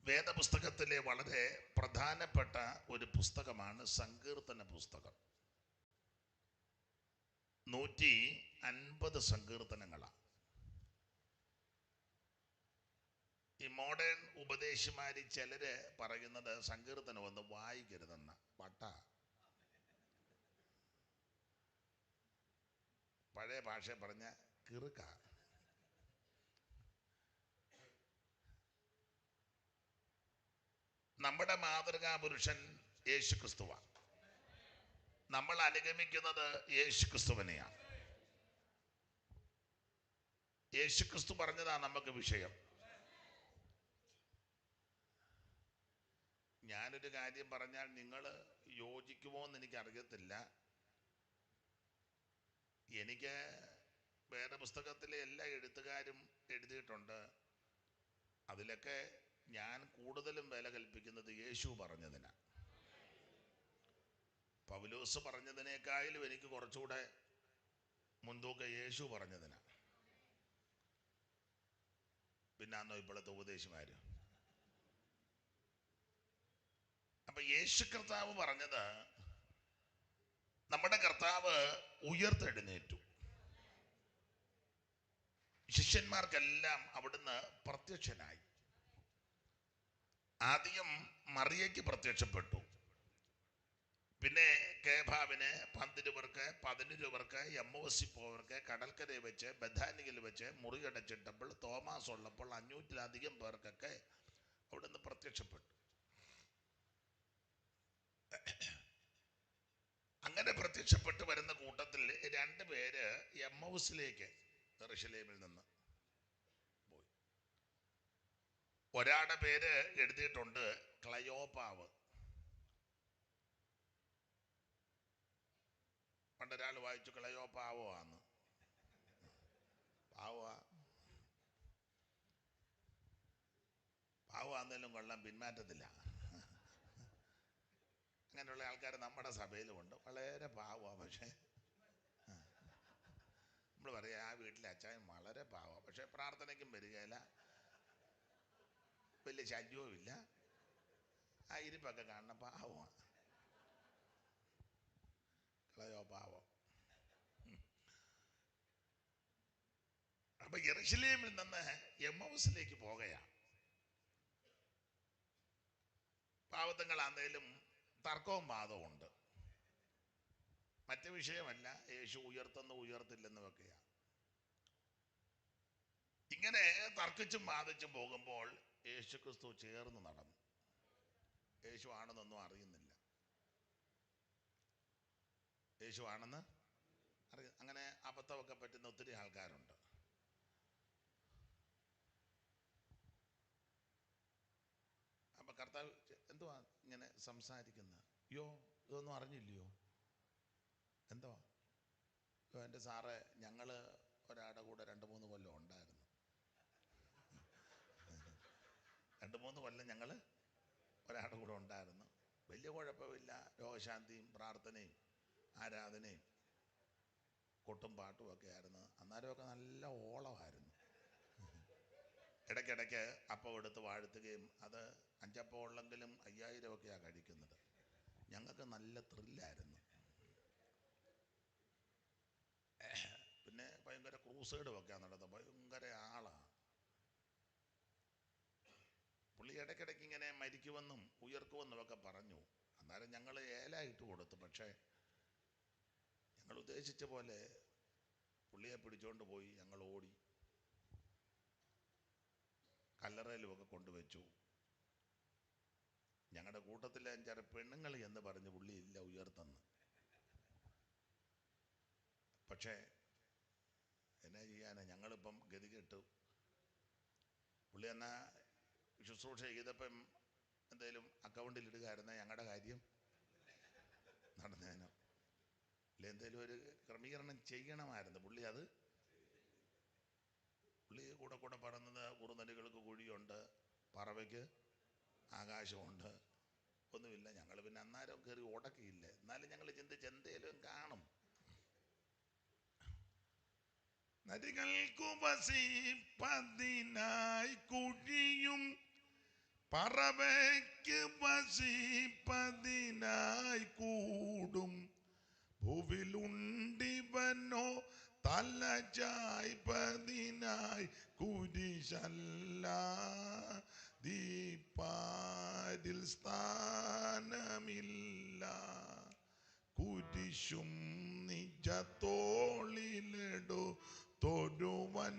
വേദപുസ്തകത്തിലെ വളരെ പ്രധാനപ്പെട്ട ഒരു പുസ്തകമാണ് സങ്കീർത്തന പുസ്തകം. 150 സങ്കീർത്തനങ്ങളാണ്. ഈ മോഡേൺ ഉപദേശിമാര് ചിലര് പറയുന്നത് സങ്കീർത്തനം ഒന്ന് വായിക്കരുതെന്ന വട്ട. പഴയ ഭാഷ പറഞ്ഞ കിറുക്ക. നമ്മുടെ മാതൃകാ പുരുഷൻ യേശു ക്രിസ്തുവാണ്. നമ്മൾ അനുഗമിക്കുന്നത് യേശു ക്രിസ്തുവിനെയാണ്. യേശു ക്രിസ്തു പറഞ്ഞതാണ് നമുക്ക് വിഷയം. ഞാനൊരു കാര്യം പറഞ്ഞാൽ നിങ്ങൾ യോജിക്കുമോ എന്ന് എനിക്കറിയത്തില്ല. എനിക്ക് വേദപുസ്തകത്തിലെ എല്ലാ എഴുത്തുകാരും എഴുതിയിട്ടുണ്ട്. അതിലൊക്കെ ഞാൻ കൂടുതലും വില കൽപ്പിക്കുന്നത് യേശു പറഞ്ഞതിനാണ്. പൗലോസ് പറഞ്ഞതിനേക്കാളും എനിക്ക് കുറച്ചുകൂടെ മുൻതൂക്കം യേശു പറഞ്ഞതിനാണ്. പിന്നാന്നോ ഇപ്പോഴത്തെ ഉപദേശിമാര്. അപ്പൊ യേശു കർത്താവ് പറഞ്ഞത്, നമ്മുടെ കർത്താവ് ഉയർത്തെഴുന്നേറ്റു. ശിഷ്യന്മാർക്കെല്ലാം അവിടുന്ന് പ്രത്യക്ഷനായി. ആദ്യം മറിയയ്ക്ക് പ്രത്യക്ഷപ്പെട്ടു, പിന്നെ കേഫാവിന്, 12 പേർക്ക്, 11 പേർക്ക്, എമ്മോസി പോവർക്ക്, കടൽക്കരയിൽ വെച്ച്, ബഥാനിയിൽ വെച്ച്, മുറിയടച്ചിട്ടപ്പോൾ, തോമാസ് ഉള്ളപ്പോൾ 500-ലധികം പേർക്കൊക്കെ അവിടുന്ന് പ്രത്യക്ഷപ്പെട്ടു. അങ്ങനെ പ്രത്യക്ഷപ്പെട്ട് വരുന്ന കൂട്ടത്തിൽ 2 പേര് എമ്മൗസിലേക്ക് യെരൂശലേമിൽ നിന്ന് പോയി. ഒരാളുടെ പേര് എഴുതിയിട്ടുണ്ട് ക്ലയോപ്പാവ്. പണ്ടൊരാൾ വായിച്ചു ക്ലയോപ്പാവോ ആന്ന്. പാവാന്നേലും കൊള്ളാൻ പിന്മാറ്റത്തില്ല. അങ്ങനെയുള്ള ആൾക്കാർ നമ്മുടെ സഭയിലുമുണ്ട്. വളരെ പാവമാണ്. പക്ഷേ നമ്മൾ പറയാം ആ വീട്ടിലെ അച്ചായൻ വളരെ പാവമാണ്, പക്ഷെ പ്രാർത്ഥനയ്ക്കും വരികയില്ല, വലിയ ശല്യവും ഇല്ല, ആ ഇരിപ്പൊക്കെ കാണുന്ന പാവമാണ്. കളയോ പാവം. അപ്പൊ യെരൂശലേമിൽ നിന്ന് എമ്മൗസിലേക്ക് പോകുകയാണ്. പാവത്തങ്ങളാന്നേലും തർക്കവും വാദവും ഉണ്ട്. മറ്റു വിഷയമല്ല, യേശു ഉയർത്തുന്നു ഉയർത്തില്ലെന്നുമൊക്കെയാണ്. ഇങ്ങനെ തർക്കിച്ചും വാദിച്ചും പോകുമ്പോൾ യേശു ക്രിസ്തു ചേർന്ന് നടന്നു. യേശു ആണെന്നൊന്നും അറിയുന്നില്ല. യേശു ആണെന്ന് അങ്ങനെ അബദ്ധമൊക്കെ പറ്റുന്ന ഒത്തിരി ആൾക്കാരുണ്ട്. അപ്പൊ കർത്താവ് എന്തുവാ ഇങ്ങനെ സംസാരിക്കുന്നത്? യോ ഇതൊന്നും അറിഞ്ഞില്ലയോ? എന്തുവാ? എൻ്റെ സാറേ, ഞങ്ങള് ഒരാളുടെ കൂടെ 2-3 കൊല്ലം ഉണ്ടായിരുന്നു. 2-3 കൊല്ലം ഞങ്ങൾ ഒരാളുടെ കൂടെ ഉണ്ടായിരുന്നു. വലിയ കുഴപ്പമില്ല. രോഗശാന്തിയും പ്രാർത്ഥനയും ആരാധനയും കൊട്ടും പാട്ടും ഒക്കെ ആയിരുന്നു. അന്നേരമൊക്കെ നല്ല ഓളമായിരുന്നു. ഇടയ്ക്കിടയ്ക്ക് അപ്പം എടുത്ത് വാഴ്ത്തുകയും, അത് 5 അപ്പം ഉള്ളെങ്കിലും 5000 ഒക്കെയാണ് കഴിക്കുന്നത്. ഞങ്ങൾക്ക് നല്ല ത്രില്ലായിരുന്നു. പിന്നെ ഭയങ്കര ക്രൂസൈഡും ഒക്കെയാണ് നടത്തുന്നത്. ഭയങ്കര ആളാണ് പുള്ളി. ഇടയ്ക്കിടയ്ക്ക് ഇങ്ങനെ മരിക്കുമെന്നും ഉയർക്കുമെന്നും ഒക്കെ പറഞ്ഞു. അന്നേരം ഞങ്ങൾ ഏലായിട്ട് കൊടുത്തു. പക്ഷേ ഞങ്ങൾ ഉദ്ദേശിച്ച പോലെ പുള്ളിയെ പിടിച്ചോണ്ട് പോയി. ഞങ്ങൾ ഓടി കല്ലറയിലുമൊക്കെ കൊണ്ടുവച്ചു. ഞങ്ങളുടെ കൂട്ടത്തിലെ 5-6 പെണ്ണുങ്ങൾ എന്ന് പറഞ്ഞ് പുള്ളി ഇല്ല ഉയർത്തെന്ന്. പക്ഷേ എന്നാ ചെയ്യാനാ, ഞങ്ങളിപ്പം ഗതികെട്ടു. പുള്ളി എന്നാ ശുശ്രൂഷ ചെയ്തപ്പം എന്തേലും അക്കൗണ്ടിൽ ഇടുകയായിരുന്ന ഞങ്ങളുടെ കാര്യം നടന്നേനോ. ഇല്ല, എന്തേലും ഒരു ക്രമീകരണം ചെയ്യണമായിരുന്നു. പുള്ളി കൂടെ പറയുന്നത്, കുറുനരികൾക്ക് കുഴിയുണ്ട്, പറവയ്ക്ക് ആകാശമുണ്ട്, ഒന്നുമില്ല. ഞങ്ങൾ പിന്നെ അന്നേരം കയറി ഉടക്കിയില്ല. എന്നാലും ഞങ്ങൾ ചിന്തിച്ച് എന്തേലും കാണും. നരികൾക്കു വസിപ്പതിനായി കുഴിയും പറവയ്ക്ക് വസിപ്പതിനായി കൂടും ഭൂവിലുണ്ടിവനോ തല ചായ്പതിനായി കുരിശല്ല ദീപാരിൽ സ്ഥാനമില്ല. കുരിശും നിജത്തോളിലെടു തൊരുവൻ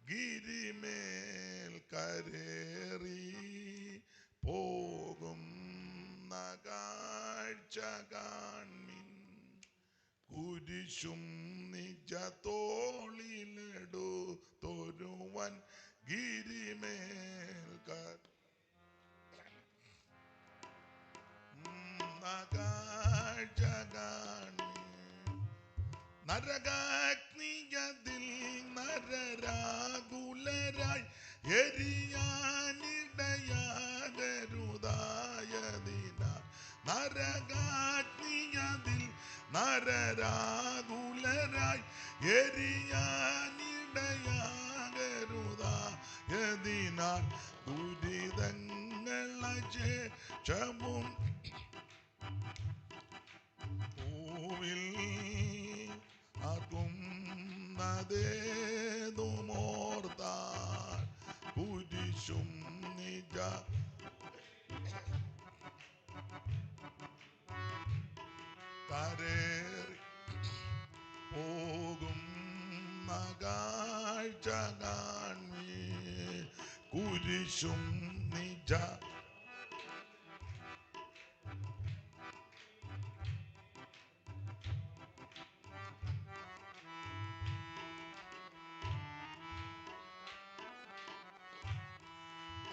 ഗിരിമേൽ കരേറി പോകുന്ന കാഴ്ച കാൺമിൻ. കുരിശും നിജത്തോളിലെടു തൊരുവൻ ഗിരിമേൽ കാഴ്ച കാൺമിൻ. നരകാഗ്നിയതിൽ നരരാകുലരായി എരിയാനിടയാകരുതായതിനാൽ. നരകാഗ്നിയതിൽ നരരാകുലരായി എരിയാനിടയാകരുതായതിനാൽ. ദുരിതങ്ങളെ ശേഷവും പൂവിൽ ആകുന്നതേതുമോർത്താൽ. കുരിശും നിജ കരേറി പോകുന്ന കാഴ്ച കാൺമീ. കുരിശും നിജ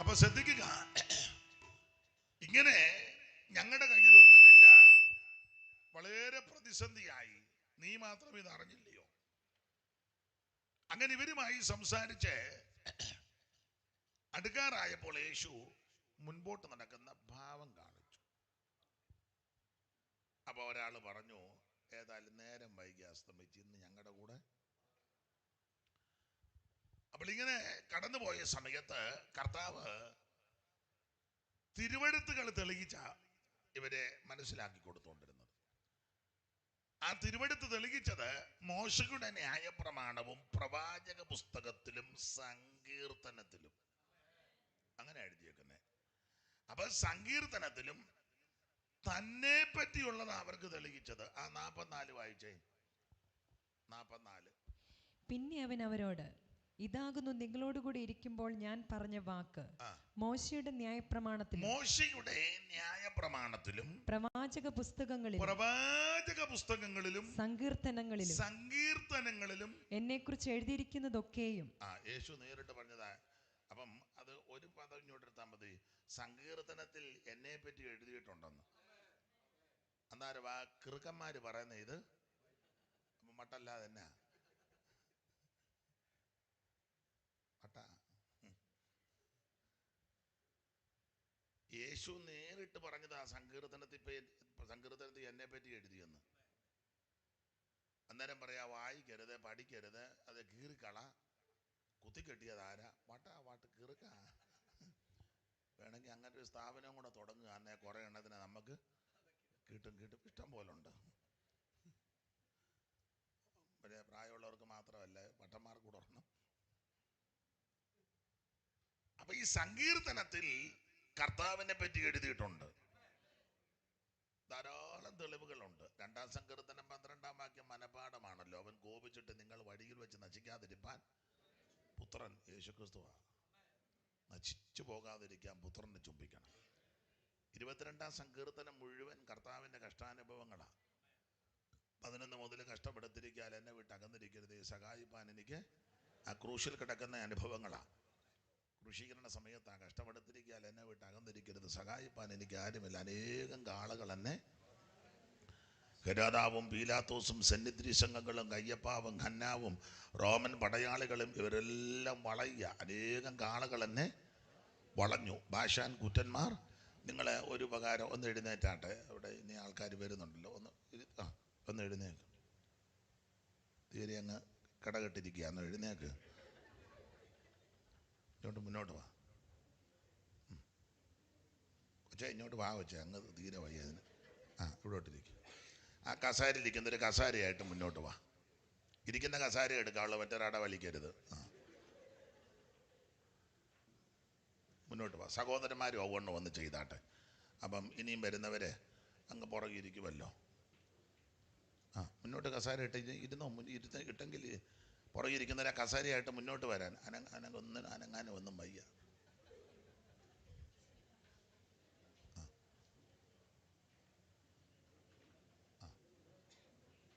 അപ്പൊ ശ്രദ്ധിക്കുക, ഇങ്ങനെ ഞങ്ങളുടെ കയ്യിലൊന്നുമില്ല, വളരെ പ്രതിസന്ധിയായി, നീ മാത്രം ഇത് അറിഞ്ഞില്ലയോ? അങ്ങനെ ഇവരുമായി സംസാരിച്ച് അടുക്കാറായപ്പോൾ യേശു മുൻപോട്ട് നടക്കുന്ന ഭാവം കാണിച്ചു. അപ്പൊ ഒരാൾ പറഞ്ഞു, ഏതായാലും നേരം വൈകി അസ്തമിച്ച് ഇന്ന് ഞങ്ങളുടെ കൂടെ. അപ്പോൾ ഇങ്ങനെ കടന്നുപോയ സമയത്ത് കർത്താവ് തിരുവെഴുത്തുകൾ തെളിയിച്ച ഇവരെ മനസ്സിലാക്കി കൊടുത്തുകൊണ്ടിരുന്നത്. ആ തിരുവെഴുത്ത് തെളിയിച്ചത് മോശയുടെ ന്യായപ്രമാണവും പ്രവാചക പുസ്തകത്തിലും സങ്കീർത്തനത്തിലും. അങ്ങനെ എഴുതിയേക്കുന്നേ. അപ്പൊ സങ്കീർത്തനത്തിലും തന്നെ പറ്റിയുള്ളത് അവർക്ക് തെളിയിച്ചത്. ആ 44 വായിച്ചേ. 44. പിന്നെ അവൻ അവരോട്, ഇതാകുന്നു നിങ്ങളോടുകൂടി ഇരിക്കുമ്പോൾ ഞാൻ പറഞ്ഞ വാക്ക്. മോശയുടെ ന്യായപ്രമാണത്തിലും പ്രവാചക പുസ്തകങ്ങളിലും സങ്കീർത്തനങ്ങളിലും എന്നെക്കുറിച്ച് എഴുതിയിരിക്കുന്നതൊക്കെയും. യേശു നേരിട്ട് പറഞ്ഞതാ. അപ്പം അത് ഒരു പദം ഇങ്ങോട്ട് എടുത്താൽ മതി. സങ്കീർത്തനത്തിൽ എന്നെ പറ്റി എഴുതിയിട്ടുണ്ടെന്ന്. അന്നേരം ആ കിറുക്കന്മാര് പറയുന്ന ഇത് മട്ടല്ലാതെ തന്നെ യേശു നേരിട്ട് പറഞ്ഞത് ആ സങ്കീർത്തനത്തിൽ എന്നെ പറ്റി എഴുതിയെന്ന്. അന്നേരം പറയാ, വായിക്കരുത്, പഠിക്കരുത്, അത് കീറിക്കള, കുത്തിക്കെട്ടിയത് ആരാ? വാട്ട് കീറുക്ക. വേണമെങ്കിൽ അങ്ങനെ ഒരു സ്ഥാപനം കൂടെ തുടങ്ങുക. അന്നേ കുറെ എണ്ണത്തിന് നമുക്ക് കിട്ടും ഇഷ്ടം പോലെ ഉണ്ട്. പിന്നെ പ്രായമുള്ളവർക്ക് മാത്രമല്ല, പട്ടന്മാർക്ക് കൂടെ ഒരെണ്ണം. അപ്പൊ ഈ സങ്കീർത്തനത്തിൽ കർത്താവിനെ പറ്റി എഴുതിയിട്ടുണ്ട്. ധാരാളം തെളിവുകളുണ്ട്. 2-ാം സങ്കീർത്തനം 12-ാം വാക്യം മനപാഠമാണല്ലോ. അവൻ കോപിച്ചിട്ട് നിങ്ങൾ വഴിയിൽ വെച്ച് നശിക്കാതിരിപ്പാൻ പുത്രൻ യേശുക്രിസ്തുവാ. നശിച്ചു പോകാതിരിക്കാൻ പുത്രനെ ചുംബിക്കണം. 22-ാം സങ്കീർത്തനം മുഴുവൻ കർത്താവിൻ്റെ കഷ്ടാനുഭവങ്ങളാണ്. 11 മുതൽ കഷ്ടപ്പെടുത്തിരിക്കാൻ എന്നെ വിട്ട് അകന്നിരിക്കരുത്, സഹായിപ്പാൻ എനിക്ക് ആ ക്രൂശിൽ കിടക്കുന്ന അനുഭവങ്ങളാണ്. ക്രൂശീകരണ സമയത്ത് ആ കഷ്ടപ്പെടുത്തിരിക്കാൻ എന്നെ വിട്ട് അകന്നിരിക്കരുത്, സഹായിപ്പാൻ എനിക്ക് ആരുമില്ല. അനേകം കാളകൾ എന്നെ, ഹെരോദാവും പീലാത്തോസും സന്നിധി സംഘങ്ങളും കയ്യപ്പാവും ഹന്നാവും റോമൻ പടയാളികളും ഇവരെല്ലാം വളയുക. അനേകം കാളകൾ എന്നെ വളഞ്ഞു. ഭാഷാൻ കുറ്റന്മാർ നിങ്ങളെ ഒരു ഉപകാരം, ഒന്ന് എഴുന്നേറ്റാട്ടെ. അവിടെ ഇനി ആൾക്കാർ വരുന്നുണ്ടല്ലോ. ഒന്ന് എഴുന്നേക്ക്. തീരെ അങ്ങ് കടകെട്ടിരിക്കുക. ഒന്ന് എഴുന്നേക്ക്. ഇങ്ങോട്ട് മുന്നോട്ട് വാ. കൊച്ചേ ഇങ്ങോട്ട് വാ കൊച്ചേ, അങ്ങ് തീരെ വയ്യ അതിന്. ഇവിടോട്ടിരിക്കും. ആ കസാരയിലിരിക്കുന്ന ഒരു കസാരയായിട്ട് മുന്നോട്ട് വാ. ഇരിക്കുന്ന കസാര എടുക്കാവുള്ള, മറ്റൊരാടെ വലിക്കരുത്. മുന്നോട്ട് വാ. സഹോദരന്മാരും അതുകൊണ്ട് വന്ന് ചെയ്താട്ടെ. അപ്പം ഇനിയും വരുന്നവരെ അങ്ങ് പുറകിരിക്കുമല്ലോ. മുന്നോട്ട് കസാര ഇരുന്നോ, ഇട്ടെങ്കിൽ പുറകിരിക്കുന്നവരെ കസാരയായിട്ട് മുന്നോട്ട് വരാൻ. അനങ്ങാനും ഒന്നും വയ്യ.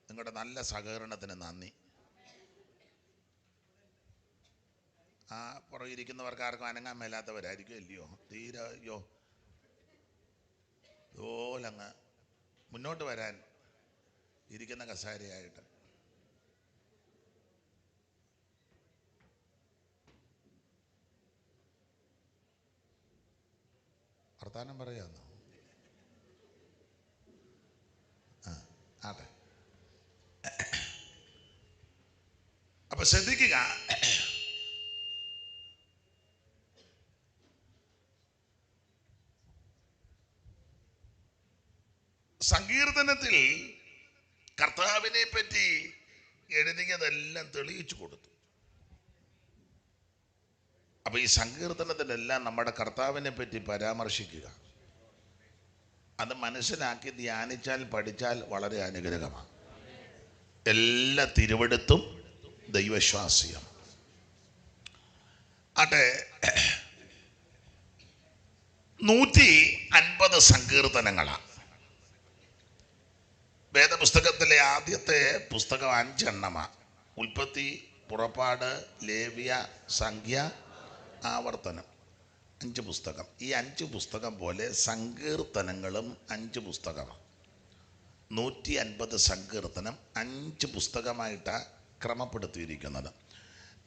നിങ്ങളുടെ നല്ല സഹകരണത്തിന് നന്ദി. പുറകിരിക്കുന്നവർക്ക് ആർക്കും അനങ്ങാൻ മേലാത്തവരായിരിക്കും അല്ലയോ? തീരെ അയ്യോ ഇതുപോലങ്ങ് മുന്നോട്ട് വരാൻ ഇരിക്കുന്ന കസാരയായിട്ട്. വർത്താനം പറയാന്നോ? അതെ. അപ്പൊ ശ്രദ്ധിക്കുക, സങ്കീർത്തനത്തിൽ കർത്താവിനെ പറ്റി എഴുതിയതെല്ലാം തെളിയിച്ചു കൊടുത്തു. അപ്പൊ ഈ സങ്കീർത്തനത്തിലെല്ലാം നമ്മുടെ കർത്താവിനെ പറ്റി പരാമർശിക്കുക. അത് മനസ്സിലാക്കി ധ്യാനിച്ചാൽ പഠിച്ചാൽ വളരെ അനുഗ്രഹമാണ്. എല്ലാ തിരുവെടുത്തും ദൈവശ്വാസ്യം. ആട്ടെ, 150 സങ്കീർത്തനങ്ങളാണ് വേദപുസ്തകത്തിലെ. ആദ്യത്തെ പുസ്തകം 5 എണ്ണമാണ്. ഉൽപ്പത്തി, പുറപ്പാട്, ലേവ്യ, സംഖ്യ, ആവർത്തനം. 5 പുസ്തകം. ഈ 5 പുസ്തകം പോലെ സങ്കീർത്തനങ്ങളും 5 പുസ്തകമാണ്. 150 സങ്കീർത്തനം 5 പുസ്തകമായിട്ടാണ് ക്രമപ്പെടുത്തിയിരിക്കുന്നത്.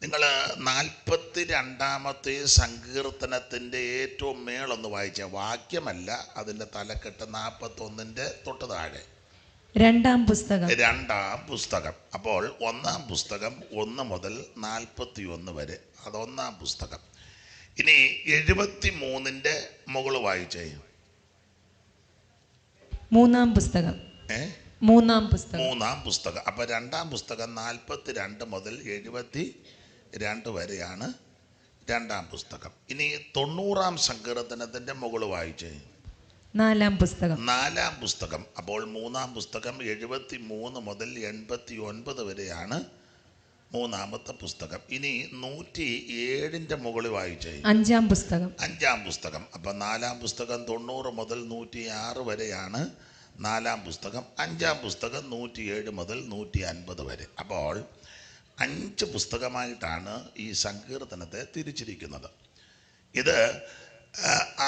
നിങ്ങൾ 42ാമത്തെ സങ്കീർത്തനത്തിൻ്റെ ഏറ്റവും മേളൊന്ന് വായിച്ച വാക്യമല്ല, അതിൻ്റെ തലക്കെട്ട് 41ൻ്റെ തൊട്ട് താഴെ. 2ാം പുസ്തകം. അപ്പോൾ 1-ാം പുസ്തകം 1 മുതൽ 41 വരെ, അത് 1-ാം പുസ്തകം. ഇനി 73ൻ്റെ മുകളിൽ വായിച്ചേ. 3-ാം പുസ്തകം. 3-ാം പുസ്തകം. അപ്പൊ 2-ാം പുസ്തകം 42 മുതൽ 72 വരെയാണ് 2-ാം പുസ്തകം. ഇനി 90-ാം സങ്കീർത്തനത്തിന്റെ മുകളിൽ വായിച്ചേ. 4-ാം പുസ്തകം. അപ്പോൾ 3-ാം പുസ്തകം 73 മുതൽ 89 വരെയാണ് 3-ാമത്തെ പുസ്തകം. ഇനി 107ന്റെ മുകളിൽ വായിച്ചേ. 5-ാം പുസ്തകം. അപ്പൊ 4-ാം പുസ്തകം 90 മുതൽ 106 വരെയാണ് 4-ാം പുസ്തകം. 5-ാം പുസ്തകം 107 മുതൽ 150 വരെ. അപ്പോൾ 5 പുസ്തകമായിട്ടാണ് ഈ സങ്കീർത്തനത്തെ തിരിച്ചിരിക്കുന്നത്. ഇത്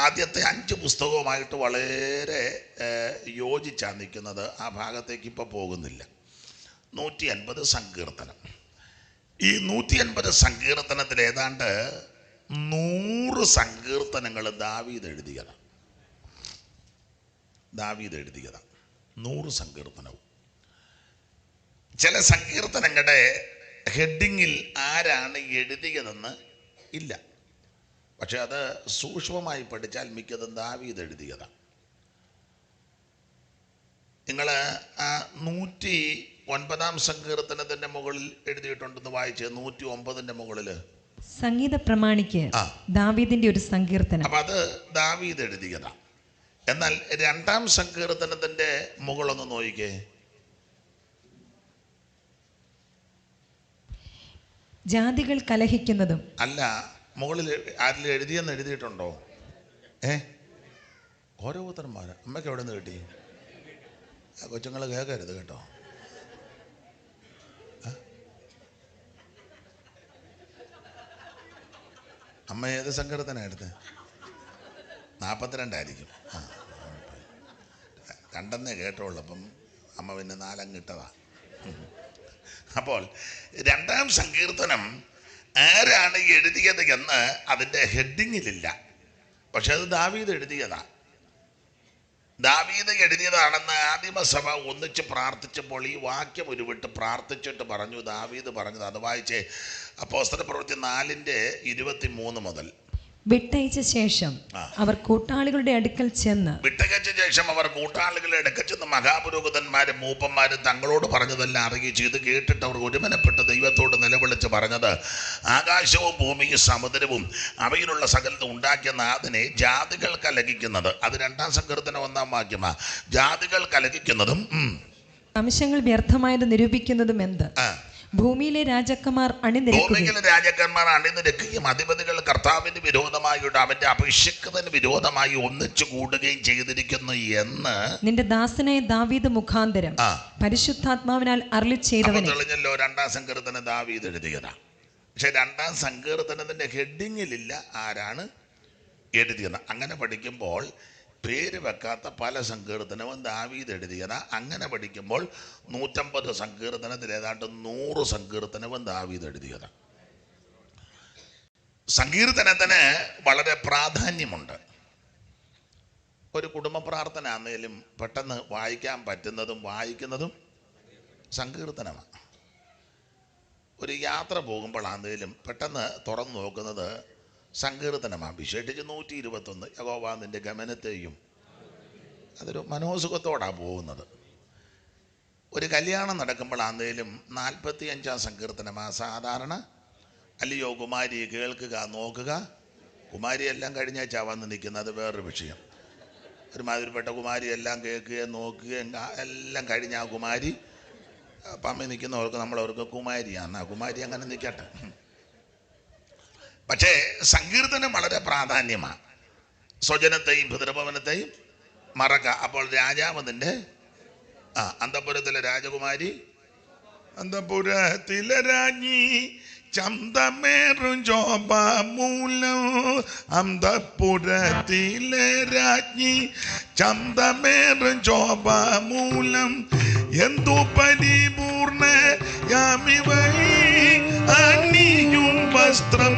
ആദ്യത്തെ 5 പുസ്തകവുമായിട്ട് വളരെ യോജിച്ചാണ് നിൽക്കുന്നത്. ആ ഭാഗത്തേക്ക് ഇപ്പോൾ പോകുന്നില്ല. 150 സങ്കീർത്തനം. ഈ 150 സങ്കീർത്തനത്തിൽ ഏതാണ്ട് 100 സങ്കീർത്തനങ്ങൾ ദാവീദ് എഴുതിയതാണ്. 100 സങ്കീർത്തനവും. ചില സങ്കീർത്തനങ്ങളുടെ ഹെഡിങ്ങിൽ ആരാണ് എഴുതിയതെന്ന് ഇല്ല. പക്ഷെ അത് സൂക്ഷ്മമായി പഠിച്ചാൽ മിക്കതും ദാവീദ് എഴുതിയതാണ്. നിങ്ങൾ 109-ാം സങ്കീർത്തനത്തിന്റെ മുകളിൽ എഴുതിയിട്ടുണ്ടെന്ന് വായിച്ച്. 109ന്റെ മുകളിൽ സംഗീത പ്രമാണിക്ക് ദാവീദിന്റെ ഒരു സങ്കീർത്തനം. അപ്പൊ അത് ദാവീദ് എഴുതിയതാണ്. എന്നാൽ 2-ാം സങ്കീർത്തനത്തിന്റെ മുകളൊന്ന് നോക്കിക്കേ. ജാതികൾ കലഹിക്കുന്നതും. അല്ല, മുകളിൽ ആരിലും എഴുതിയെന്ന് എഴുതിയിട്ടുണ്ടോ? ഓരോ ഉത്തരന്മാരാ. അമ്മയ്ക്ക് എവിടെ നിന്ന് കിട്ടി? കൊച്ചുങ്ങൾ കേൾക്കരുത് കേട്ടോ. അമ്മ ഏത് സങ്കീർത്തനാണ് എടുത്തത്? 42 ആയിരിക്കും. 2 കേട്ടോളൂ. അപ്പം അമ്മ പിന്നെ 4 ഇട്ടതാ. അപ്പോൾ 2-ാം സങ്കീർത്തനം ആരാണ് എഴുതിയത് എന്ന് അതിൻ്റെ ഹെഡിങ്ങിലില്ല. പക്ഷെ അത് ദാവീദ് എഴുതിയതാ. ദാവീദ് എഴുതിയതാണെന്ന് ആദിമസഭ ഒന്നിച്ച് പ്രാർത്ഥിച്ചപ്പോൾ ഈ വാക്യം ഉരുവിട്ട് പ്രാർത്ഥിച്ചിട്ട് പറഞ്ഞു. ദാവീദ് പറഞ്ഞത് അത് വായിച്ചേ. അപ്പോസ്തലപ്രവൃത്തി 4-ന്റെ 23 മുതൽ. വിട്ടയച്ച ശേഷം അവർ കൂട്ടാളികളുടെ അടുക്കൽ ചെന്ന് മഹാപുരോഹിതന്മാരും മൂപ്പന്മാരും തങ്ങളോട് പറഞ്ഞതെല്ലാം അറിയിച്ച് ഇത് കേട്ടിട്ട് അവർ ഒരുമനപ്പെട്ട് ദൈവത്തോട് നിലവിളിച്ച് പറഞ്ഞത്, ആകാശവും ഭൂമിയും സമുദ്രവും അവയിലുള്ള സകലതും ഉണ്ടാക്കിയ നാഥനെ ജാതികൾ കലഹിക്കുന്നത്. അത് 2-ാം സങ്കീർത്തനം 1-ാം വാക്യമാ. ജാതികൾ കലഹിക്കുന്നതും അംശങ്ങൾ വ്യർത്ഥമായത് നിരൂപിക്കുന്നതും എന്ത്? ഭൂമിയിലെ രാജാക്കന്മാർ അണിനിരക്കുകയും അധിപതികൾ കർത്താവിന് വിരോധമായിട്ട് അവന്റെ അഭിഷിക്തന് വിരോധമായി ഒന്നിച്ചു കൂടുകയും ചെയ്തിരിക്കുന്നു എന്ന് നിന്റെ ദാസനായ ദാവീദ് മുഖാന്തരം പരിശുദ്ധാത്മാവിനാൽ അരുളിച്ചെയ്തവനെ. തെളിഞ്ഞല്ലോ, 2-ാം സങ്കീർത്തനം ദാവീദ് എഴുതിയതാ. പക്ഷെ 2-ാം സങ്കീർത്തനത്തിന്റെ ഹെഡിങ്ങിലില്ല ആരാണ് എഴുതിയത്. അങ്ങനെ പഠിക്കുമ്പോൾ പേര് വെക്കാത്ത പല സങ്കീർത്തനവും ദാവീദ് എഴുതിയതാ. അങ്ങനെ പഠിക്കുമ്പോൾ 150 സങ്കീർത്തനത്തിൽ ഏതാണ്ട് 100 സങ്കീർത്തനവും ദാവീദ് എഴുതിയതാ. സങ്കീർത്തനത്തിന് വളരെ പ്രാധാന്യമുണ്ട്. ഒരു കുടുംബ പ്രാർത്ഥന ആണെങ്കിലും പെട്ടെന്ന് വായിക്കാൻ പറ്റുന്നതും വായിക്കുന്നതും സങ്കീർത്തനമാണ്. ഒരു യാത്ര പോകുമ്പോഴാണെങ്കിലും പെട്ടെന്ന് തുറന്നു നോക്കുന്നത് സങ്കീർത്തനമാണ്. വിശേഷിച്ച് 121 യഹോവ നിന്റെ ഗമനത്തെയും. അതൊരു മനോസുഖത്തോടാണ് പോകുന്നത്. ഒരു കല്യാണം നടക്കുമ്പോഴാണെങ്കിലും 45-ാം സങ്കീർത്തനമാണ് സാധാരണ. അല്ലയോ കുമാരി കേൾക്കുക നോക്കുക. കുമാരി എല്ലാം കഴിഞ്ഞാച്ചാ വന്ന് നിൽക്കുന്നത്, അത് വേറൊരു വിഷയം. ഒരുമാതിരിപ്പെട്ട കുമാരി എല്ലാം കേൾക്കുകയും നോക്കുകയും എല്ലാം കഴിഞ്ഞ ആ കുമാരി പമ്മി നിൽക്കുന്നവർക്ക് നമ്മളവർക്ക് കുമാരിയാണ്. ആ കുമാരി അങ്ങനെ നിൽക്കട്ടെ. പക്ഷേ സങ്കീർത്തനം വളരെ പ്രാധാന്യമാണ്. സ്വജനത്തെയും പിതൃഭവനത്തെയും മറക്ക. അപ്പോൾ രാജാവ് നിന്റെ അന്തപുരത്തിലെ രാജകുമാരി, അന്തപുരത്തിലെ രാജ്ഞി ചന്തമേറും ജോപമൂലം. അന്തപുരത്തിലെ രാജ്ഞി ചന്തമേറും ജോപമൂലം. എന്തു പരിപൂർണ യാമിവഴി അണിയും വസ്ത്രം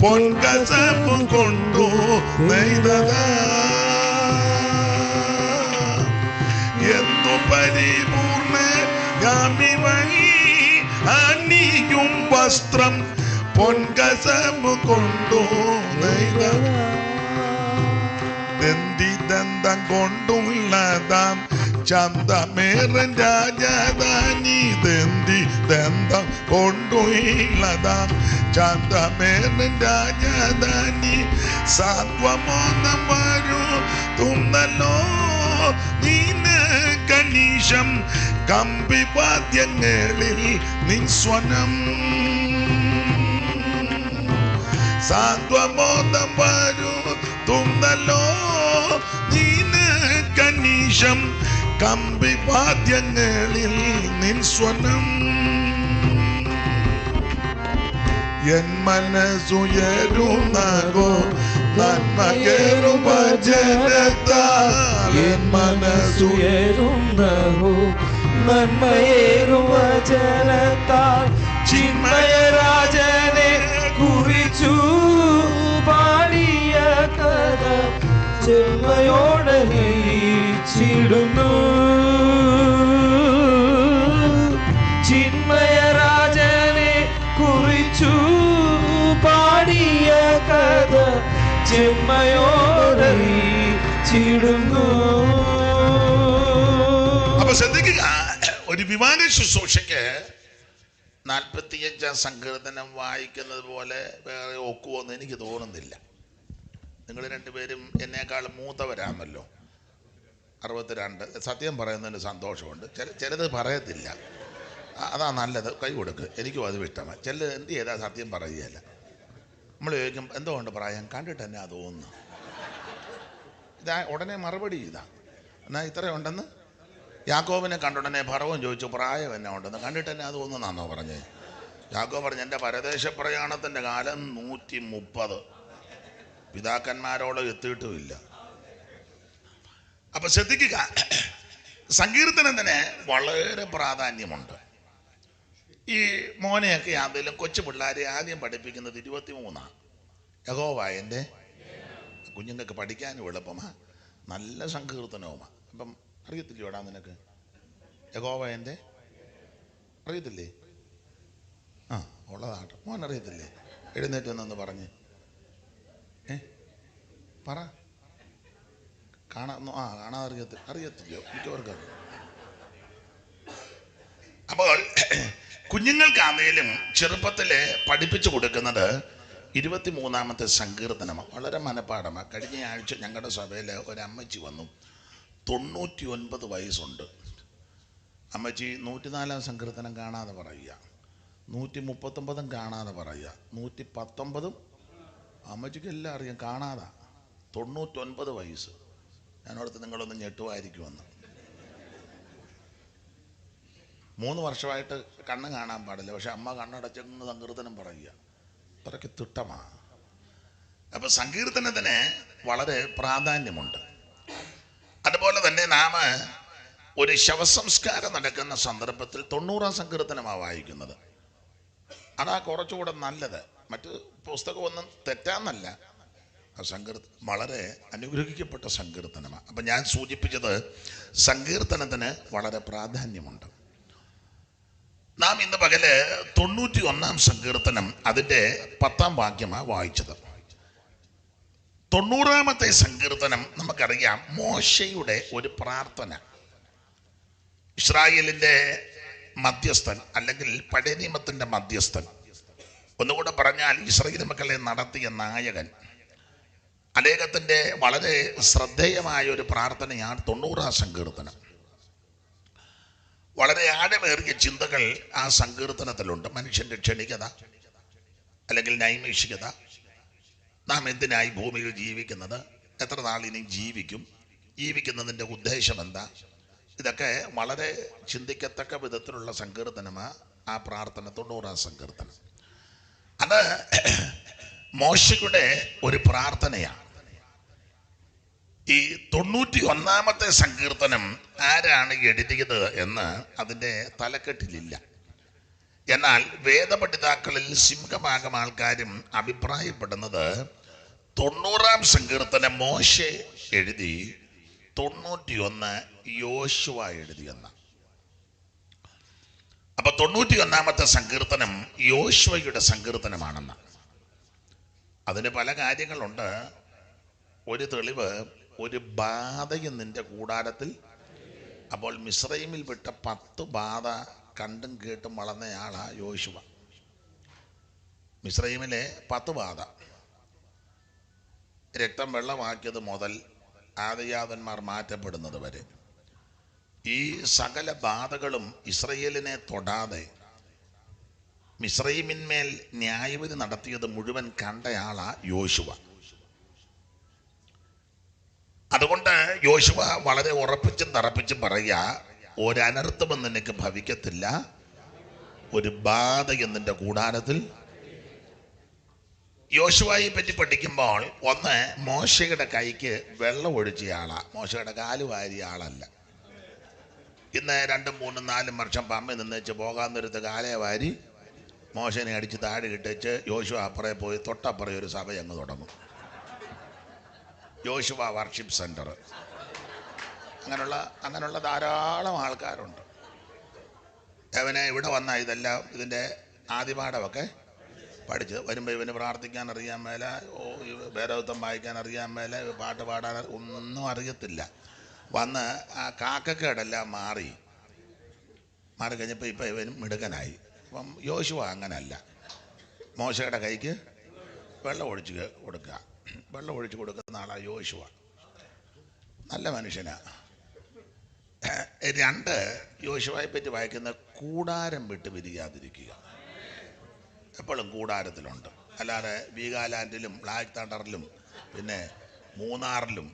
പൊൻകസപ്പ് കൊണ്ടു നെയ്തതാ. എന്തു പരിപൂർണ യാമിവഴി അണിയും വസ്ത്രം പൊൻകസപ്പ് കൊണ്ടു നെയ്തതാ. ദന്തം കൊണ്ടുള്ളതാം ചന്തമേറൻ രാജധാനി. ദന്തം കൊണ്ടുള്ളതാം ചന്തമേറൻ രാജധാനി. സാത്വമോദം വരുത്തുന്നല്ലോ നിനക്കനീശം. കമ്പിവാദ്യങ്ങളിൽ നിസ്വനം. സാത്വമോദം വരുത്തുന്നല്ലോ നിനക്കനീശം. കമ്പിവാദ്യങ്ങളിൽ നിൻസ്വനം. എൻ മനസ്സുയരുന്നോ നന്മയേറും വചനത്താൽ. എൻ മനസ്സുയരുന്നോ നന്മയേറും വചനത്താൽ. ചിന്മയരാജനെ കുറിച്ചു പാടിയ കഥ ചെമ്മയോടെ ചിടുന്നു. ചിന്മയരാജനെ കുറിച്ചു പാടിയ കഥ ചെമ്മയോടെ ചിടുന്നു. അപ്പൊ ശ്രദ്ധിക്കുക, ഒരു വിമാന ശുശ്രൂഷയ്ക്ക് 45-ാം സങ്കീർത്തനം വായിക്കുന്നത് പോലെ വേറെ ഒക്കുവോന്ന് എനിക്ക് തോന്നുന്നില്ല. നിങ്ങൾ രണ്ടുപേരും എന്നേക്കാൾ മൂത്തവരാണല്ലോ. 62. സത്യം പറയുന്നതിന് സന്തോഷമുണ്ട്. ചിലത് പറയത്തില്ല, അതാ നല്ലത്. കൈ കൊടുക്ക്, എനിക്കും അത് ഇഷ്ടമാണ്. ചിലത് എന്ത് ചെയ്താൽ സത്യം പറയുകയല്ല. നമ്മൾ ചോദിക്കും എന്തുകൊണ്ട് പറയാൻ, കണ്ടിട്ട് തന്നെ അത് തോന്നുന്നു. ഇതാ ഉടനെ മറുപടി ഇതാ, എന്നാൽ ഇത്രയുണ്ടെന്ന്. യാക്കോബിനെ കണ്ടുടനെ ഫറവോൻ ചോദിച്ചു പ്രായം എന്നാ ഉണ്ടെന്ന്. കണ്ടിട്ട് തന്നെ അത് തോന്നുന്നാന്നോ പറഞ്ഞേ. യാക്കോബ് പറഞ്ഞു എൻ്റെ പരദേശ പ്രയാണത്തിൻ്റെ കാലം 130. പിതാക്കന്മാരോട് എത്തിയിട്ടുമില്ല. അപ്പൊ ശ്രദ്ധിക്കുക, സങ്കീർത്തനത്തിന് വളരെ പ്രാധാന്യമുണ്ട്. ഈ മോനെയൊക്കെ ആണെങ്കിലും കൊച്ചു പിള്ളേരെ ആദ്യം പഠിപ്പിക്കുന്നത് 23. യഹോവ എൻ്റെ. കുഞ്ഞുങ്ങൾക്ക് പഠിക്കാനും എളുപ്പമാ, നല്ല സങ്കീർത്തനവുമാണ്. അപ്പം അറിയത്തില്ലോടാ നിനക്ക് യഹോവ എൻ്റെ? അറിയത്തില്ലേ? ഉള്ളതാട്ടോ. മോൻ അറിയത്തില്ലേ? എഴുന്നേറ്റ് വന്നെന്ന് പറഞ്ഞ് പറ. കാണാതെ അറിയത്തില്ലോ മിക്കവർക്കും. അപ്പോൾ കുഞ്ഞുങ്ങൾക്കാണേലും ചെറുപ്പത്തില് പഠിപ്പിച്ചു കൊടുക്കുന്നത് 23-ാമത്തെ സങ്കീർത്തനമാണ്. വളരെ മനപ്പാടമാണ്. കഴിഞ്ഞ ആഴ്ച ഞങ്ങളുടെ സഭയിൽ ഒരമ്മച്ചി വന്നു. 99 വയസ്സുണ്ട്. അമ്മച്ചി 104-ാം സങ്കീർത്തനം കാണാതെ പറയുക, 139 കാണാതെ പറയുക, 119 അമ്മച്ചിക്ക് എല്ലാം അറിയാം കാണാതെ. 99 വയസ്സ്. ഞാനോടത്ത് നിങ്ങളൊന്ന് ഞെട്ടുമായിരിക്കുമെന്ന്. 3 വർഷമായിട്ട് കണ്ണ് കാണാൻ പാടില്ല, പക്ഷെ അമ്മ കണ്ണടച്ചെന്ന് സങ്കീർത്തനം പറയുക. അത്രയ്ക്ക് തിട്ടമാണ്. അപ്പൊ സങ്കീർത്തനത്തിന് വളരെ പ്രാധാന്യമുണ്ട്. അതുപോലെ തന്നെ നാം ഒരു ശവസംസ്കാരം നടക്കുന്ന സന്ദർഭത്തിൽ 90-ാം സങ്കീർത്തനമാണ് വായിക്കുന്നത്. അതാ കുറച്ചുകൂടെ നല്ലത്. മറ്റ് പുസ്തകമൊന്നും തെറ്റാന്നല്ല, ആ വളരെ അനുഗ്രഹിക്കപ്പെട്ട സങ്കീർത്തനമാണ്. അപ്പം ഞാൻ സൂചിപ്പിച്ചത് സങ്കീർത്തനത്തിന് വളരെ പ്രാധാന്യമുണ്ട്. നാം ഇന്ന് പകല് 91-ാം സങ്കീർത്തനം അതിൻ്റെ 10-ാം വാക്യമാണ് വായിച്ചത്. 90-ാമത്തെ സങ്കീർത്തനം നമുക്കറിയാം മോശയുടെ ഒരു പ്രാർത്ഥന. ഇസ്രായേലിൻ്റെ മധ്യസ്ഥൻ, അല്ലെങ്കിൽ പഴയ നിയമത്തിൻ്റെ മധ്യസ്ഥൻ, ഒന്നുകൂടെ പറഞ്ഞാൽ ഇസ്രായേൽ മക്കളെ നടത്തിയ നായകൻ. അദ്ദേഹത്തിൻ്റെ വളരെ ശ്രദ്ധേയമായ ഒരു പ്രാർത്ഥനയാണ് 90-ാം സങ്കീർത്തനം. വളരെ ആഴമേറിയ ചിന്തകൾ ആ സങ്കീർത്തനത്തിലുണ്ട്. മനുഷ്യൻ്റെ ക്ഷണികത, അല്ലെങ്കിൽ നൈമിഷികത, നാം എന്തിനായി ഭൂമിയിൽ ജീവിക്കുന്നത്, എത്ര നാളിനി ജീവിക്കും, ജീവിക്കുന്നതിൻ്റെ ഉദ്ദേശം എന്താ, ഇതൊക്കെ വളരെ ചിന്തിക്കത്തക്ക വിധത്തിലുള്ള സങ്കീർത്തനമാണ് ആ പ്രാർത്ഥന, 90-ാം സങ്കീർത്തനം. അത് മോശയുടെ ഒരു പ്രാർത്ഥനയാണ്. ഈ 91-ാമത്തെ സങ്കീർത്തനം ആരാണ് എഴുതിയത് എന്ന് അതിൻ്റെ തലക്കെട്ടിലില്ല. എന്നാൽ വേദപണ്ഡിതാക്കളിൽ സിംഹഭാഗം ആൾക്കാരും അഭിപ്രായപ്പെടുന്നത് 90-ാം സങ്കീർത്തനം മോശെ എഴുതി, 91 യോശുവ എഴുതിയെന്ന. അപ്പൊ 91-ാമത്തെ സങ്കീർത്തനം യോശുവയുടെ സങ്കീർത്തനമാണെന്ന്. അതിന് പല കാര്യങ്ങളുണ്ട്. ഒരു തെളിവ്, ഒരു ബാധയും നിന്റെ കൂടാരത്തിൽ. അപ്പോൾ മിസ്രൈമിൽ വിട്ട 10 ബാധ കണ്ടും കേട്ടും വളർന്നയാളാ യോശുവ. മിസ്രൈമിലെ 10 ബാധ, രക്തം വെള്ളമാക്കിയത് മുതൽ ആദിയാതന്മാർ മാറ്റപ്പെടുന്നത് വരെ, ഈ സകല ബാധകളും ഇസ്രയേലിനെ തൊടാതെ മിസ്രൈമിന്മേൽ ന്യായവിധി നടത്തിയത് മുഴുവൻ കണ്ടയാളാ യോശുവ. അതുകൊണ്ട് യോശുവ വളരെ ഉറപ്പിച്ചും തറപ്പിച്ചും പറയുക, ഒരനർത്ഥം നിനക്ക് ഭവിക്കത്തില്ല, ഒരു ബാധയും നിന്റെ കൂടാരത്തിൽ. യോശുവയെ പറ്റി പഠിക്കുമ്പോൾ ഒന്ന്, മോശയുടെ കൈക്ക് വെള്ളം ഒഴിച്ചയാളാ, മോശയുടെ കാല് വാരിയ ആളല്ല. ഇന്ന് 2, 3, 4 വർഷം പമ്മ നിന്നേച്ച് പോകാൻ നേരത്ത് കാലേ വാരി മോശനെ അടിച്ച് താഴെ ഇട്ടേച്ച് യോശുവ അപ്പുറേ പോയി തൊട്ടപ്പുറേ ഒരു സഭ അങ്ങ് തുടങ്ങും, യോശുവ വർഷിപ്പ് സെൻറ്റർ. അങ്ങനെയുള്ള ധാരാളം ആൾക്കാരുണ്ട്. അവനെ ഇവിടെ വന്നാൽ ഇതെല്ലാം ഇതിൻ്റെ ആദിപാഠമൊക്കെ പഠിച്ച് വരുമ്പോൾ ഇവന് പ്രാർത്ഥിക്കാൻ അറിയാൻ മേല, വേദവൃത്തം വായിക്കാൻ അറിയാൻ മേല, പാട്ട് പാടാൻ ഒന്നും അറിയത്തില്ല. വന്ന് ആ കാക്കക്കേടെല്ലാം മാറി കഴിഞ്ഞപ്പോൾ ഇപ്പം ഇവനും മിടുക്കനായി. അപ്പം യോശുവ അങ്ങനല്ല. മോശയുടെ കൈക്ക് വെള്ളം ഒഴിച്ച് കൊടുക്കുക, വെള്ളം ഒഴിച്ച് കൊടുക്കുന്ന ആളാണ് യോശുവ. നല്ല മനുഷ്യനാ. 2, യോശുവയെ പറ്റി വായിക്കുന്ന കൂടാരം വിട്ട് പിരിയാതിരിക്കുക. എപ്പോഴും കൂടാരത്തിലുണ്ട്. അല്ലാതെ വീഗാലാൻഡിലും ബ്ലാക്ക് തണ്ടറിലും പിന്നെ മൂന്നാറിലും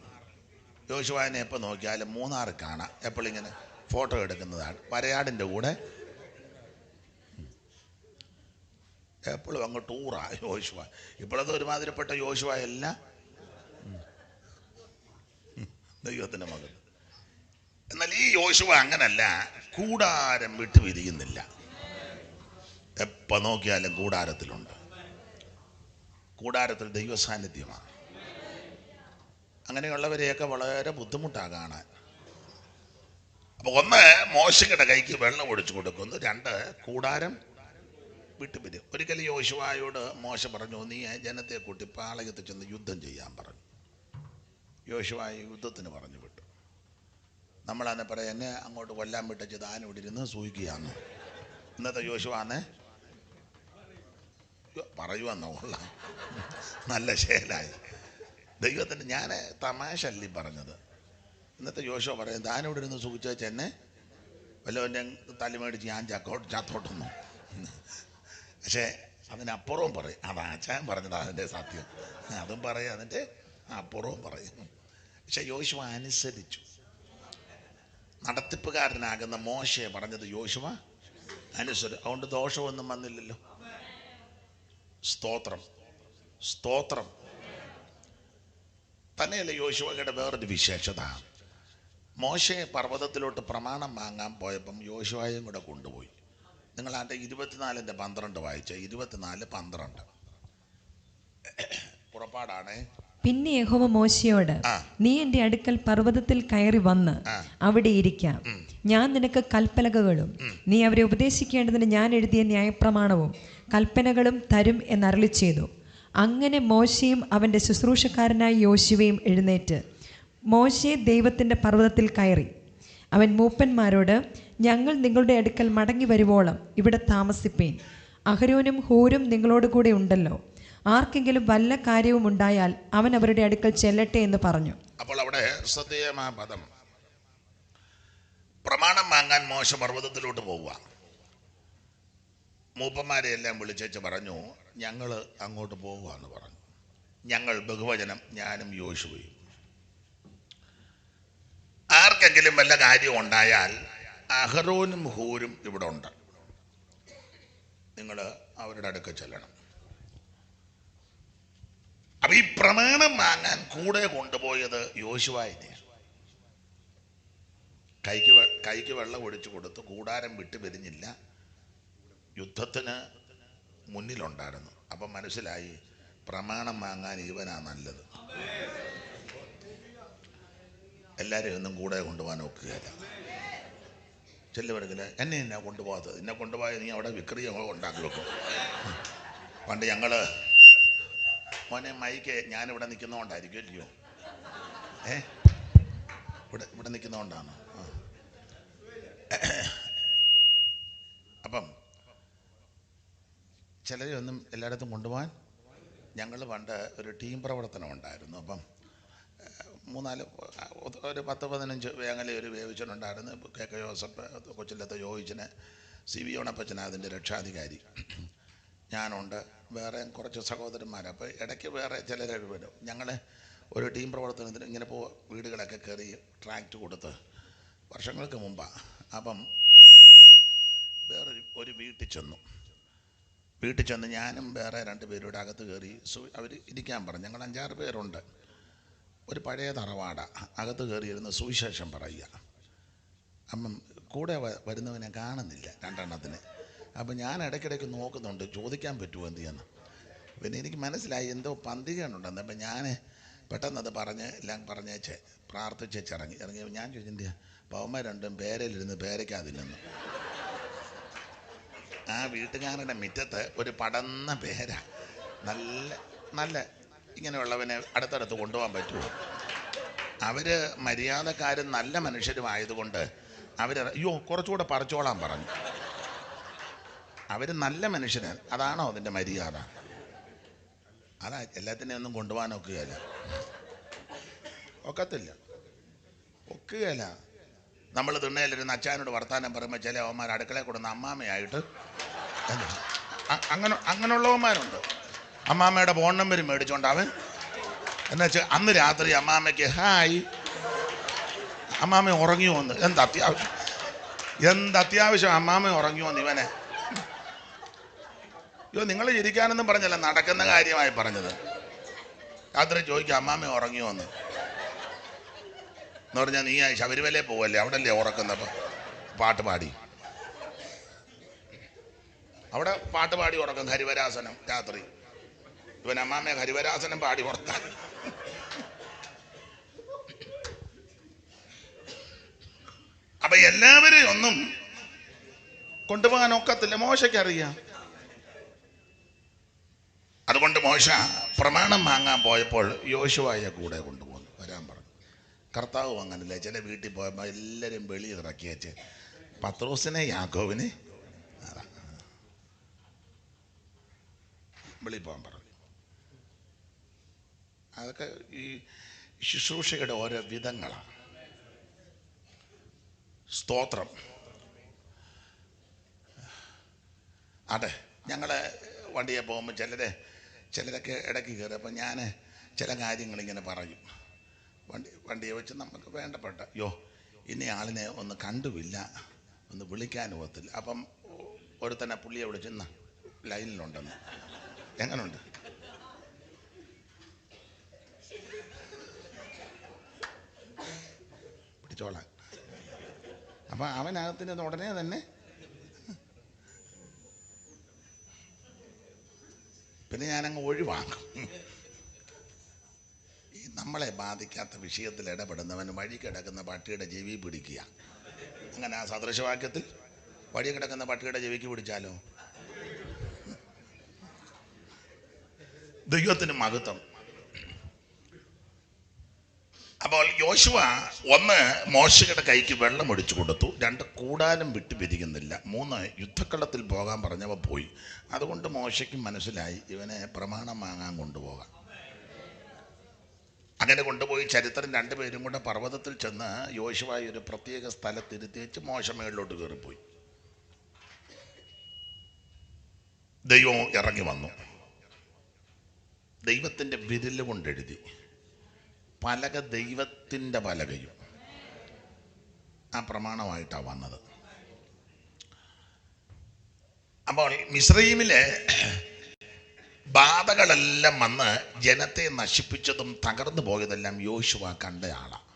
യോശുവനെ എപ്പോൾ നോക്കിയാലും മൂന്നാറ് കാണാം. എപ്പോഴും ഇങ്ങനെ ഫോട്ടോ എടുക്കുന്നതാണ്. വരയാടിൻ്റെ കൂടെ എപ്പോഴും അങ്ങ് ടൂറാ യോശുവ. ഇപ്പോഴത്തെ ഒരുമാതിരിപ്പെട്ട യോശുവ എല്ലാം ദൈവത്തിൻ്റെ മകൻ. എന്നാൽ ഈ യോശുവ അങ്ങനല്ല, കൂടാരം വിട്ട് പിരിയുന്നില്ല. എപ്പോൾ നോക്കിയാലും കൂടാരത്തിലുണ്ട്. കൂടാരത്തിൽ ദൈവ സാന്നിധ്യമാണ്. അങ്ങനെയുള്ളവരെയൊക്കെ വളരെ ബുദ്ധിമുട്ടാണ് കാണാൻ. അപ്പോൾ 1, മോശയുടെ കൈക്ക് വെള്ളം ഒഴിച്ചു കൊടുക്കുന്നു. 2, കൂടാരം വിട്ടുപിരിയും. ഒരിക്കലും യോശുവയോട് മോശ പറഞ്ഞു, നീ ജനത്തെ കൂട്ടി പാളയത്തിൽ ചെന്ന് യുദ്ധം ചെയ്യാൻ പറഞ്ഞു. യോശുവ യുദ്ധത്തിന് പറഞ്ഞു വിട്ടു. നമ്മളതിനെ പറയാം, എന്നെ അങ്ങോട്ട് കൊല്ലാൻ വിട്ടച്ച് താൻ ഇവിടെ ഇരുന്ന് സൂഹിക്കുകയാന്ന്. ഇന്നത്തെ യോശുവാന്ന് പറയുവാന്നോ കൊള്ളാം, നല്ല ശേലായി. ദൈവത്തിൻ്റെ ഞാൻ തമാശ അല്ലി പറഞ്ഞത്. ഇന്നത്തെ യോശുവ പറയും, താൻ ഇവിടെ ഇരുന്ന് സൂഹിച്ചു എന്നെ വല്ലവൻ്റെ തലമേടിച്ച് ഞാൻ ചാത്തോട്ടുന്നു. പക്ഷേ അതിനപ്പുറവും പറയും, അത് ആച്ചാൻ പറഞ്ഞത് അതിൻ്റെ സത്യം, അതും പറയും, അതിൻ്റെ അപ്പുറവും പറയും. പക്ഷെ യോശുവ അനുസരിച്ചു. നടത്തിപ്പുകാരനാകുന്ന മോശയെ പറഞ്ഞത് യോശുവ അനുസരിച്ചു. അതുകൊണ്ട് ദോഷമൊന്നും വന്നില്ലല്ലോ. സ്തോത്രം, സ്തോത്രം. തന്നെയല്ല യോശുവയുടെ വേറൊരു വിശേഷത, മോശയെ പർവ്വതത്തിലോട്ട് പ്രമാണം വാങ്ങാൻ പോയപ്പം യോശുവയും കൂടെ കൊണ്ടുപോയി. നിങ്ങൾ ആൻ്റെ 24:12 വായിച്ച 24:12 പുറപ്പാടാണ്. പിന്നെ യഹോവ മോശയോട്, നീ എൻ്റെ അടുക്കൽ പർവ്വതത്തിൽ കയറി വന്ന് അവിടെ ഇരിക്കാം. ഞാൻ നിനക്ക് കൽപ്പലകകളും നീ അവരെ ഉപദേശിക്കേണ്ടതിന് ഞാൻ എഴുതിയ ന്യായപ്രമാണവും കൽപ്പനകളും തരും എന്നരുളി ചെയ്തു. അങ്ങനെ മോശയും അവൻ്റെ ശുശ്രൂഷക്കാരനായ യോശുവയും എഴുന്നേറ്റ് മോശെ ദൈവത്തിൻ്റെ പർവ്വതത്തിൽ കയറി. അവൻ മൂപ്പന്മാരോട്, ഞങ്ങൾ നിങ്ങളുടെ അടുക്കൽ മടങ്ങി വരുവോളം ഇവിടെ താമസിപ്പീൻ. അഹരോനും ഹൂരും നിങ്ങളോട് കൂടെ ഉണ്ടല്ലോ. ആർക്കെങ്കിലും വല്ല കാര്യവും ഉണ്ടായാൽ അവൻ അവരുടെ അടുക്കൽ ചെല്ലട്ടെ എന്ന് പറഞ്ഞു. അപ്പോൾ അവിടെ ശ്രദ്ധേയമായ പദം, പ്രമാണം വാങ്ങാൻ മോശ പർവ്വതത്തിലോട്ട് പോവുക. മൂപ്പന്മാരെ എല്ലാം വിളിച്ചേച്ച് പറഞ്ഞു, ഞങ്ങൾ അങ്ങോട്ട് പോവുക എന്ന് പറഞ്ഞു. ഞങ്ങൾ ബഹുവചനം, ഞാനും യോശുവയും. ആർക്കെങ്കിലും വല്ല കാര്യം ഉണ്ടായാൽ അഹരോനും ഹൂരും ഇവിടെ ഉണ്ട്, നിങ്ങൾ അവരുടെ അടുക്കൽ ചെല്ലണം. അപ്പൊ ഈ പ്രമാണം വാങ്ങാൻ കൂടെ കൊണ്ടുപോയത് യോശുവയെ. കൈക്ക് വെള്ളം ഒഴിച്ചു കൊടുത്ത് കൂടാരം വിട്ടു പിരിഞ്ഞില്ല. യുദ്ധത്തിന് മുന്നിലുണ്ടായിരുന്നു. അപ്പം മനസ്സിലായി, പ്രമാണം വാങ്ങാൻ ഇവനാ നല്ലത്. എല്ലാവരെയും ഒന്നും കൂടെ കൊണ്ടുപോകാൻ നോക്കുകയില്ല. ചെല്ലുവരെങ്കിൽ എന്നെ കൊണ്ടുപോകാത്തത്, എന്നെ കൊണ്ടുപോയ നീ അവിടെ വിക്രിയമോ ഉണ്ടാക്കി വെക്കും. പണ്ട് ഞങ്ങൾ മോനെ മൈക്ക് ഞാനിവിടെ നിൽക്കുന്നതുകൊണ്ടായിരിക്കും അല്ലയോ, ഇവിടെ നിൽക്കുന്നതുകൊണ്ടാണ്. അപ്പം ചിലരെയൊന്നും എല്ലായിടത്തും കൊണ്ടുപോകാൻ. ഞങ്ങൾ പണ്ട് ഒരു ടീം പ്രവർത്തനം ഉണ്ടായിരുന്നു. അപ്പം 10-15 വേങ്ങല ഒരു വേവിച്ചനുണ്ടായിരുന്നു. കെ ജോസഫ്, കൊച്ചിലത്തെ യോയിച്ചന്, CV ഓണപ്പച്ചന് അതിൻ്റെ രക്ഷാധികാരി, ഞാനുണ്ട്, വേറെ കുറച്ച് സഹോദരന്മാർ. അപ്പോൾ ഇടയ്ക്ക് വേറെ ചിലർ വരും. ഞങ്ങൾ ഒരു ടീം പ്രവർത്തനത്തിന് ഇങ്ങനെ വീടുകളൊക്കെ കയറി ട്രാക്റ്റ് കൊടുത്ത് വർഷങ്ങൾക്ക് മുമ്പാണ്. അപ്പം ഞങ്ങൾ വേറൊരു വീട്ടിൽ ചെന്ന് ഞാനും വേറെ 2 പേരുടെ അകത്ത് കയറി. അവർ ഇരിക്കാൻ പറഞ്ഞു. ഞങ്ങൾ 5-6 പേരുണ്ട്. ഒരു പഴയ തറവാട അകത്ത് കയറിയിരുന്ന് സുവിശേഷം പറയുക. അപ്പം കൂടെ വരുന്നവനെ കാണുന്നില്ല 2 അപ്പം ഞാൻ ഇടയ്ക്കിടയ്ക്ക് നോക്കുന്നുണ്ട്, ചോദിക്കാൻ പറ്റുമോ എന്ത് ചെയ്യുന്നു. പിന്നെ എനിക്ക് മനസ്സിലായി എന്തോ പന്തികേടുണ്ടെന്ന്. അപ്പം ഞാൻ പെട്ടെന്നത് എല്ലാം പറഞ്ഞേച്ച് പ്രാർത്ഥിച്ചിറങ്ങി. ഞാൻ ചോദിച്ചെന്തിയ പവന്മാർ 2 പേരയിലിരുന്ന് പേരയ്ക്കാതില്ലെന്ന്. ആ വീട്ടുകാരുടെ മുറ്റത്ത് ഒരു പടന്ന പേര, നല്ല ഇങ്ങനെയുള്ളവനെ അടുത്തടുത്ത് കൊണ്ടുപോകാൻ പറ്റുമോ? അവർ മര്യാദക്കാരും നല്ല മനുഷ്യരും ആയതുകൊണ്ട് അയ്യോ കുറച്ചുകൂടെ പറിച്ചോളാൻ പറഞ്ഞു. അവർ നല്ല മനുഷ്യരാണ്. അതാണോ അതിൻ്റെ മര്യാദ? അതാ എല്ലാത്തിനെയും ഒന്നും കൊണ്ടുപോകാൻ ഒക്കുകയില്ല. നമ്മൾ തിണ്ണയിലിരുന്ന് അച്ഛനോട് വർത്താനം പറയുമ്പോൾ ചില അവന്മാർ അടുക്കളയിൽ കൊടുന്ന അമ്മാമയായിട്ട് അങ്ങനെയുള്ളവന്മാരുണ്ട്. അമ്മാമ്മയുടെ ഫോൺ നമ്പർ മേടിച്ചോണ്ട് അവൻ എന്നുവെച്ചാൽ അന്ന് രാത്രി അമ്മാമ്മയ്ക്ക് ഹായ്, അമ്മാമ്മ ഉറങ്ങിയോ എന്ന്. എന്തത്യാവശ്യം അമ്മാമ്മ ഉറങ്ങിയോ എന്ന് ഇവനെ. അയ്യോ നിങ്ങൾ ചിരിക്കാനൊന്നും പറഞ്ഞല്ല, നടക്കുന്ന കാര്യമായി പറഞ്ഞത്. രാത്രി ചോദിക്കുക അമ്മാമ്മ ഉറങ്ങിയോ എന്ന് പറഞ്ഞാൽ നീ ശബരിമലയിൽ പോവല്ലേ, അവിടെ അല്ലേ ഉറക്കുന്നപ്പോൾ പാട്ട് പാടി, അവിടെ പാട്ട് പാടി ഉറക്കും. ഹരിവരാസനം രാത്രി. ഇവൻ അമ്മാമ്മയെ ഹരിവരാസനം പാടി ഉറക്കാൻ. അപ്പൊ എല്ലാവരെയും ഒന്നും കൊണ്ടുപോകാൻ ഒക്കത്തില്ല. മോശയ്ക്കറിയാം. അതുകൊണ്ട് മോശ പ്രമാണം വാങ്ങാൻ പോയപ്പോൾ യോശുവയെ കൂടെ കൊണ്ടുപോകുന്നു. വരാൻ പറഞ്ഞു. കർത്താവ് അങ്ങനല്ലേ, ചില വീട്ടിൽ പോയപ്പോൾ എല്ലാവരും വെളിയിൽ ഇറക്കി വെച്ച് പത്രോസിനെ യാക്കോബിനെ വെളിയിൽ പോകാൻ പറഞ്ഞു. അതൊക്കെ ഈ ശുശ്രൂഷയുടെ ഓരോ വിധങ്ങളാണ്. സ്തോത്രം. അതെ, ഞങ്ങൾ വണ്ടിയെ പോകുമ്പോൾ ചിലരൊക്കെ ഇടയ്ക്ക് കയറി. അപ്പം ഞാൻ ചില കാര്യങ്ങളിങ്ങനെ പറയും. വണ്ടിയെ വെച്ച് നമുക്ക് വേണ്ടപ്പെട്ട ഇനി ആളിനെ ഒന്ന് കണ്ടുമില്ല, ഒന്ന് വിളിക്കാൻ പോകത്തില്ല. അപ്പം ഒരുത്തന്നെ പുള്ളിയെ വിളിച്ചെന്ന ലൈനിലുണ്ടെന്ന്, എങ്ങനെയുണ്ട്? പിടിച്ചോളാൻ. അപ്പം അവനകത്തിന് ഉടനെ തന്നെ പിന്നെ ഞാനങ്ങ് ഒഴിവാക്കും. ഈ നമ്മളെ ബാധിക്കാത്ത വിഷയത്തിൽ ഇടപെടുന്നവൻ വഴി കിടക്കുന്ന പട്ടിയുടെ ചെവി പിടിക്കുക. അങ്ങനെ ആ സദൃശവാക്യത്തിൽ വഴി കിടക്കുന്ന പട്ടിയുടെ ചെവിക്ക് പിടിച്ചാലോ? ദൈവത്തിന് മഹത്വം. അപ്പോൾ യോശുവ 1 മോശയുടെ കൈക്ക് വെള്ളം ഒഴിച്ചു കൊടുത്തു, 2 കൂടാരം വിട്ടു പിരിക്കുന്നില്ല, 3 യുദ്ധക്കളത്തിൽ പോകാൻ പറഞ്ഞവ പോയി. അതുകൊണ്ട് മോശയ്ക്ക് മനസ്സിലായി ഇവനെ പ്രമാണം വാങ്ങാൻ കൊണ്ടുപോകാം. അങ്ങനെ കൊണ്ടുപോയി ചരിത്രം 2 പേരും കൂടെ പർവ്വതത്തിൽ ചെന്ന് യോശുവ ഒരു പ്രത്യേക സ്ഥലത്തിരുത്തിച്ച് മോശ മേളിലോട്ട് കയറിപ്പോയി. ദൈവം ഇറങ്ങി വന്നു, ദൈവത്തിൻ്റെ വിരല് കൊണ്ടെഴുതി. പലക ദൈവത്തിൻ്റെ പലകയും ആ പ്രമാണമായിട്ടാണ് വന്നത്. അപ്പോൾ മിസ്രയീമിലെ ബാധകളെല്ലാം വന്ന് ജനത്തെ നശിപ്പിച്ചതും തകർന്നു പോയതെല്ലാം യോശുവ കണ്ടയാളാണ്.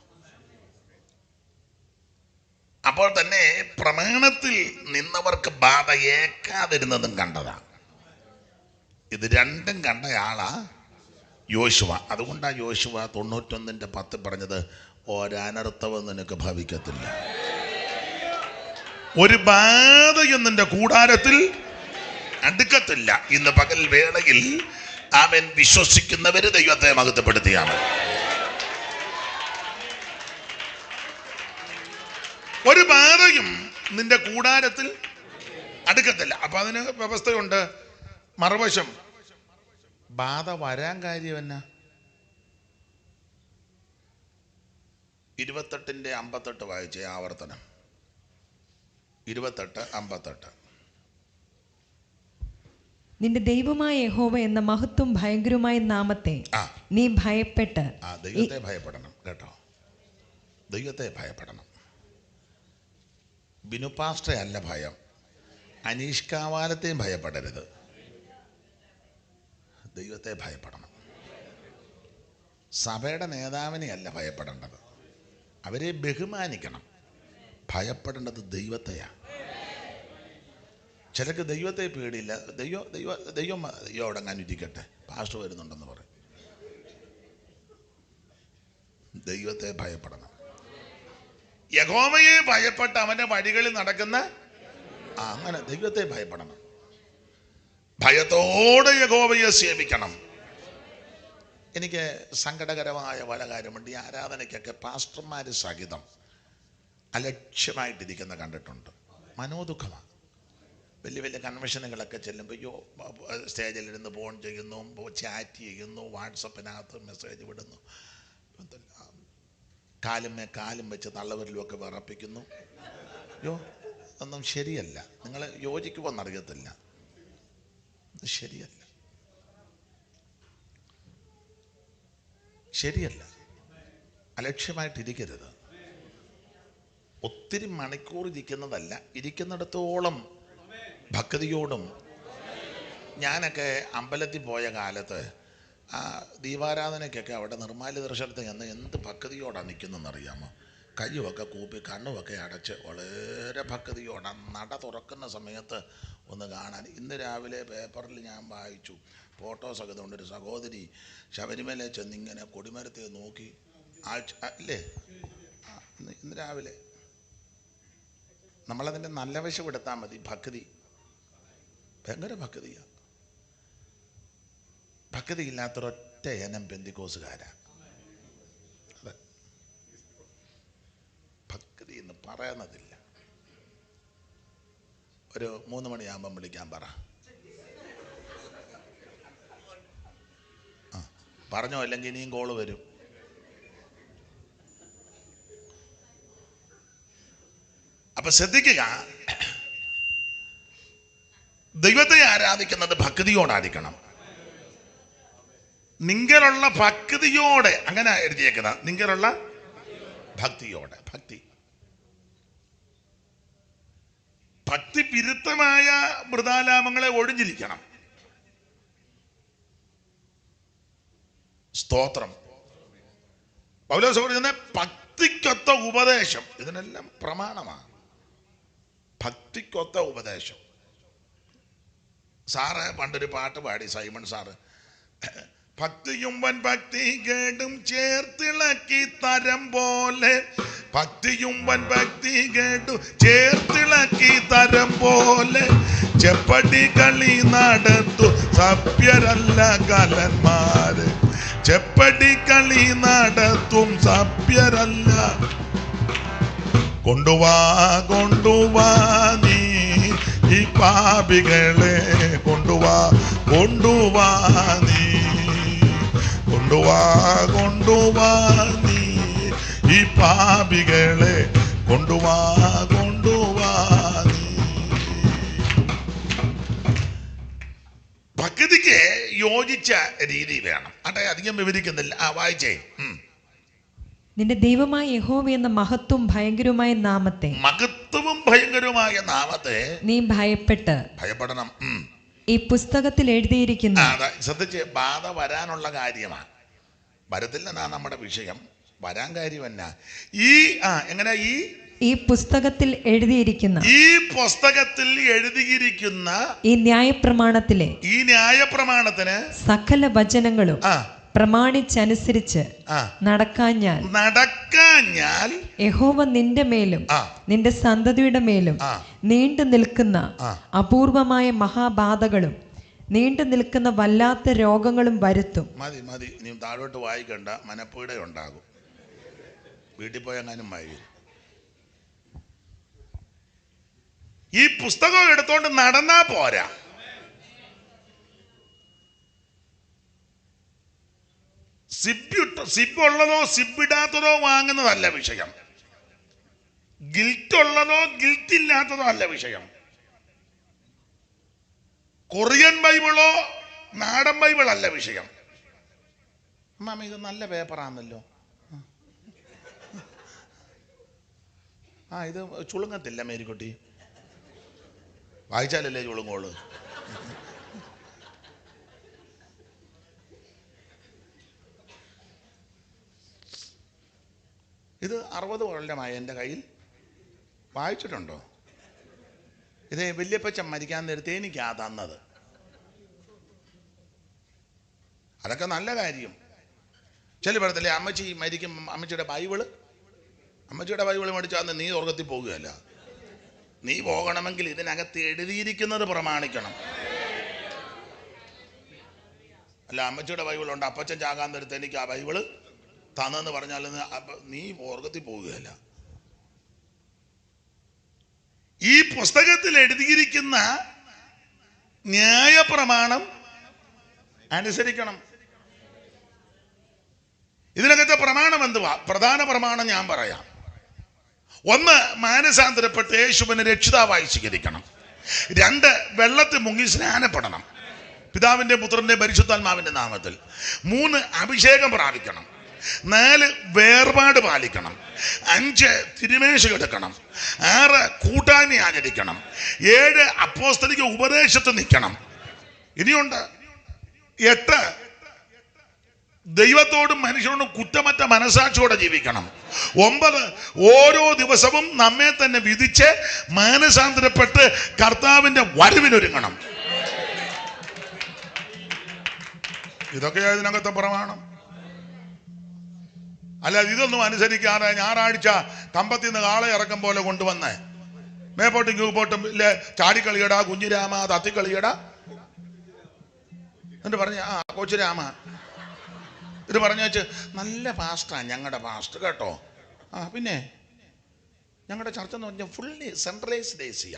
അപ്പോൾ തന്നെ പ്രമാണത്തിൽ നിന്നവർക്ക് ബാധ ഏക്കാതിരുന്നതും കണ്ടതാണ്. ഇത് രണ്ടും കണ്ടയാളാ യോശുവ. അതുകൊണ്ടാണ് യോശുവ 91:10 പറഞ്ഞത്, ഒരനർത്ഥവും നിനക്ക് ഭവിക്കത്തില്ല, ഒരു ബാധയും നിന്റെ കൂടാരത്തിൽ അടുക്കത്തില്ല. ഇന്ന് പകൽ വേളയിൽ അവൻ വിശ്വസിക്കുന്നവര് ദൈവത്തെ മഹത്വപ്പെടുത്തിയാണ്. ഒരു ബാധയും നിന്റെ കൂടാരത്തിൽ അടുക്കത്തില്ല. അപ്പൊ അതിന് വ്യവസ്ഥയുണ്ട്. മറുവശം ബാധ വരാൻ കാര്യം എന്നാ? 28:58 വായിച്ചേ, ആവർത്തനം 28:58. നിന്റെ ദൈവമായ യഹോവ എന്ന മഹത്വം ഭയങ്കരമായ നാമത്തെ നീ ഭയപ്പെട്ട് ദൈവത്തെ ഭയപ്പെടണം കേട്ടോ. ദൈവത്തെ ഭയപ്പെടണം. ബിനു പാസ്റ്ററെ അല്ല ഭയം, അനീഷ് കാവാലത്തെയും ഭയപ്പെടരുത്. ദൈവത്തെ ഭയപ്പെടണം. സഭയുടെ നേതാവിനെ അല്ല ഭയപ്പെടേണ്ടത്, അവരെ ബഹുമാനിക്കണം. ഭയപ്പെടേണ്ടത് ദൈവത്തെയാണ്. ചിലക്ക് ദൈവത്തെ പേടിയില്ല. ദൈവം അവിടെ അങ്ങനെ ഇരിക്കട്ടെ, പാസ്റ്റർ വരുന്നുണ്ടെന്ന് പറയും. ദൈവത്തെ ഭയപ്പെടണം. യഹോവയെ ഭയപ്പെട്ട് അവന്റെ വഴികളിൽ നടക്കുന്ന അങ്ങനെ ദൈവത്തെ ഭയപ്പെടണം. ഭയത്തോടെ യഹോവയെ സേവിക്കണം. എനിക്ക് സങ്കടകരമായ പല കാര്യമുണ്ട്. ഈ ആരാധനയ്ക്കൊക്കെ പാസ്റ്റർമാർ സഹിതം അലക്ഷ്യമായിട്ടിരിക്കുന്ന കണ്ടിട്ടുണ്ട്. മനോദുഃഖമാണ്. വലിയ വലിയ കൺവെൻഷനുകളൊക്കെ ചെല്ലുമ്പോൾ സ്റ്റേജിലിരുന്ന് ഫോൺ ചെയ്യുന്നു, ചാറ്റ് ചെയ്യുന്നു, വാട്സപ്പിനകത്ത് മെസ്സേജ് വിടുന്നു, കാലും വെച്ച് തള്ളവരിലുമൊക്കെ വിറപ്പിക്കുന്നു. ഒന്നും ശരിയല്ല. നിങ്ങൾ യോജിക്കുമെന്നറിയത്തില്ല. ഇത് ശരിയല്ല, ശരിയല്ല. അലക്ഷ്യമായിട്ടിരിക്കരുത്. ഒത്തിരി മണിക്കൂർ ഇരിക്കുന്നതല്ല, ഇരിക്കുന്നിടത്തോളം ഭക്തിയോടും. ഞാനൊക്കെ അമ്പലത്തിൽ പോയ കാലത്ത് ആ ദീപാരാധനയ്ക്കൊക്കെ അവിടെ നിർമ്മാല്യ ദർശനത്തിൽ ചെന്ന് എന്ത് ഭക്തിയോടാണ് നിൽക്കുന്നതെന്നറിയാമോ? കയ്യുമൊക്കെ കൂപ്പി കണ്ണുമൊക്കെ അടച്ച് വളരെ ഭക്തിയോടാണ്. നട തുറക്കുന്ന സമയത്ത് ഒന്ന് കാണാൻ. ഇന്ന് രാവിലെ പേപ്പറിൽ ഞാൻ വായിച്ചു, ഫോട്ടോസൊക്കെ ഇതുകൊണ്ട് ഒരു സഹോദരി ശബരിമല ചെന്നിങ്ങനെ കൊടിമരത്തെ നോക്കി അല്ലേ? ഇന്ന് രാവിലെ നമ്മളതിൻ്റെ നല്ല വശം എടുത്താൽ മതി. ഭക്തി, ഭയങ്കര ഭക്തിയാണ്. ഭക്തിയില്ലാത്തൊരൊറ്റ ഇനം പെന്തിക്കോസുകാരാ. ഭക്തി എന്ന് പറയുന്നതില്ല. ഒരു 3 മണിയാകുമ്പം വിളിക്കാൻ പറ. പറഞ്ഞോ, അല്ലെങ്കിൽ ഇനിയും കോള് വരും. അപ്പൊ ശ്രദ്ധിക്കുക, ദൈവത്തെ ആരാധിക്കുന്നത് ഭക്തിയോടായിരിക്കണം. നിങ്ങളുള്ള ഭക്തിയോടെ, അങ്ങനെ എഴുതിയേക്കുന്നത്, നിങ്ങളുള്ള ഭക്തിയോടെ. ഭക്തി വിരുദ്ധമായ മൃതാലാപങ്ങളെ ഒഴിഞ്ഞിരിക്കണം. സ്തോത്രം. പൗലോസ് പറയുന്നത് ഭക്തിക്കൊത്ത ഉപദേശം, ഇതിനെല്ലാം പ്രമാണമാണ്. ഭക്തിക്കൊത്ത ഉപദേശം. സാറ് പണ്ടൊരു പാട്ട് പാടി, സൈമൺ സാറ്, ഭക്തിയും വൻ ഭക്തി കേടും ചേർത്തിളക്കി തരം പോലെ, ഭക്തിയും വൻ ഭക്തി കേട്ടു ചേർത്തിളക്കി തരം പോലെ, ചെപ്പടി കളി നടത്തു സഭ്യരല്ല കലന്മാര്, ചെപ്പടി കളി നടത്തും സഭ്യരല്ല. കൊണ്ടുവാ കൊണ്ടുവാ നീ ഈ പാപികളെ, കൊണ്ടുവാ കൊണ്ടുവാ നീ, കൊണ്ടുവാ കൊണ്ടുവാ നീ ഈ പാപികളെ, കൊണ്ടുവാ കൊണ്ടുവാ നീ. ഭക്തിക്ക് യോജിച്ച രീതി വേണം. അട്ടെ, അധികം വിവരിക്കുന്നില്ല. വായിച്ചേ. നിന്റെ ദൈവമായ യഹോവ എന്ന മഹത്വവും ഭയങ്കരവുമായ നാമത്തെ, മഹത്വവും ഭയങ്കരവുമായ നാമത്തെ നീ ഭയപ്പെടണം. ഈ പുസ്തകത്തിൽ എഴുതിയിരിക്കുന്ന, ശ്രദ്ധിച്ച്, ബാധ വരാനുള്ള കാര്യമാണ്. വരത്തില്ലെന്നാ നമ്മുടെ വിഷയം. വരാൻ കാര്യമല്ല. എങ്ങനെ ഈ പുസ്തകത്തിൽ എഴുതിയിരിക്കുന്ന, ഈ പുസ്തകത്തിൽ എഴുതിയിരിക്കുന്ന ഈ ന്യായപ്രമാണത്തിന് സകല വചനങ്ങളും പ്രമാണിച്ചനുസരിച്ച് നടക്കാഞ്ഞാൽ യഹോവ നിന്റെ മേലും നിന്റെ സന്തതിയുടെ മേലും നീണ്ടു നിൽക്കുന്ന അപൂർവമായ മഹാബാധകളും നീണ്ടു നിൽക്കുന്ന വല്ലാത്ത രോഗങ്ങളും വരുത്തും. മതി നീ താഴോട്ട് വായിക്കണ്ട, മനപ്പീട ഉണ്ടാകും. വീട്ടിൽ പോയെങ്ങാനും വായി. ഈ പുസ്തകം എടുത്തോണ്ട് നടന്നാ പോരാ. സിബ് ഉള്ളതോ സിബിടാത്തതോ വാങ്ങുന്നതല്ല വിഷയം. ഗിൽറ്റ് ഉള്ളതോ ഗിൽറ്റ് ഇല്ലാത്തതോ അല്ല വിഷയം. കൊറിയൻ ബൈബിളോ നാടൻ ബൈബിൾ അല്ല വിഷയം. മാമ, ഇത് നല്ല പേപ്പറാണല്ലോ. ഇത് ചുളുങ്ങത്തില്ല മേരിക്കുട്ടി, വായിച്ചാലല്ലേ ചുളുങ്ങോള്. ഇത് 60 കൊല്ലമായി എൻ്റെ കയ്യിൽ. വായിച്ചിട്ടുണ്ടോ? ഇത് വല്യപ്പച്ചൻ മരിക്കാൻ നേരത്തെ എനിക്കാ തന്നത്. അതൊക്കെ നല്ല കാര്യം. ചില പറയത്തില്ലേ, അമ്മച്ചി മരിക്കും, അമ്മച്ചിയുടെ ബൈബിള് മേടിച്ചാൽ നീ സ്വർഗത്തിൽ പോകുകയല്ല. നീ പോകണമെങ്കിൽ ഇതിനകത്ത് എഴുതിയിരിക്കുന്നത് പ്രമാണിക്കണം. അല്ല, അമ്മച്ചിയുടെ ബൈബിളുണ്ട്, അപ്പച്ചൻ ചാകാൻ നേരത്തെ എനിക്ക് ആ ബൈബിള് തന്നെന്ന് പറഞ്ഞാൽ നീ സ്വർഗത്തിൽ പോകുകയല്ല. ഈ പുസ്തകത്തിൽ എഴുതിയിരിക്കുന്ന ന്യായപ്രമാണം അനുസരിക്കണം. ഇതിനകത്തെ പ്രമാണം എന്തുവാ? പ്രധാന പ്രമാണം ഞാൻ പറയാം. 1, മാനസാന്തരപ്പെട്ട് യേശുവിനെ രക്ഷിതാവായി സ്വീകരിക്കണം. 2, വെള്ളത്തിൽ മുങ്ങി സ്നാനപ്പെടണം പിതാവിന്റെ പുത്രന്റെ പരിശുദ്ധാത്മാവിന്റെ നാമത്തിൽ. 3, അഭിഷേകം പ്രാപിക്കണം. 4, വേർപാട് പാലിക്കണം. 5, തിരുമേശ എടുക്കണം. 6, കൂട്ടായ്മ ആചരിക്കണം. 7, അപ്പോസ്തലിക ഉപദേശത്തിൽ നിൽക്കണം. ഇനിയുണ്ട് 8, ദൈവത്തോടും മനുഷ്യനോടും കുറ്റമറ്റ മനസാക്ഷിയോടെ ജീവിക്കണം. 9, ഓരോ ദിവസവും നമ്മെ തന്നെ വിധിച്ച് മാനസാന്തരപ്പെട്ട് കർത്താവിന്റെ വരവിനൊരുങ്ങണം. ഇതൊക്കെയാ ഇതിനകത്തെ പ്രമാണം. അല്ല, ഇതൊന്നും അനുസരിക്കാതെ ഞായറാഴ്ച കമ്പത്തിൽ നിന്ന് കാളെ ഇറക്കം പോലെ കൊണ്ടുവന്നേ മേപ്പോട്ടും കീഴ്പോട്ടും ഇല്ലേ ചാടിക്കളിയടാ കുഞ്ഞിരാമ തത്തിക്കളിയടാ എന്നിട്ട് പറഞ്ഞ കൊച്ചുരാമ ഇത് പറഞ്ഞു വെച്ച് നല്ല പാസ്റ്റാ ഞങ്ങളുടെ പാസ്റ്റ് കേട്ടോ. പിന്നെ ഞങ്ങളുടെ ചർച്ച എന്ന് പറഞ്ഞാൽ ഫുള്ളി സെൻട്രലൈസ്ഡ് ഏഷ്യ.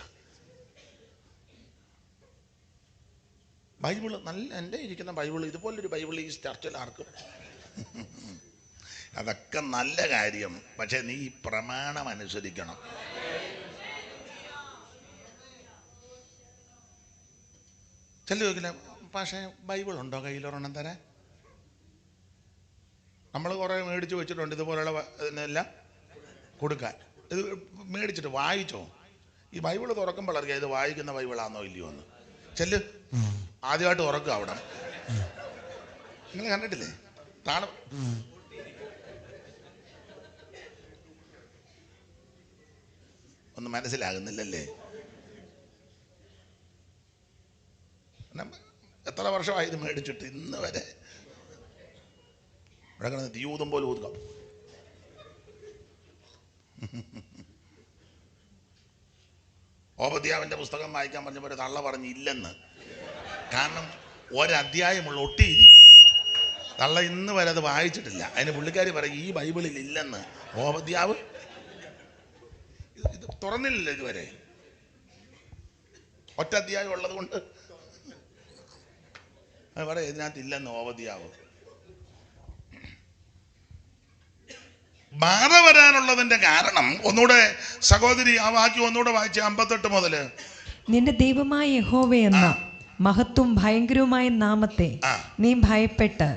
ബൈബിള് നല്ല, എൻ്റെ ഇരിക്കുന്ന ബൈബിള്, ഇതുപോലൊരു ബൈബിൾ ഈ ചർച്ചിൽ ആർക്കും. അതൊക്കെ നല്ല കാര്യം, പക്ഷെ നീ ഈ പ്രമാണം അനുസരിക്കണം. ചെല്ലു ചോദിക്കില്ല, പക്ഷേ ബൈബിൾ ഉണ്ടോ കയ്യിലൊരെണ്ണം തരാൻ? നമ്മൾ കുറേ മേടിച്ച് വെച്ചിട്ടുണ്ട് ഇതുപോലെയുള്ള ഇതിനെല്ലാം കൊടുക്കാൻ. ഇത് മേടിച്ചിട്ട് വായിച്ചോ? ഈ ബൈബിൾ തുറക്കുമ്പോൾ അറിയാം ഇത് വായിക്കുന്ന ബൈബിളാണോ ഇല്ലയോ എന്ന്. ചെല്ല്, ആദ്യമായിട്ട് തുറക്കുക അവിടെ. നിങ്ങൾ കണ്ടിട്ടില്ലേ? താണ ഒന്നും മനസ്സിലാകുന്നില്ലല്ലേ? എത്ര വർഷമായി ഇത് മേടിച്ചിട്ട് ഇന്ന് വരെ ഇവിടെ കിടന്ന് തീയൂതും പോലെ ഊതുക. ഓബദ്യാവിൻ്റെ പുസ്തകം വായിക്കാൻ പറഞ്ഞപ്പോൾ തള്ള പറഞ്ഞ് ഇല്ലെന്ന്. കാരണം ഒരധ്യായമുള്ള ഒട്ടിയിരിക്കുക. തള്ള ഇന്ന് വരെ അത് വായിച്ചിട്ടില്ല. അതിന് പുള്ളിക്കാരി പറയും ഈ ബൈബിളിൽ ഇല്ലെന്ന്. ഓബദ്യാവ് ഇത് തുറന്നില്ലല്ലോ ഇതുവരെ. ഒറ്റ അധ്യായം ഉള്ളത് കൊണ്ട് അത് പറയാം ഇതിനകത്ത് ഇല്ലെന്ന് ഓബദ്യാവ്. ബാധ വരാനുള്ളതിന്റെ കാരണം ഒന്നുകൂടെ സഹോദരി ആ വാക്യം ഒന്നുകൂടെ വായിച്ച 58 മുതല്. നിന്റെ ദൈവമായ യഹോവയെന്ന മഹത്വം ഭയങ്കരവുമായ നാമത്തെ നീ ഭയപ്പെട്ട്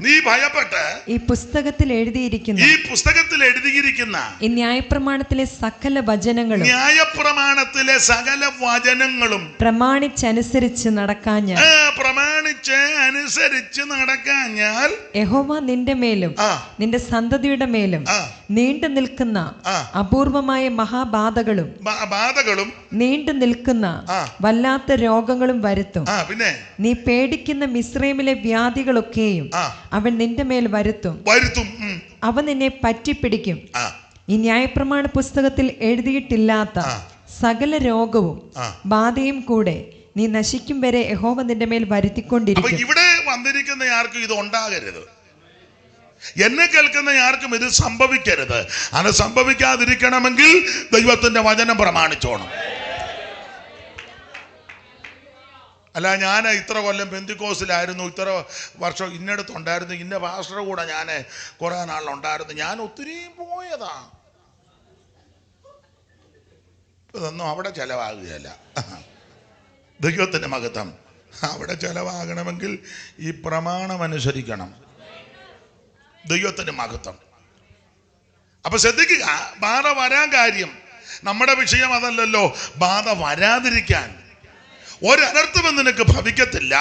ഈ പുസ്തകത്തിൽ എഴുതിയിരിക്കുന്ന ഈ ന്യായപ്രമാണത്തിലെ സകല വചനങ്ങളും പ്രമാണിച്ചനുസരിച്ച് നടക്കാഞ്ഞാൽ യഹോവ നിന്റെ മേലും നിന്റെ സന്തതിയുടെ മേലും നീണ്ടു നിൽക്കുന്ന അപൂർവമായ മഹാബാധകളും നീണ്ടു നിൽക്കുന്ന വല്ലാത്ത രോഗങ്ങളും വരുത്തും. നീ പേടിക്കുന്ന മിസ്രൈമിലെ വ്യാധികളൊക്കെയും അവൻ നിന്റെ മേൽ വരുത്തും. അവൻ നിന്നെ പറ്റിപ്പിടിക്കും. ഈ ന്യായപ്രമാണ പുസ്തകത്തിൽ എഴുതിയിട്ടില്ലാത്ത സകല രോഗവും ബാധയും കൂടെ നീ നശിക്കും വരെ യഹോവ നിന്റെ മേൽ വരുത്തിക്കൊണ്ടിരിക്കും. ഇവിടെ വന്നിരിക്കുന്ന ആർക്കും ഇത് ഉണ്ടാകരുത്. എന്നെ കേൾക്കുന്ന ആർക്കും ഇത് സംഭവിക്കരുത്. അത് സംഭവിക്കാതിരിക്കണമെങ്കിൽ ദൈവത്തിന്റെ വചനം പ്രമാണിച്ചോണം. അല്ല, ഞാൻ ഇത്ര കൊല്ലം പെന്തിക്കോസിലായിരുന്നു, ഇത്ര വർഷം ഇന്നടത്തുണ്ടായിരുന്നു, ഇന്ന പാസ്റ്ററുടെ കൂടെ ഞാൻ കുറേ നാളുണ്ടായിരുന്നു, ഞാൻ ഒത്തിരി പോയതാ. ഇതൊന്നും അവിടെ ചെലവാകുകയല്ല. ദൈവത്തിൻ്റെ മഹത്വം അവിടെ ചെലവാകണമെങ്കിൽ ഈ പ്രമാണം അനുസരിക്കണം. ദൈവത്തിൻ്റെ മഹത്വം. അപ്പൊ ശ്രദ്ധിക്കുക, ബാധ വരാൻ കാര്യം നമ്മുടെ വിഷയം അതല്ലല്ലോ. ബാധ വരാതിരിക്കാൻ ഒരനർത്ഥം നിനക്ക് ഭവിക്കത്തില്ല,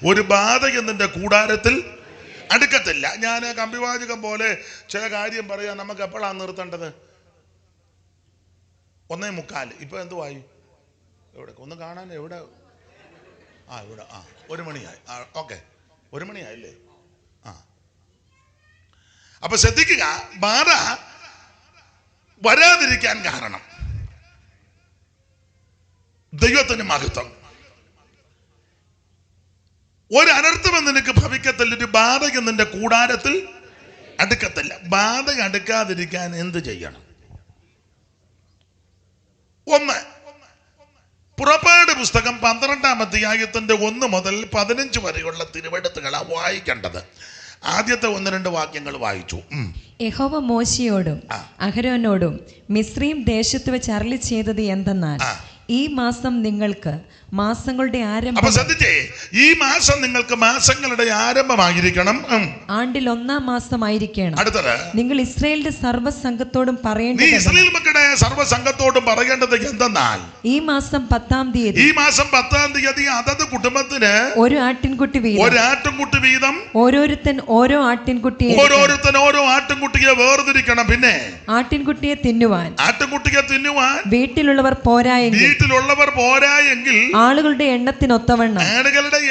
ഒരു ബാധയും നിന്റെ കൂടാരത്തിൽ അടുക്കത്തില്ല. ഞാൻ കമ്പിവാചകം പോലെ ചില കാര്യം പറയാം. നമുക്ക് എപ്പോഴാണ് നിർത്തേണ്ടത്? 1:45. ഇപ്പൊ എന്തുവായി? എവിടെ ഒന്ന് കാണാൻ? എവിടെ? ഇവിടെ 1 മണിയായി. ഓക്കെ, 1 മണിയായില്ലേ? അപ്പൊ ശ്രദ്ധിക്കുക, ബാധ വരാതിരിക്കാൻ കാരണം ദൈവത്തിന് മഹത്വം. ഒരു അനർത്ഥം നിനക്ക് ഭവിക്കത്തില്ല, ഒരു ബാധയും നിന്റെ കൂടാരത്തിൽ അടുക്കത്തില്ല. ബാധ അടുക്കാതിരിക്കാൻ എന്ത് ചെയ്യണം? 1 പുറപ്പാട് പുസ്തകം 12-ാം അധ്യായത്തിന്റെ 1 മുതൽ 15 വരെയുള്ള തിരുവെഴുത്തുകളാണ് വായിക്കേണ്ടത്. ആദ്യത്തെ 1-2 വാക്യങ്ങൾ വായിച്ചു. യഹോവ മോശയോടും അഹരോനോടും മിസ്രയീം ദേശത്ത് വെച്ച് അരുളി ചെയ്തത് എന്തെന്നാൽ, ഈ മാസം നിങ്ങൾക്ക് മാസങ്ങളുടെ ആരംഭം. ഈ മാസം നിങ്ങൾക്ക് മാസങ്ങളുടെ ആരംഭമായിരിക്കണം. ആണ്ടിൽ 1-ാം മാസമായിരിക്കണം. അടുത്തത്, നിങ്ങൾ ഇസ്രായേലിന്റെ സർവ്വസംഘത്തോടും പറയേണ്ടത് എന്തെന്നാൽ, ഈ മാസം 10-ാം തീയതി അതത് കുടുംബത്തിന് ഒരു ആട്ടിൻകുട്ടി വീതം ഓരോരുത്തൻ ഓരോ ആട്ടിൻകുട്ടിയെ വേർതിരിക്കണം. പിന്നെ ആട്ടിൻകുട്ടിയെ തിന്നുവാൻ വീട്ടിലുള്ളവർ പോരായെങ്കിൽ ആളുകളുടെ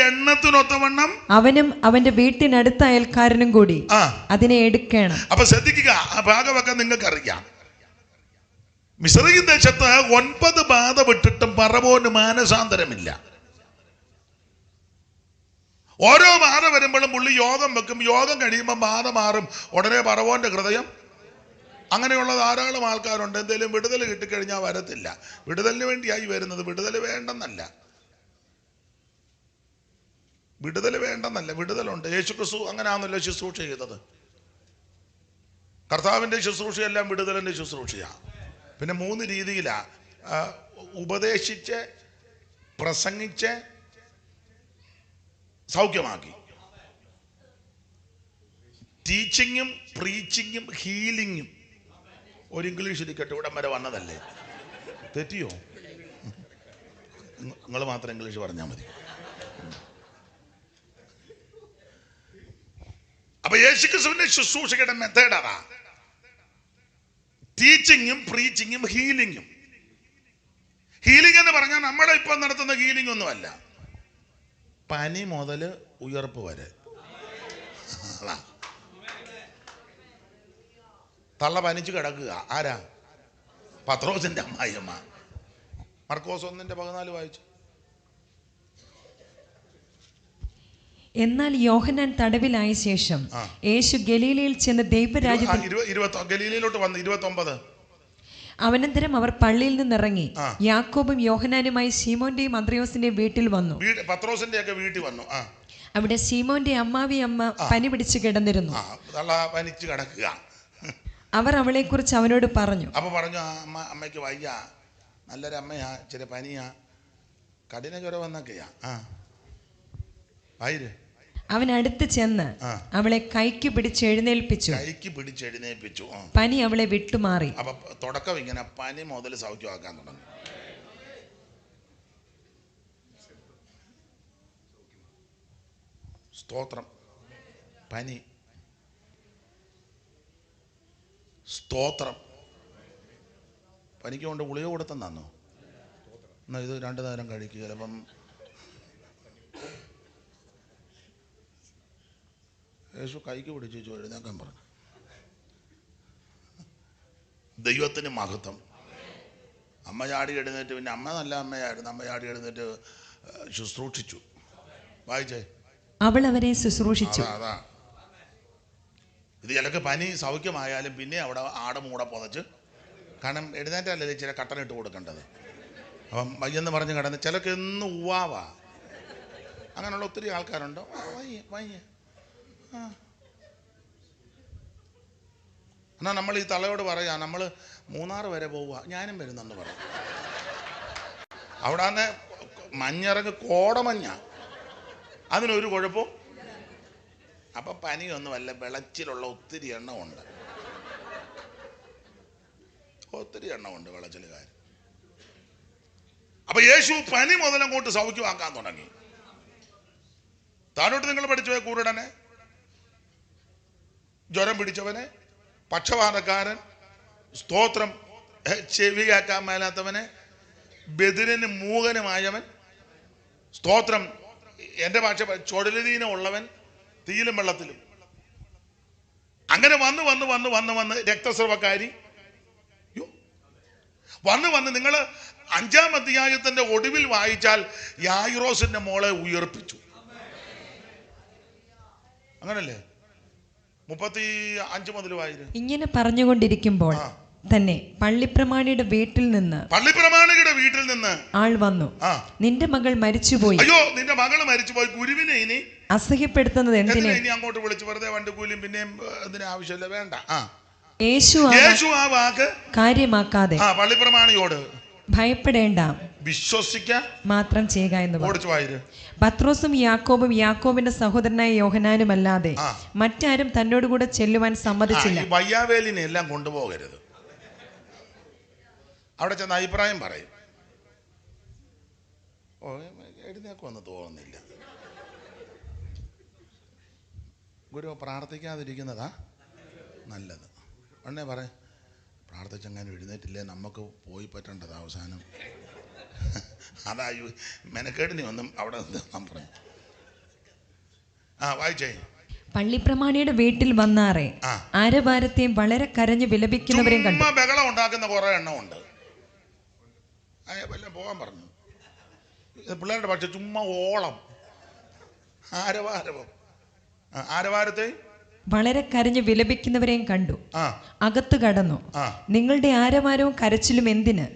എണ്ണത്തിനൊത്തവണ്ണം അവനും അവന്റെ വീട്ടിനടുത്ത അയൽക്കാരനും കൂടി അതിനെ എടുക്കണം. അപ്പൊ ശ്രദ്ധിക്കുക, ആ ഭാഗമൊക്കെ നിങ്ങൾക്കറിയാം. മിസ്രയീം ദേശത്ത് 9 ബാധ വിട്ടിട്ടും ഫറവോന് മാനസാന്തരമില്ല. ഓരോ ബാധ വരുമ്പോഴും പുള്ളി യോഗം വെക്കും. യോഗം കഴിയുമ്പോൾ ബാധ മാറും. ഉടനെ ഫറവോന്റെ ഹൃദയം അങ്ങനെയുള്ള ധാരാളം ആൾക്കാരുണ്ട്. എന്തെങ്കിലും വിടുതൽ കിട്ടിക്കഴിഞ്ഞാൽ വരത്തില്ല. വിടുതലിന് വേണ്ടിയായി വരുന്നത്. വിടുതൽ വേണ്ടെന്നല്ല, വിടുതലുണ്ട്. യേശുക്രിസ്തു അങ്ങനെയാണല്ലോ ശുശ്രൂഷ ചെയ്തത്. കർത്താവിൻ്റെ ശുശ്രൂഷയെല്ലാം വിടുതലിൻ്റെ ശുശ്രൂഷയാണ്. പിന്നെ 3 രീതിയിലാണ്: ഉപദേശിച്ച്, പ്രസംഗിച്ച്, സൗഖ്യമാക്കി. ടീച്ചിങ്ങും പ്രീച്ചിങ്ങും ഹീലിങ്ങും. ഒരു ഇംഗ്ലീഷ് ഇരിക്കട്ടെ, ഇവിടം വരെ വന്നതല്ലേ, തെറ്റിയോ? നിങ്ങൾ മാത്രം ഇംഗ്ലീഷ് പറഞ്ഞാൽ മതി. അപ്പൊ യേശുക്രിസ്തുവിന്റെ ശുശ്രൂഷയുടെ മെത്തേഡ് അതാ: ടീച്ചിങ്ങും പ്രീച്ചിങ്ങും ഹീലിങ്ങും. ഹീലിംഗ് എന്ന് പറഞ്ഞാൽ നമ്മളെ ഇപ്പൊ നടത്തുന്ന ഹീലിംഗ് ഒന്നുമല്ല. പനി മുതൽ ഉയർപ്പ് വരെ. തള്ള പനിച്ച് കിടക്കുക. ആരാ? പത്രോസിന്റെ അമ്മായിയമ്മ. മർക്കോസ് 1:14 വായിച്ചു. എന്നാൽ യോഹന്നാൻ തടവിലായ ശേഷം യേശു ഗലീലയിൽ ചെന്ന് ദൈവരാജ്യത്തിൽ ഗലീലയിലോട്ട് വന്നു. 29. അവനന്തരം അവർ പള്ളിയിൽ നിന്നിറങ്ങി യാക്കോബും യോഹന്നാനുമായി ശീമോന്റെയും അന്ത്രയോസിന്റെയും വീട്ടിൽ വന്നു. പത്രോസിന്റെ ഒക്കെ വീട്ടിൽ വന്നു. അവിടെ ശീമോന്റെ അമ്മാവി അമ്മ പനി പിടിച്ച് കിടന്നിരുന്നു. പനിച്ച് കിടക്കുക. അവർ അവളെ കുറിച്ച് അവനോട് പറഞ്ഞു. അപ്പൊ പറഞ്ഞു, അമ്മയ്ക്ക് വയ്യ, നല്ലൊരു അമ്മയാ, ഇച്ചിരി പനിയാ, കഠിന ജ്വരം വന്നൊക്കെയാ. അവൻ അടുത്ത് ചെന്ന് അവളെ കൈക്ക് പിടിച്ചെഴുന്നേൽപ്പിച്ചു. പനി അവളെ വിട്ടുമാറി. അപ്പൊ തുടക്കം ഇങ്ങനെ പനി മുതൽ സൗഖ്യമാക്കാൻ തുടങ്ങി. സ്തോത്രം. പനി. സ്തോത്രം. പനിക്ക് കൊണ്ട് ഗുളിക കൊടുത്തെന്നാന്നോ? എന്നാ ഇത് 2 നേരം കഴിക്കുക. ചിലപ്പം യേശു കൈക്ക് പിടിച്ചു എഴുന്നേക്കാൻ പറഞ്ഞു. ദൈവത്തിന് മഹത്വം. അമ്മ ചാടി എഴുന്നേറ്റ്, പിന്നെ അമ്മ നല്ല അമ്മയായിരുന്നു, അമ്മ ചാടി എഴുന്നേറ്റ് ശുശ്രൂഷിച്ചു. വായിച്ചേ. അവൾ അവരെ ശുശ്രൂഷിച്ചു. അതാ ഇത്. ചിലക്ക് പനി സൗഖ്യമായാലും പിന്നെ അവിടെ ആടമൂടെ പുതച്ച്, കാരണം എഴുന്നേറ്റല്ലേ ചില കട്ടനിട്ട് കൊടുക്കേണ്ടത്. അപ്പം വയ്യെന്ന് പറഞ്ഞ് കിടന്ന് ചിലക്ക് എന്ന് ഉവാവാ. അങ്ങനെയുള്ള ഒത്തിരി ആൾക്കാരുണ്ടോ? വയ്യ. എന്നാൽ നമ്മൾ ഈ തള്ളയോട് പറയാ, നമ്മൾ മൂന്നാർ വരെ പോവുക, ഞാനും വരുന്നെന്ന് പറയാം. അവിടെ തന്നെ മഞ്ഞിറങ്ങി കോടമഞ്ഞ, അതിനൊരു കുഴപ്പവും. അപ്പം പനിയൊന്നുമല്ല, വെളച്ചിലുള്ള ഒത്തിരി എണ്ണമുണ്ട്, വെളച്ചിലുകാർ. അപ്പൊ യേശു പനി മുതലങ്ങോട്ട് സൗഖ്യമാക്കാൻ തുടങ്ങി. താനോട്ട് നിങ്ങൾ പഠിച്ചു പോയ കുരുടനെ, ജ്വരം പിടിച്ചവനെ, പക്ഷപാതക്കാരൻ, സ്തോത്രം, ചെവി കേൾക്കാൻ മേലാത്തവനെ, ബദിരന് മൂകനുമായവൻ, സ്തോത്രം, എൻ്റെ ഭാഷ ചൊടലീനം ഉള്ളവൻ, തീയിലും വെള്ളത്തിലും. അങ്ങനെ വന്ന് രക്തസ്രവക്കാരി വന്ന് നിങ്ങൾ 5-ാം അധ്യായത്തിന്റെ ഒടുവിൽ വായിച്ചാൽ യായിറോസിന്റെ മോളെ ഉയർപ്പിച്ചു. അങ്ങനല്ലേ? 35 മുതൽ വായിച്ചു. ഇങ്ങനെ പറഞ്ഞുകൊണ്ടിരിക്കുമ്പോൾ തന്നെ പള്ളിപ്രമാണിയുടെ വീട്ടിൽ നിന്ന് ആൾ വന്നു. നിന്റെ മകൾ മരിച്ചുപോയി. അയ്യോ, നിന്റെ മകൾ മരിച്ചുപോയി. ഗുരുവിനെ ഇനി അസഹ്യപ്പെടുത്തുന്നത് എന്തിനെ? ഇനി അങ്ങോട്ട് വിളിച്ച് വെറുതെ വണ്ടിക്കൂലിയും പിന്നെയും ഇതിന് ആവശ്യമില്ല, വേണ്ട. യേശു ആ വാക്ക് കാര്യമാക്കാതെ പള്ളിപ്രമാണിയോട് ഭയപ്പെടേണ്ട, വിശ്വസിക്കാൻ മാത്രം ചെയ്യുക എന്ന് പറഞ്ഞു. പത്രോസും യാക്കോബും യാക്കോബിന്റെ സഹോദരനായ യോഹന്നാനും അല്ലാതെ മറ്റാരും തന്നോടുകൂടെ ചെല്ലുവാൻ സമ്മതിച്ചില്ല. വയ്യാവേലിനെ എല്ലാം കൊണ്ടുപോകരുത്. അവിടെ ചെന്ന് അഭിപ്രായം പറയും. എഴുന്നേക്കുമെന്ന് തോന്നുന്നില്ല. ഗുരു പ്രാർത്ഥിക്കാതിരിക്കുന്നതാ നല്ലത്. ഉടനെ പറയും, പ്രാർത്ഥിച്ചെങ്ങാനും എഴുന്നേറ്റില്ലേ നമുക്ക് പോയി പറ്റേണ്ടത് അവസാനം. അതാ മെനക്കേടിനെ ഒന്നും അവിടെ പറഞ്ഞു. വായിച്ചേ. പള്ളിപ്രമാണിയുടെ വീട്ടിൽ വന്നാറേ ആരവാരത്തെയും വളരെ കരഞ്ഞു വിലപിക്കുന്നവരെയും കണ്ടു. ബഹളം ഉണ്ടാക്കുന്ന കുറെ എണ്ണമുണ്ട്. പോകാൻ പറഞ്ഞു. പിള്ളേരുടെ പക്ഷെ ചുമ്മാ ഓളം, ആരവാരവും. ആരവാരത്തെ വളരെ കരഞ്ഞ് വിലപിക്കുന്നവരെയും കണ്ടു. ആ അകത്ത് കടന്നു. ആ നിങ്ങളുടെ ആരവാരവും കരച്ചിലും എന്തിന്?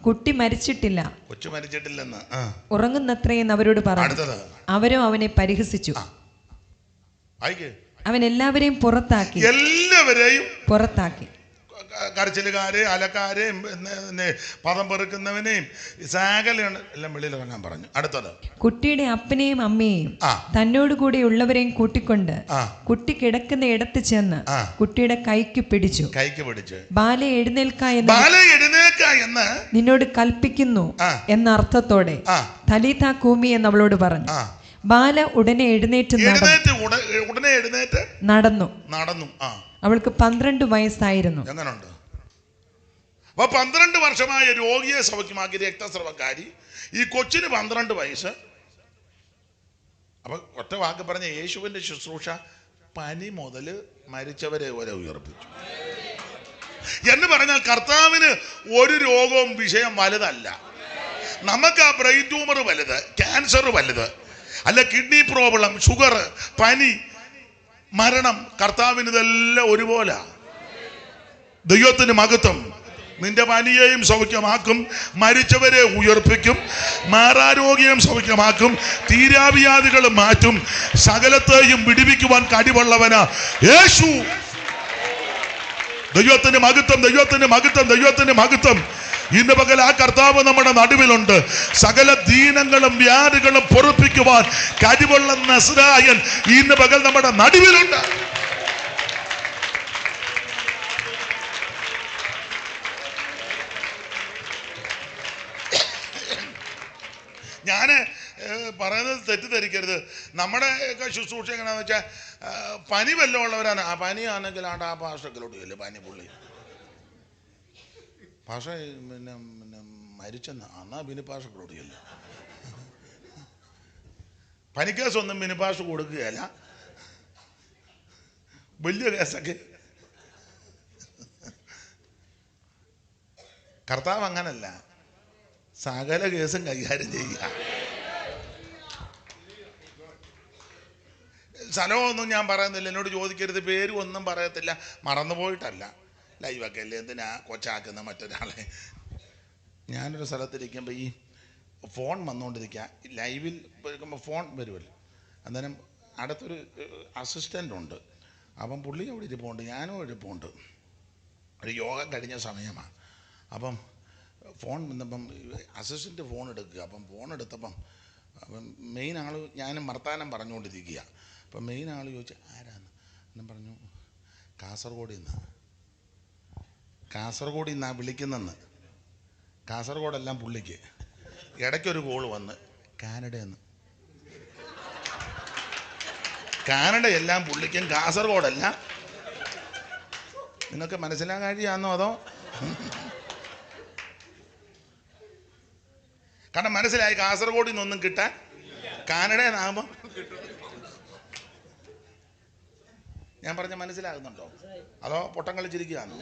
കുട്ടി മരിച്ചിട്ടില്ല, കൊച്ചു മരിച്ചിട്ടില്ലെന്ന് ഉറങ്ങുന്നത്രയെന്ന് അവരോട് പറഞ്ഞു. അടുത്തത് അവരും അവനെ പരിഹസിച്ചു. ആയിക്കേ അവൻ എല്ലാവരെയും പുറത്താക്കി. കരച്ചിലുകാരെ, അലക്കാരെ, പദം പെറുക്കുന്നവനെയും എല്ലാം വെളിയിൽ ഇറങ്ങാൻ പറഞ്ഞു. അടുത്തത് കുട്ടിയുടെ അപ്പനെയും അമ്മയെയും തന്നോട് കൂടെ ഉള്ളവരെയും കൂട്ടിക്കൊണ്ട് കുട്ടി കിടക്കുന്ന ഇടത്ത് ചെന്ന് കുട്ടിയുടെ കൈക്ക് പിടിച്ചു. ബാലെ എഴുന്നേൽക്ക എന്ന് നിന്നോട് കൽപ്പിക്കുന്നു എന്ന അർത്ഥത്തോടെ തലീതാ കൂമി എന്ന് അവളോട് പറഞ്ഞു. ബാല ഉടനെ എഴുന്നേറ്റ് നടന്നു. അവൾക്ക് 12 വയസ്സായിരുന്നു. എങ്ങനുണ്ട്? അപ്പൊ 12 വർഷമായ രോഗിയെ സൗഖ്യമാക്കി, രക്തസ്രവക്കാരി. ഈ കൊച്ചിന് 12 വയസ്സ്. അപ്പൊ ഒറ്റ വാക്ക് പറഞ്ഞ യേശുവിന്റെ ശുശ്രൂഷ പനി മുതൽ മരിച്ചവരെ വരെ ഉയർപ്പിച്ചു എന്ന് പറഞ്ഞാൽ കർത്താവിന് ഒരു രോഗവും വിഷയം വലുതല്ല. നമുക്ക് ആ ബ്രെയിൻ ട്യൂമർ വലുത്, ക്യാൻസർ വലുത്, അല്ല കിഡ്നി പ്രോബ്ലം, ഷുഗർ, പനി, മരണം. കർത്താവിന് ഇതെല്ലാം ഒരുപോലെ. ദൈവത്തിന് മഹത്വം. നിന്റെ പനിയെയും സൗഖ്യമാക്കും, മരിച്ചവരെ ഉയർപ്പിക്കും, മാറാരോഗ്യം സൗഖ്യമാക്കും, തീരാവ്യാധികൾ മാറ്റും, സകലത്തെയും വിടുവിക്കുവാൻ കഴിവുള്ളവനാ യേശു. ദൈവത്തിന് മഹത്വം, ദൈവത്തിന് മഹത്വം, ദൈവത്തിന് മഹത്വം. ഇന്ന് പകൽ ആ കർത്താവ് നമ്മുടെ നടുവിലുണ്ട്. സകല ദീനങ്ങളും വ്യാധികളും പൊറുപ്പിക്കുവാൻ കഴിവുള്ള നസ്രായൻ ഇന്ന് പകൽ നമ്മുടെ നടുവിലുണ്ട്. ഞാന് പറയുന്നത് തെറ്റിദ്ധരിക്കരുത്. നമ്മുടെ ഒക്കെ ശുശ്രൂഷ എങ്ങനെയാണെന്ന് വെച്ചാൽ പനി വല്ലതും ഉള്ളവരാണ്. ആ പനിയാണെങ്കിൽ ആ പാസ്റ്റക്കിലോട്ട് ചെല്ലും. പനി പുള്ളി ഭാഷ പിന്നെ മരിച്ചെന്ന് എന്നാ ബിനിപ്പാഷക്കിലോട്ട് ചെല്ലും. പനിക്കേസൊന്നും ബിനിപ്പാഷ കൊടുക്കുകയല്ല. വലിയ കേസൊക്കെ കർത്താവ് അങ്ങനല്ല, സകല കേസും കൈകാര്യം ചെയ്യുക. സ്ഥലമൊന്നും ഞാൻ പറയുന്നില്ല, എന്നോട് ചോദിക്കരുത്, പേരും ഒന്നും പറയത്തില്ല, മറന്നുപോയിട്ടല്ല. ലൈവൊക്കെ അല്ലേ, എന്തിനാ കൊച്ചാക്കുന്ന മറ്റൊരാളെ. ഞാനൊരു സ്ഥലത്തിരിക്കുമ്പോൾ ഈ ഫോൺ വന്നുകൊണ്ടിരിക്കുക, ലൈവിൽ ഇരിക്കുമ്പോൾ ഫോൺ വരുമല്ലോ. അന്നേരം അടുത്തൊരു അസിസ്റ്റൻ്റ് ഉണ്ട്. അപ്പം പുള്ളി അവിടെ ഇരിപ്പുണ്ട്, ഞാനും ഇരിപ്പുണ്ട്. ഒരു യോഗം കഴിഞ്ഞ സമയമാണ്. അപ്പം ഫോൺ വന്നപ്പം അസിസ്റ്റൻ്റ് ഫോൺ എടുക്കുക. അപ്പം ഫോൺ എടുത്തപ്പം മെയിൻ ആൾ, ഞാനും വർത്താനം പറഞ്ഞുകൊണ്ടിരിക്കുക. അപ്പം മെയിൻ ആൾ ചോദിച്ചു ആരാന്ന്. എന്നും പറഞ്ഞു കാസർഗോഡിൽ നിന്നാണ് വിളിക്കുന്നെന്ന്. കാസർഗോഡെല്ലാം പുള്ളിക്ക്. ഇടയ്ക്കൊരു കോള് വന്ന് കാനഡയെന്ന്. കാനഡയെല്ലാം പുള്ളിക്കും, കാസർഗോഡല്ല. നിങ്ങൾക്ക് മനസ്സിലാകാൻ കഴിയാന്നോ അതോ? കാരണം മനസ്സിലായി, കാസർഗോഡിൽ നിന്നൊന്നും കിട്ടാൻ കാനഡയെന്നാകുമ്പോൾ. ഞാൻ പറഞ്ഞ മനസ്സിലാകുന്നുണ്ടോ അതോ പൊട്ടം കളിച്ചിരിക്കുകയാണോ?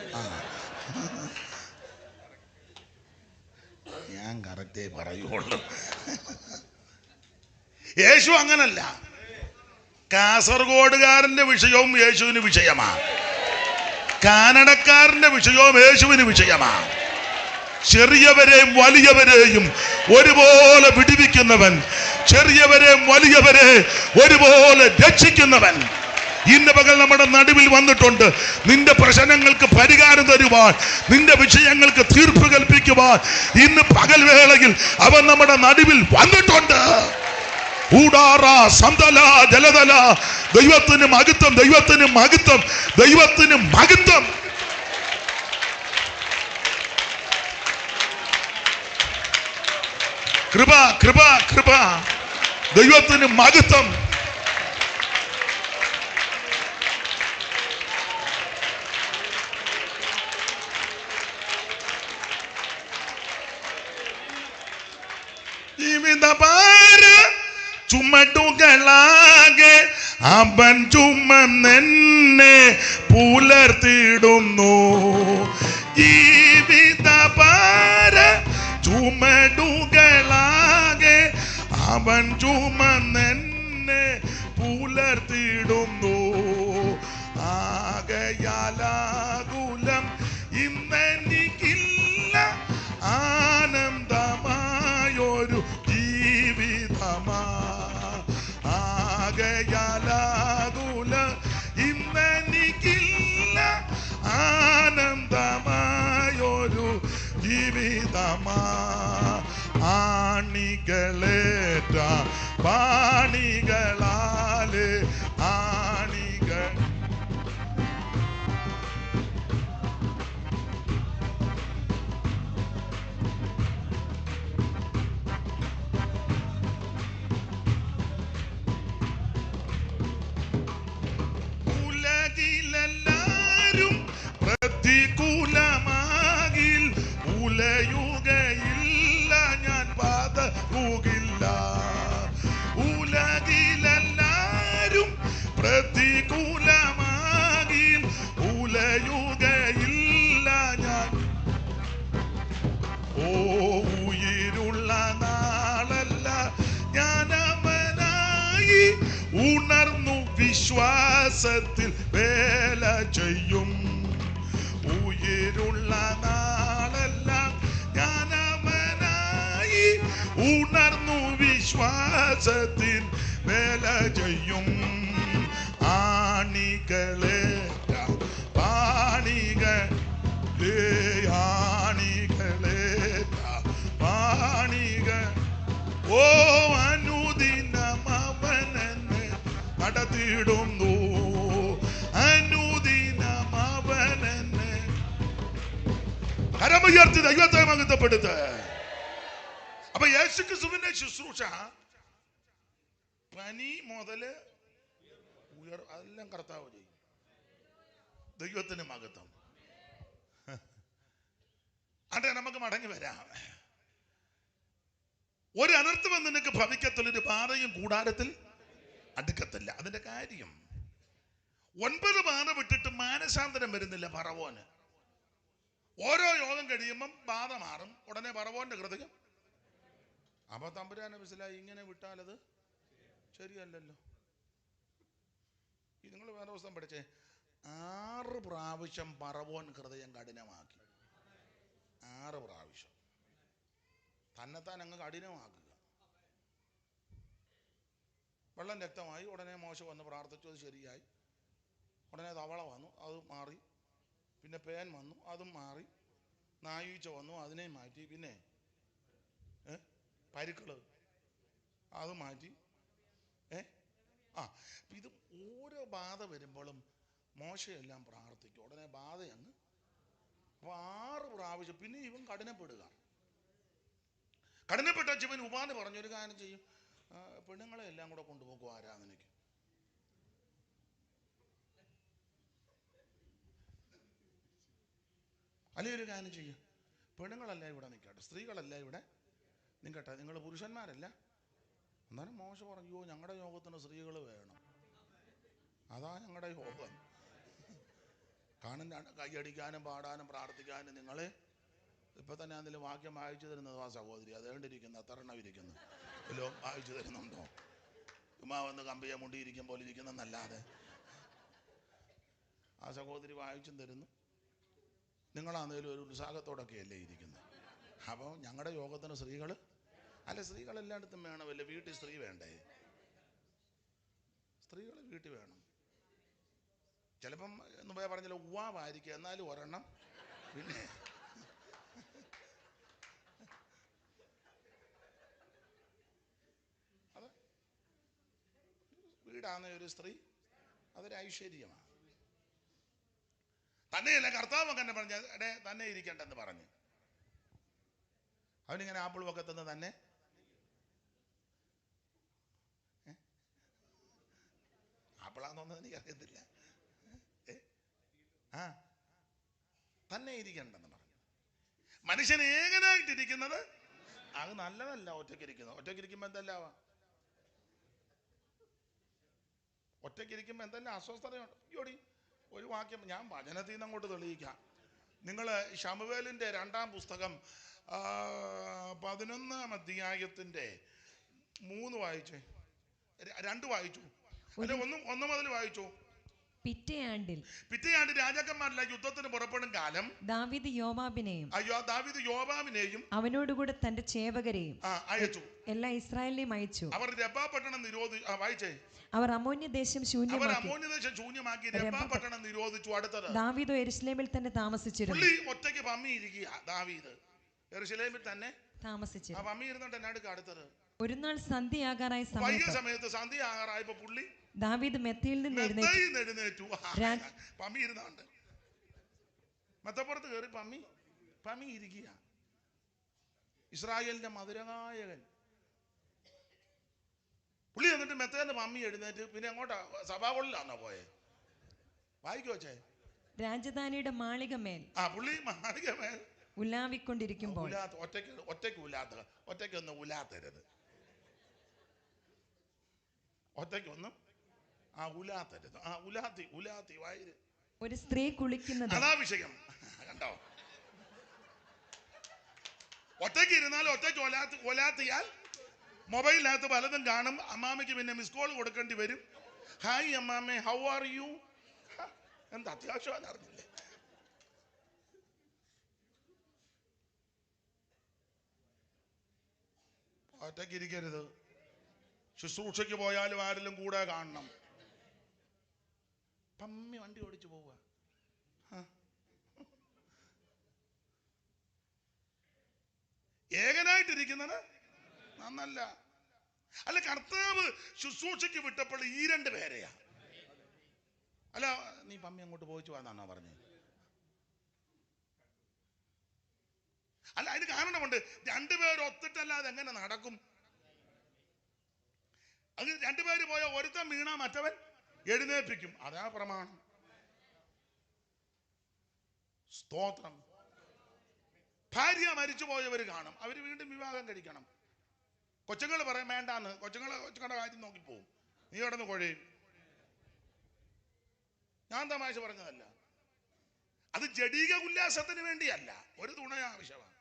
ഞാൻ കറക്റ്റേ പറയുള്ളൂ. യേശു അങ്ങനല്ല. കാസർഗോഡുകാരന്റെ വിഷയവും യേശുവിന് വിഷയമാണ്. കാനഡക്കാരന്റെ വിഷയവും യേശുവിന് വിഷയമാണ്. ചെറിയവരെയും വലിയവരെയും ഒരുപോലെ വിടുവിക്കുന്നവൻ, ചെറിയവരെയും വലിയവരെ ഒരുപോലെ രക്ഷിക്കുന്നവൻ ഇന്ന് പകൽ നമ്മുടെ നടുവിൽ വന്നിട്ടുണ്ട്. നിന്റെ പ്രശ്നങ്ങൾക്ക് പരിഹാരം തരുവാൻ, നിന്റെ വിഷയങ്ങൾക്ക് തീർപ്പ് കൽപ്പിക്കുവാൻ ഇന്ന് പകൽ വേളയിൽ അവൻ നമ്മുടെ നടുവിൽ വന്നിട്ടുണ്ട്. ജലതല. ദൈവത്തിന് മഹത്വം, ദൈവത്തിന് മഹത്വം, ദൈവത്തിന് മഹത്വം. കൃപ കൃപ കൃപ, ദൈവത്തിന് മഹത്വം. ജീവിതഭാര ചുമട്ടുകളാകെ അവൻ ചുമന്നെന്നെ പുലർത്തിടുന്നു. ജീവിതഭാര ചുമടുകളാകെ അവൻ ചുമന്നെന്നെ പുലർത്തിടുന്നു. ആകയാലാകുലം ഇന്നെനിക്കില്ല, ആനന്ദമായൊരു ജീവിതമാ. ആകയാലാകുലം ഇന്നെനിക്കില്ല, ആനന്ദമായൊരു ജീവിതമാ. ആണികളേറ്റ പാണികളാല് ആണികൾ ഉലകിലെല്ലാരും പ്രതികൂലമാകിൽ ഉലയുകയില്ല, ഞാൻ ബാധകുകില്ല. ഉലകിലെല്ലാരും പ്രതികൂലമാകിൽ ഉലയുകയില്ല, ഞാൻ ഉயிருള്ള നാളല്ല ഞാനവനായി ഉണർന്നു വിശ്വാസത്തിൽ വേല ചെയ്യും. ഉயிருള്ള നാളെല്ലാം ഞാനവനായി ഉണർന്നു വിശ്വാസത്തിൽ വേല ചെയ്യും. ആണികളേറ്റ പാണികളേ, ആണികളേറ്റ പാണികൾ, ഓ അനുദിനം അവനെന്നെ നടത്തിയിടുന്നു, അനുദിനം അവനെന്നെ. കരമുയർത്തി ദൈവത്തെ മഹത്വപ്പെടുത്ത്. അപ്പൊ യേശുക്രിസ്തുവിന്റെ ശുശ്രൂഷ പനി മുതല് അതെല്ലാം കർത്താവ് ചെയ്യും. ദൈവത്തിന് മഹത്വം. അതെ, നമുക്ക് മടങ്ങി വരാം. ഒരു അനർത്ഥം നിനക്ക് ഭവിക്കത്തില്ല, ഒരു ബാധയും കൂടാരത്തിൽ അടുക്കത്തില്ല. അതിന്റെ കാര്യം 9 ബാധ വിട്ടിട്ട് മാനസാന്തരം വരുന്നില്ല ഫറവോന്. ഓരോ യോഗം കഴിയുമ്പം ബാധ മാറും, ഉടനെ ഫറവോന്റെ ഹൃദയം. അപ്പൊ തമ്പുരാനെ മനസ്സിലായി, ഇങ്ങനെ വിട്ടാലത് ശരിയല്ലല്ലോ. നിങ്ങൾ വേറെ ദിവസം പഠിച്ചേ, 6 പ്രാവശ്യം ഫറവോൻ ഹൃദയം കഠിനമാക്കി. 6 പ്രാവശ്യം തന്നെത്താൻ അങ്ങ് കഠിനമാക്കുക. വെള്ളം രക്തമായി. ഉടനെ മോശ വന്ന് പ്രാർത്ഥിച്ചു, അത് ശരിയായി. ഉടനെ തവള വന്നു, അത് മാറി. പിന്നെ പേൻ വന്നു, അതും മാറി. നായീച്ച വന്നു, അതിനെയും മാറ്റി. പിന്നെ പരുക്കള്, അത് മാറ്റി. ഇത് ഓരോ ബാധ വരുമ്പോഴും മോശയെല്ലാം പ്രാർത്ഥിക്കും. ഉടനെ ബാധ അങ്ങ്. അപ്പൊ 6 പ്രാവശ്യം. പിന്നെ ഇവൻ കഠിനപ്പെടുക. കഠിനപ്പെട്ട ശിവൻ ഉപാധി പറഞ്ഞൊരു കാര്യം ചെയ്യും, പെണ്ണുങ്ങളെ എല്ലാം കൂടെ കൊണ്ടുപോകും ആരാധനയ്ക്ക്. അല്ലെങ്കിൽ ഒരു കാര്യം ചെയ്യും, പെണ്ണുങ്ങളല്ല ഇവിടെ നിൽക്കട്ടെ, സ്ത്രീകളല്ല ഇവിടെ നിൽക്കട്ടെ, നിങ്ങൾ പുരുഷന്മാരല്ല. എന്നാലും മോശം പറഞ്ഞു, ഞങ്ങളുടെ യോഗത്തിന് സ്ത്രീകൾ വേണം, അതാ ഞങ്ങളുടെ യോഗം. കാരണം കൈയടിക്കാനും പാടാനും പ്രാർത്ഥിക്കാനും നിങ്ങളെ ഇപ്പൊ തന്നെ അതിൽ വാക്യം വായിച്ചു തരുന്നത് ആ സഹോദരി അതേണ്ടിരിക്കുന്നു, അത്തരണം ഇരിക്കുന്നു, അല്ലോ വായിച്ചു തരുന്നുണ്ടോ? ഉമാ വന്ന് കമ്പിയെ മുണ്ടിയിരിക്കും പോലെ ഇരിക്കുന്നല്ലാതെ ആ സഹോദരി വായിച്ചും തരുന്നു. നിങ്ങളാന്നേലും ഒരു ഉത്സാഹത്തോടൊക്കെ അല്ലേ ഇരിക്കുന്നത്. അപ്പോൾ ഞങ്ങളുടെ യോഗത്തിന് സ്ത്രീകൾ അല്ല, സ്ത്രീകളെല്ലായിടത്തും വേണമല്ലേ. വീട്ടിൽ സ്ത്രീ വേണ്ടേ? സ്ത്രീകൾ വീട്ടിൽ വേണം. ചിലപ്പം എന്ന് പറഞ്ഞല്ലോ ഉവ്വാവായിരിക്കും, എന്നാലും ഒരെണ്ണം. പിന്നെ അത് വീടാന്ന ഒരു സ്ത്രീ, അതൊരു ഐശ്വര്യമാണ്. തന്നെയല്ല കർത്താവ് തന്നെ പറഞ്ഞ തന്നെ ഇരിക്കണ്ടെന്ന് പറഞ്ഞു. അവനിങ്ങനെ ആപ്പിൾ വക്കത്തുനിന്ന് തന്നെ ആപ്പിളാന്നൊന്നും എനിക്കറിയത്തില്ല. തന്നെ ഇരിക്കണ്ടെന്ന് പറഞ്ഞു. മനുഷ്യൻ ഏകനായിട്ടിരിക്കുന്നത് അത് നല്ലതല്ല. ഒറ്റയ്ക്കിരിക്കുന്നത്, ഒറ്റയ്ക്കിരിക്കുമ്പോ എന്തെല്ലാവാ, ഒറ്റയ്ക്കിരിക്കുമ്പോ എന്തെല്ലാം അസ്വസ്ഥതയുണ്ട്. ജോടി ഒരു വാക്യം ഞാൻ വചനത്തിൽ നിന്ന് അങ്ങോട്ട് തെളിയിക്കാം. നിങ്ങൾ ശമൂവേലിന്റെ 2-ാം പുസ്തകം 11-ാം അധ്യായത്തിന്റെ 3 വായിച്ചേ. 2 വായിച്ചു, അല്ലെ 1 മുതൽ വായിച്ചു. പിറ്റേ ആണ്ട് രാജാക്കന്മാരെല്ലാം യുദ്ധത്തിന് പുറപ്പെടും കാലം ദാവീദ് യോവാബിനെയും ദാവീദ് യോവാബിനെയും അവനോടുകൂടെ തന്റെ ചേവകരെയും അയച്ചു. എല്ലാ ഇസ്രായേലിനെയും അയച്ചു. അവർ രബ്ബാ പട്ടണം വായിച്ചേ. അവർ അമ്മോന്യ ദേശം ശൂന്യമാക്കി രബ്ബാ പട്ടണം നിരോധിച്ചു. അടുത്തത് ദാവീദ് യെരൂശലേമിൽ തന്നെ താമസിച്ചിരുന്നു. പുള്ളി ഒറ്റയ്ക്ക് പമ്മി ഇരിക്കുക. ദാവീദ് യെരൂശലേമിൽ തന്നെ താമസിച്ചിരുന്നു. പമ്മി ഇരുന്നിട്ട് എന്നെ അടുക്ക. അടുത്തത് ഒരു നാൾ സന്ധ്യയാകാറായ സമയത്ത് സന്ധ്യയാകാറായപ്പോ പുള്ളി ദാവീദ് മെത്തയിൽ നിന്ന് എഴുന്നേറ്റു. പമ്മി ഇരുന്നാണ്ട് മെത്തപ്പുറത്ത് കയറി പമ്മി ഇരിക്കുക. ഇസ്രായേലിന്റെ മധുരനായകൻ പുള്ളി എന്നിട്ട് മെത്തേന്ന് പമ്മി എഴുന്നേറ്റ് പിന്നെ അങ്ങോട്ടാ സഭാകൊള്ളിലാണോ പോയെ? വായിക്കോ ചേ. രാജധാനിയുടെ മാളികമേൽ പുള്ളി മാളികമേൽ ഉലാവിക്കൊണ്ടിരിക്കുമ്പോൾ ഒറ്റയ്ക്കൊന്നും ഉലാത്തരുത്. ഒറ്റയ്ക്കൊന്നും ഉലാത്തരുത്. ഉലാത്തി വായിര്. ഒരു സ്ത്രീ കുളിക്കുന്നത് അതാ വിഷയം. കണ്ടോ? ഒറ്റയ്ക്ക് ഇരുന്നാൽ ഒറ്റയ്ക്ക് ഒലാത്തിയാൽ മൊബൈലിനകത്ത് പലതും കാണും. അമ്മാമ്മയ്ക്ക് പിന്നെ മിസ് കോൾ കൊടുക്കേണ്ടി വരും. ഹായ് അമ്മാമ്മേ, ഹൗ ആർ യു? എന്താ അത്യാവശ്യം അറിഞ്ഞില്ലേ? ഒറ്റയ്ക്ക് ഇരിക്കരുത്. ശുശ്രൂഷയ്ക്ക് പോയാലും ആരെങ്കിലും കൂടെ കാണണം. പമ്മി വണ്ടി ഓടിച്ചു പോവുക. ഏകനായിട്ടിരിക്കുന്നത് നന്നല്ല. അല്ല, കർത്താവ് ശുശ്രൂഷയ്ക്ക് വിട്ടപ്പോൾ ഈ 2 പേരെയാ. അല്ല, നീ പമ്മി അങ്ങോട്ട് പോയിച്ചു വാന്നാണോ പറഞ്ഞത്? അല്ല, അതിന് കാരണമുണ്ട്. 2 പേര് ഒത്തിട്ടല്ലാതെ എങ്ങനെ നടക്കും? അത് 2 പേര് പോയ ഒരുത്തൻ വീണാ മറ്റവൻ എഴുന്നേൽപ്പിക്കും. അതാ പ്രമാണം. സ്തോത്രം. ഭാര്യ മരിച്ചു പോയവർ കാണും. അവര് വീണ്ടും വിവാഹം കഴിക്കണം. കൊച്ചുങ്ങൾ പറയും വേണ്ടാന്ന്. കൊച്ചുങ്ങളുടെ കാര്യം നോക്കി പോവും. നീ കിടന്ന് കുഴയും. ഞാൻ തമാശ പറഞ്ഞതല്ല. അത് ജഡീക ഉല്ലാസത്തിന് വേണ്ടിയല്ല, ഒരു തുണ ആവശ്യമാണ്.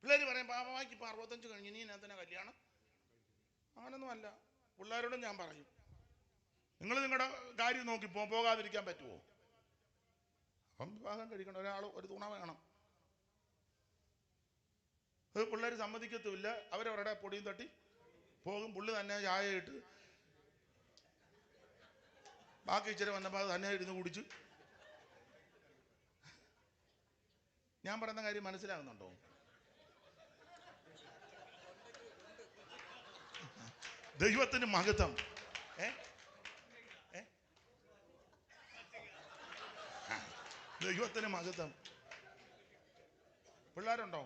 പിള്ളേര് പറയും പാപ്പമാക്ക് ഇപ്പൊ 65 കഴിഞ്ഞ് നീ എന്തിനാ കല്യാണം? അങ്ങനൊന്നും അല്ല. പിള്ളേരോടും ഞാൻ പറയും, നിങ്ങൾ നിങ്ങളുടെ കാര്യം നോക്കി പോകാതിരിക്കാൻ പറ്റുമോ? അപ്പം വിവാഹം കഴിക്കണം. ഒരു തുണ വേണം. പിള്ളേർ സമ്മതിക്കത്തുമില്ല. അവരവരുടെ പൊടിയും തട്ടി പോകും. പുള്ളി തന്നെ ചായ ഇട്ട് ബാക്കി ഇച്ചിരി വന്നപ്പോൾ അത് തന്നെ ഇരുന്ന് കുടിച്ച്. ഞാൻ പറയുന്ന കാര്യം മനസ്സിലാകുന്നുണ്ടോ? ദൈവത്തിന് മഹത്വം. ദൈവത്തിന് മഹത്വം. പിള്ളേരുണ്ടോ?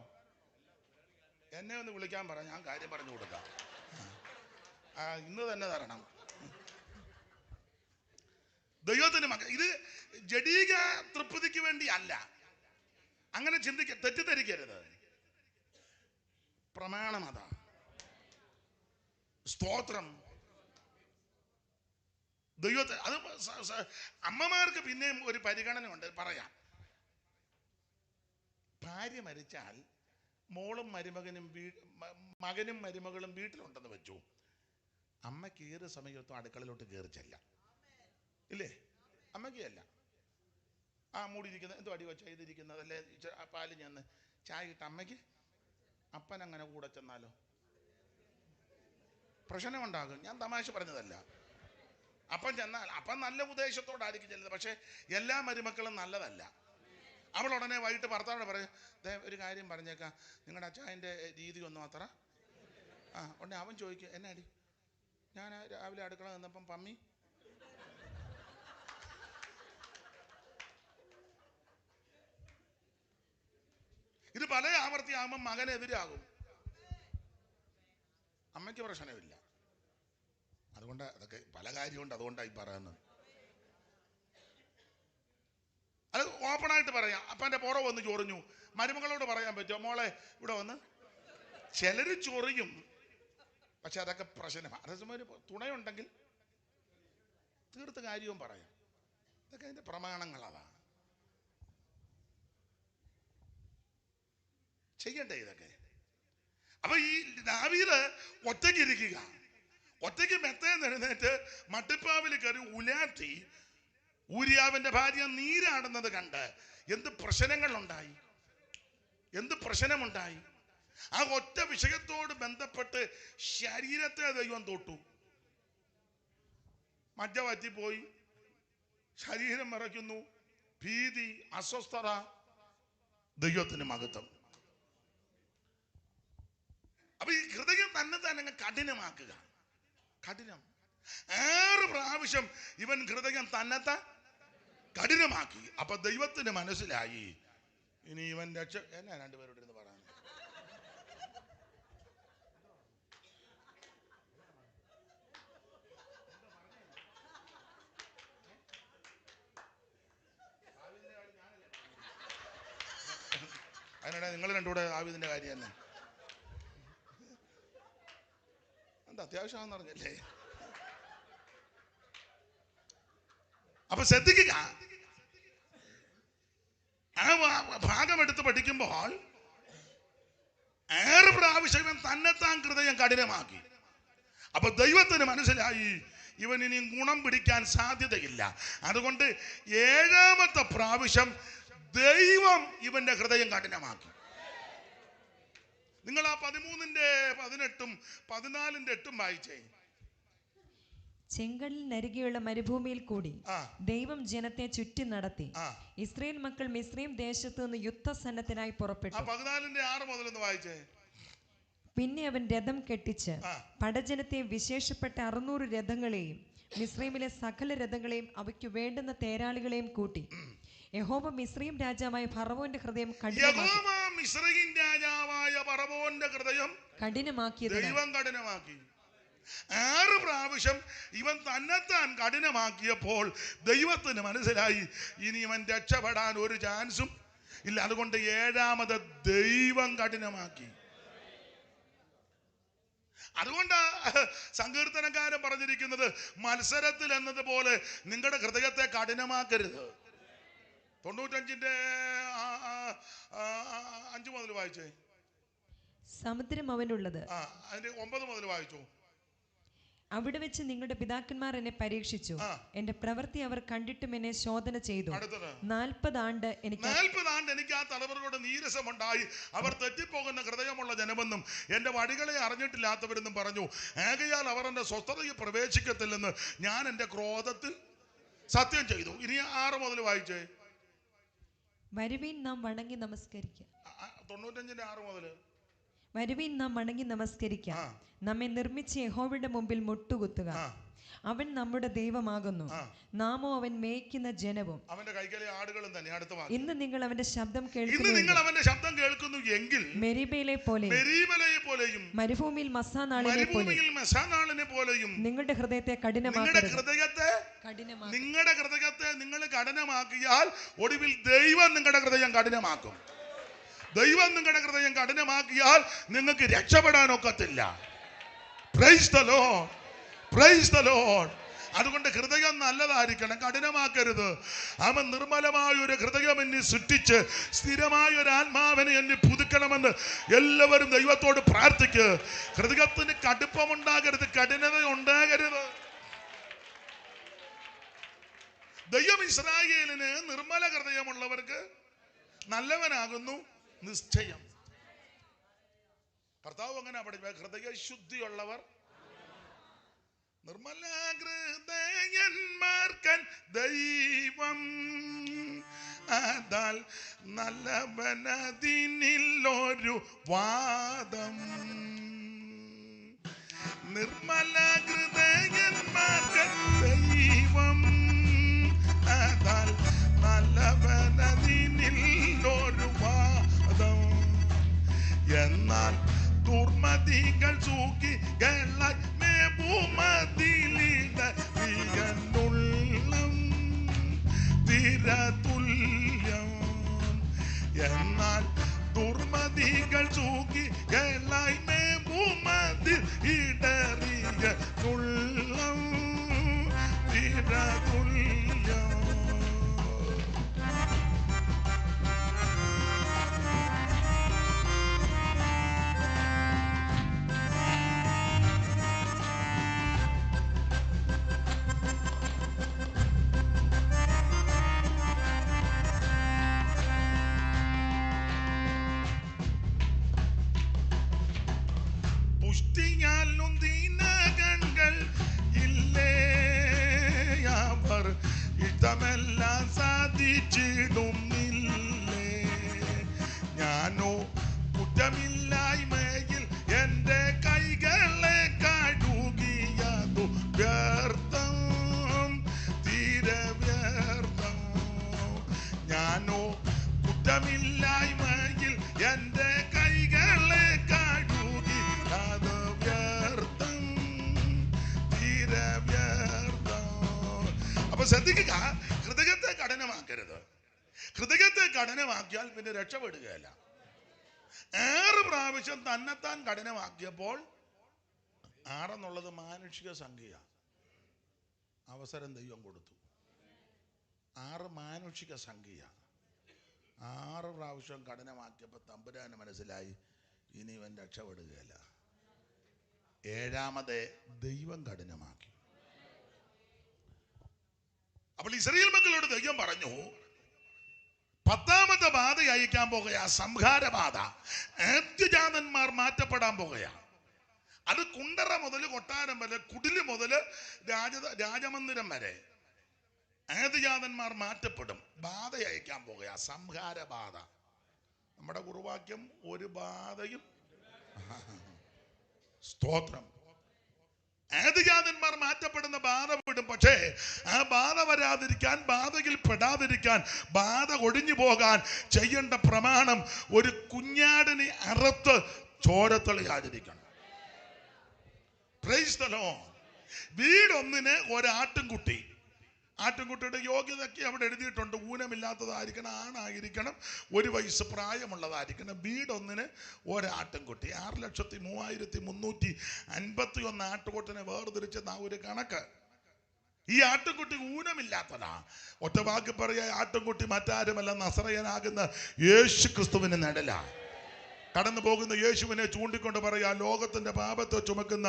എന്നെ ഒന്ന് വിളിക്കാൻ പറ, ഞാൻ കാര്യം പറഞ്ഞു കൊടുക്കാം. ഇന്ന് തന്നെ തരണം. ദൈവത്തിന് ഇത് ജഡീക തൃപ്തിക്ക് വേണ്ടി അല്ല. അങ്ങനെ തെറ്റിദ്ധരിക്കരുത്. പ്രമാണം അതാ. സ്തോത്രം. ദൈവത്തെ അത് അമ്മമാർക്ക് പിന്നെയും ഒരു പരിഗണന ഉണ്ട്. പറയാം, ഭാര്യ മരിച്ചാൽ മോളും മകനും മരുമകളും വീട്ടിലുണ്ടെന്ന് വെച്ചു. അമ്മയ്ക്ക് ഏറെ സമയത്തും അടുക്കളയിലോട്ട് കയറിച്ചല്ല ഇല്ലേ? അമ്മയ്ക്ക് അല്ല. മൂടിയിരിക്കുന്നത് എന്തോ അടി വെച്ചാൽ ഇതിരിക്കുന്നത് അല്ലേ, പാല് ചെന്ന് ചായ ഇട്ട് അമ്മയ്ക്ക്. അപ്പൻ അങ്ങനെ കൂടെ ചെന്നാലോ പ്രശ്നമുണ്ടാകും. ഞാൻ തമാശ പറഞ്ഞതല്ല. അപ്പം ചെന്നാൽ അപ്പം നല്ല ഉദ്ദേശത്തോടായിരിക്കും ചെല്ലുന്നത്. പക്ഷെ എല്ലാ മരുമക്കളും നല്ലതല്ല. അവൾ ഉടനെ വൈകിട്ട് ഭർത്താവോട് പറയും, ഒരു കാര്യം പറഞ്ഞേക്കാം, നിങ്ങളുടെ അച്ചായൻ്റെ രീതി ഒന്നും അത്ര. ഉടനെ അവൻ ചോദിക്കും, എന്നെ അടി, ഞാൻ രാവിലെ അടുക്കള നിന്നപ്പം പമ്മി. ഇത് പല ആവർത്തിയാകുമ്പം മകനെതിരാകും. അമ്മയ്ക്ക് പ്രശ്നമില്ല. അതുകൊണ്ട് അതൊക്കെ പല കാര്യമുണ്ട്. അതുകൊണ്ടായി പറയുന്നത്. അത് ഓപ്പണായിട്ട് പറയാം. അപ്പൻ്റെ പുറം വന്ന് ചൊറിഞ്ഞു, മരുമകളോട് പറയാൻ പറ്റുമോ മോളെ ഇവിടെ വന്ന്? ചിലര് ചൊറിയും, പക്ഷെ അതൊക്കെ പ്രശ്നമാണ്. അതേസമയം ഒരു തുണയുണ്ടെങ്കിൽ തീർത്ത് കാര്യവും പറയാം. ഇതൊക്കെ അതിൻ്റെ പ്രമാണങ്ങൾ. അതാണ് ചെയ്യണ്ടേ ഇതൊക്കെ. അപ്പൊ ഈ ദാവീദ് ഒറ്റയ്ക്കിരിക്കുക. ഒറ്റയ്ക്ക് മെത്തേന്ന് എഴുന്നേറ്റ് മട്ടിപ്പാവിൽ കയറി ഉലാറ്റി ഊരിയാവിന്റെ ഭാര്യ നീരാടുന്നത് കണ്ട് എന്ത് പ്രശ്നങ്ങളുണ്ടായി, എന്ത് പ്രശ്നമുണ്ടായി. ആ ഒറ്റ വിഷയത്തോട് ബന്ധപ്പെട്ട് ശരീരത്തെ ദൈവം തൊട്ടു. മജ്ജ പറ്റിപ്പോയി, ശരീരം വിറയ്ക്കുന്നു, ഭീതി, അസ്വസ്ഥത. ദൈവത്തിന് മഹത്വം. അപ്പൊ ഈ ഹൃദയം തന്നെ കഠിനമാക്കുക. കഠിനം 6 പ്രാവശ്യം ഇവൻ ഹൃദയം തന്നത്തെ കഠിനമാക്കി. അപ്പൊ ദൈവത്തിന് മനസ്സിലായി ഇനി ഇവൻ രക്ഷ. എന്നാ രണ്ടുപേരോട് ഇരുന്ന് പറയാൻ? അതിനിടെ നിങ്ങൾ രണ്ടുകൂടെ ആവിതിന്റെ കാര്യം തന്നെ എന്താ അത്യാവശ്യമാണെന്ന് പറഞ്ഞല്ലേ? അപ്പൊ ശ്രദ്ധിക്കുക, ആ ഭാഗം എടുത്ത് പഠിക്കുമ്പോൾ 6 പ്രാവശ്യം തന്നെത്താൻ ഹൃദയം കഠിനമാക്കി. അപ്പൊ ദൈവത്തിന് മനസ്സിലായി ഇവൻ ഇനി ഗുണം പിടിക്കാൻ സാധ്യതയില്ല. അതുകൊണ്ട് 7ാമത്തെ പ്രാവശ്യം ദൈവം ഇവന്റെ ഹൃദയം കഠിനമാക്കി. നിങ്ങൾ ആ 13-ന്റെ 18-ഉം 14-ന്റെ 8-ഉം വായിച്ചേ. ചെങ്കടലിനരികെയുള്ള മരുഭൂമിയിൽ കൂടി ദൈവം ജനത്തെ ചുറ്റി നടത്തി. ഇസ്രായേൽ മക്കൾ മിസ്രയീം ദേശത്തു നിന്ന് യുദ്ധസന്നദ്ധനായി പുറപ്പെട്ടു. 14-ന്റെ 6 മുതലൊന്ന് വായിച്ചേ. പിന്നെ അവൻ രഥം കെട്ടിച്ച് പടജനത്തെ വിശേഷപ്പെട്ട 600 രഥങ്ങളെയും മിസ്രയീമിലെ സകല രഥങ്ങളെയും അവയ്ക്ക് വേണ്ടുന്ന തേരാളികളെയും കൂട്ടി യഹോവ മിസ്രയീം രാജാവായ ഫറവോന്റെ ഹൃദയം കഠിനമാക്കിയത് ദൈവം കഠിനമാക്കി. 6 പ്രാവശ്യം ഇവൻ തന്നെത്താൻ കഠിനമാക്കിയപ്പോൾ ദൈവത്തിന് മനസ്സിലായി ഇനി ഇവൻ രക്ഷപ്പെടാൻ ഒരു ചാൻസും ഇല്ല. അതുകൊണ്ട് 7ാമത് ദൈവം കഠിനമാക്കി. അതുകൊണ്ട് സങ്കീർത്തനക്കാരൻ പറഞ്ഞിരിക്കുന്നത് മത്സരത്തിൽ എന്നതുപോലെ നിങ്ങളുടെ ഹൃദയത്തെ കഠിനമാക്കരുത്. 95-ന്റെ 5 മുതൽ വായിച്ചേ. സമുദ്രം അവനുള്ളത്. അതിന്റെ 9 മുതൽ വായിച്ചു. അവിടെ വെച്ച് നിങ്ങളുടെ പിതാക്കന്മാർ എന്നെ പരീക്ഷിച്ചു, എന്റെ പ്രവൃത്തി അവർ കണ്ടിട്ടും എന്നെ ശോധന ചെയ്തു. 40 ആണ്ട് എനിക്ക് ആ തലമുറകളുടെ നീരസമുണ്ടായി. അവർ തെറ്റിപ്പോകുന്ന ഹൃദയമുള്ള ജനമെന്നും എന്റെ വഴികളെ അറിഞ്ഞിട്ടില്ലാത്തവരെന്നും പറഞ്ഞു. ആകയാൽ അവർ എന്റെ സ്വസ്ഥതയിൽ പ്രവേശിക്കത്തില്ലെന്ന് ഞാൻ എന്റെ ക്രോധത്തിൽ സത്യം ചെയ്തു. ഇനി 6 മുതൽ വായിച്ചേ. വരുവീൻ നാം വണങ്ങി നമസ്കരിക്കാം. 95-ന്റെ 6 മുതൽ. വരുവീൻ നാം വണങ്ങി നമസ്കരിക്കാം. നമ്മെ നിർമ്മിച്ച യഹോവയുടെ മുമ്പിൽ മുട്ടുകുത്തുക. അവൻ നമ്മുടെ ദൈവമാകുന്നു, നാമോ അവൻ മേയ്ക്കുന്ന ജനവും അവന്റെ കൈകളിലെ ആടുകളും തന്നെ. അടുത്ത വാക്യം. ഇന്ന് നിങ്ങൾ അവന്റെ ശബ്ദം കേൾക്കുന്നു എങ്കിൽ മെരീബയിലെ പോലെയും മരുഭൂമിയിൽ മസാനാളിനെ പോലെയും നിങ്ങളുടെ ഹൃദയത്തെ നിങ്ങളുടെ ഹൃദയത്തെ നിങ്ങൾ കഠിനമാക്കിയാൽ ഒടുവിൽ ദൈവം നിങ്ങളുടെ ഹൃദയം കഠിനമാക്കും. ദൈവം നിങ്ങളുടെ ഹൃദയം കഠിനമാക്കിയാൽ നിങ്ങൾക്ക് രക്ഷപ്പെടാനൊക്കത്തില്ല. Praise the lord, praise the lord. അതുകൊണ്ട് ഹൃദയം നല്ലതായിരിക്കണം, കഠിനമാക്കരുത്. അവൻ നിർമ്മലമായ ഒരു ഹൃദയം എന്നെ സൃഷ്ടിച്ച് സ്ഥിരമായ ഒരു ആത്മാവിനെ എന്നെ പുതുക്കണമെന്ന് എല്ലാവരും ദൈവത്തോട് പ്രാർത്ഥിക്കുക. ഹൃദയത്തിന് കടുപ്പമുണ്ടാകരുത്, കഠിനത ഉണ്ടാകരുത്. ദൈവം ഇസ്രായേലിന് നിർമ്മല ഹൃദയമുള്ളവർക്ക് നല്ലവനാകുന്നു നിശ്ചയം. കർത്താവ് അങ്ങനെ പഠിപ്പ ഹൃദയ ശുദ്ധിയുള്ളവർ നിർമ്മല ഹൃദയന്മാർക്കൻ ദൈവം അതാൽ നല്ലവനതിനില്ലൊരു വാദം. നിർമ്മല ഹൃദയന്മാർക്കൻ ദൈവം അതാൽ നല്ലവനതിനില്ലൊരു വാദം. എന്നാൽ ദുർമതികൾ സൂക്കി ഭൂമതിയിലും തിരതുല്യം. എന്നാൽ ദുർമതികൾ സൂക്കി ഭൂമതി ഇടറിയ തുള്ളം തിരതുല്യം. മഹിമയിൽ എന്റെ കൈകളെ കഴുകി, അത് വ്യർത്ഥം, തീരെ വ്യർത്ഥം. അപ്പൊ ശ്രദ്ധിക്കുക, ഹൃദയത്തെ കഠിനമാക്കരുത്. ഹൃദയത്തെ കഠിനമാക്കിയാൽ പിന്നെ രക്ഷപ്പെടുകയല്ല. 6 പ്രാവശ്യം തന്നെത്താൻ കഠിനമാക്കിയപ്പോൾ 6 എന്നുള്ളത് മാനുഷിക സംഖ്യ, അവസരം ദൈവം കൊടുത്തു. 6 മാനുഷിക സംഖ്യ. 6 പ്രാവശ്യം കഠിനമാക്കിയപ്പോൾ തമ്പുരാന് മനസ്സിലായി ഇനി ഇവൻ രക്ഷപ്പെടുകയല്ല. 7ാമത് ദൈവം കഠിനമാക്കി. അപ്പോൾ ഇസ്രായേൽ മക്കളോട് ദൈവം പറഞ്ഞു, 10ാമത്തെ ബാധ അയക്കാൻ പോകുകയാ, സംഹാരബാധ. ആദ്യജാതന്മാർ മാറ്റപ്പെടാൻ പോകുകയാ. അത് കുണ്ടറ മുതൽ കൊട്ടാരം വരെ, കുടില് മുതൽ രാജമന്ദിരം വരെ ആദ്യജാതന്മാർ മാറ്റപ്പെടും. ബാധ അയക്കാൻ പോകുകയാ, സംഹാരബാധ. നമ്മുടെ കുറുവാക്യം ഒരു ബാധയും. സ്തോത്രം. ആദ്യജാതന്മാർ മാറ്റപ്പെടുന്ന ബാധ വിടും. പക്ഷേ ആ ബാധ വരാതിരിക്കാൻ, ബാധയിൽ പെടാതിരിക്കാൻ, ബാധ ഒഴിഞ്ഞു പോകാൻ ചെയ്യേണ്ട പ്രമാണം ഒരു കുഞ്ഞാടിനെ അറുത്ത് ചോരത്തളി ആചരിക്കണം. Praise the lord. വീടൊന്നിന് ഒരാട്ടിൻകുട്ടി. ആട്ടിൻകുട്ടിയുടെ യോഗ്യതയ്ക്ക് അവിടെ എഴുതിയിട്ടുണ്ട്. ഊനമില്ലാത്തതായിരിക്കണം, ആണായിരിക്കണം, 1 വയസ്സ് പ്രായമുള്ളതായിരിക്കണം. വീടൊന്നിന് ഒരാട്ടിൻകുട്ടി. 6,03,351 ആട്ടുകൊട്ടിനെ വേർതിരിച്ചെന്ന ഒരു കണക്ക്. ഈ ആട്ടിൻകുട്ടി ഊനമില്ലാത്തതാ. ഒറ്റ വാക്ക് പറയാ, ആട്ടിൻകുട്ടി മറ്റാരുമല്ല, നസറയനാകുന്ന യേശു ക്രിസ്തുവിന് നിഴലാ. കടന്നു പോകുന്ന യേശുവിനെ ചൂണ്ടിക്കൊണ്ട് പറയാ, ലോകത്തിന്റെ പാപത്തെ ചുമക്കുന്ന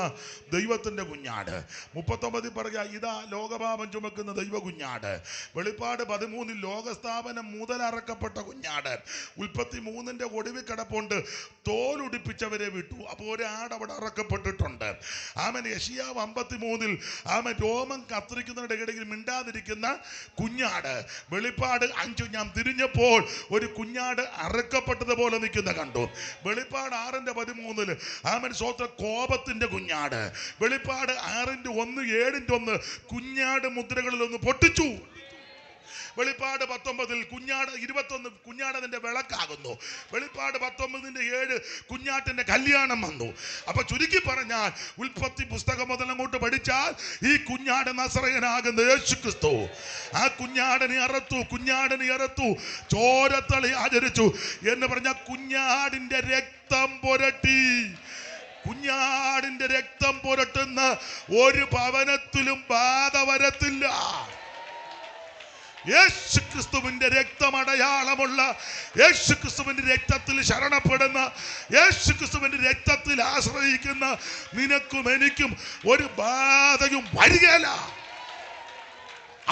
ദൈവത്തിന്റെ കുഞ്ഞാട്. 39 പറയാ, ഇതാ ലോകപാപം ചുമക്കുന്ന ദൈവ കുഞ്ഞാട്. വെളിപ്പാട് 13 ലോകസ്ഥാപനം മുതൽ അറക്കപ്പെട്ട കുഞ്ഞാട്. ഉൽപ്പത്തി 3 ഒടുവിൽ കിടപ്പുണ്ട്, തോലുടിപ്പിച്ചവരെ വിട്ടു. അപ്പോൾ ഒരാട് അവിടെ അറക്കപ്പെട്ടിട്ടുണ്ട്. ആമൻ. യെശയ്യാവ് 53 ആമൻ രോമം കത്തിരിക്കുന്നതിന്റെ ഇടയിൽ മിണ്ടാതിരിക്കുന്ന കുഞ്ഞാട്. വെളിപ്പാട് 5 ഞാൻ തിരിഞ്ഞപ്പോൾ ഒരു കുഞ്ഞാട് അറക്കപ്പെട്ടതുപോലെ നിൽക്കുന്ന കണ്ടു. വെളിപ്പാട് 6:13 ആമൻ സ്വന്തം കോപത്തിന്റെ കുഞ്ഞാട്. വെളിപ്പാട് 6:1 7:1 കുഞ്ഞാട് മുദ്രകളിൽ ഒന്ന് പൊട്ടിച്ചു. വെളിപ്പാട് 19 കുഞ്ഞാട് 21 കുഞ്ഞാടതിന്റെ വിളക്കാകുന്നു. വെളിപ്പാട് 19:7 കുഞ്ഞാട്ടിന്റെ കല്യാണം വന്നു. അപ്പൊ ചുരുക്കി പറഞ്ഞാൽ ഉൽപ്പത്തി പുസ്തകം മുതൽ അങ്ങോട്ട് പഠിച്ചാൽ ഈ കുഞ്ഞാട് നസറയനാകുന്ന യേശു ക്രിസ്തു. ആ കുഞ്ഞാടിനെ അറുത്തു, ചോരത്തളി ആചരിച്ചു എന്ന് പറഞ്ഞ കുഞ്ഞാടിന്റെ രക്തം പുരട്ടി. കുഞ്ഞാടിന്റെ രക്തം പുരട്ടുന്ന ഒരു ഭവനത്തിലും ബാധ വരത്തില്ല. യേശു ക്രിസ്തുവിന്റെ രക്തമടയാളമുള്ള, യേശു ക്രിസ്തുവിന്റെ രക്തത്തിൽ ശരണപ്പെടുന്ന, യേശു ക്രിസ്തുവിന്റെ രക്തത്തിൽ ആശ്രയിക്കുന്ന നിനക്കും എനിക്കും ഒരു ബാധയും വരികയില്ല.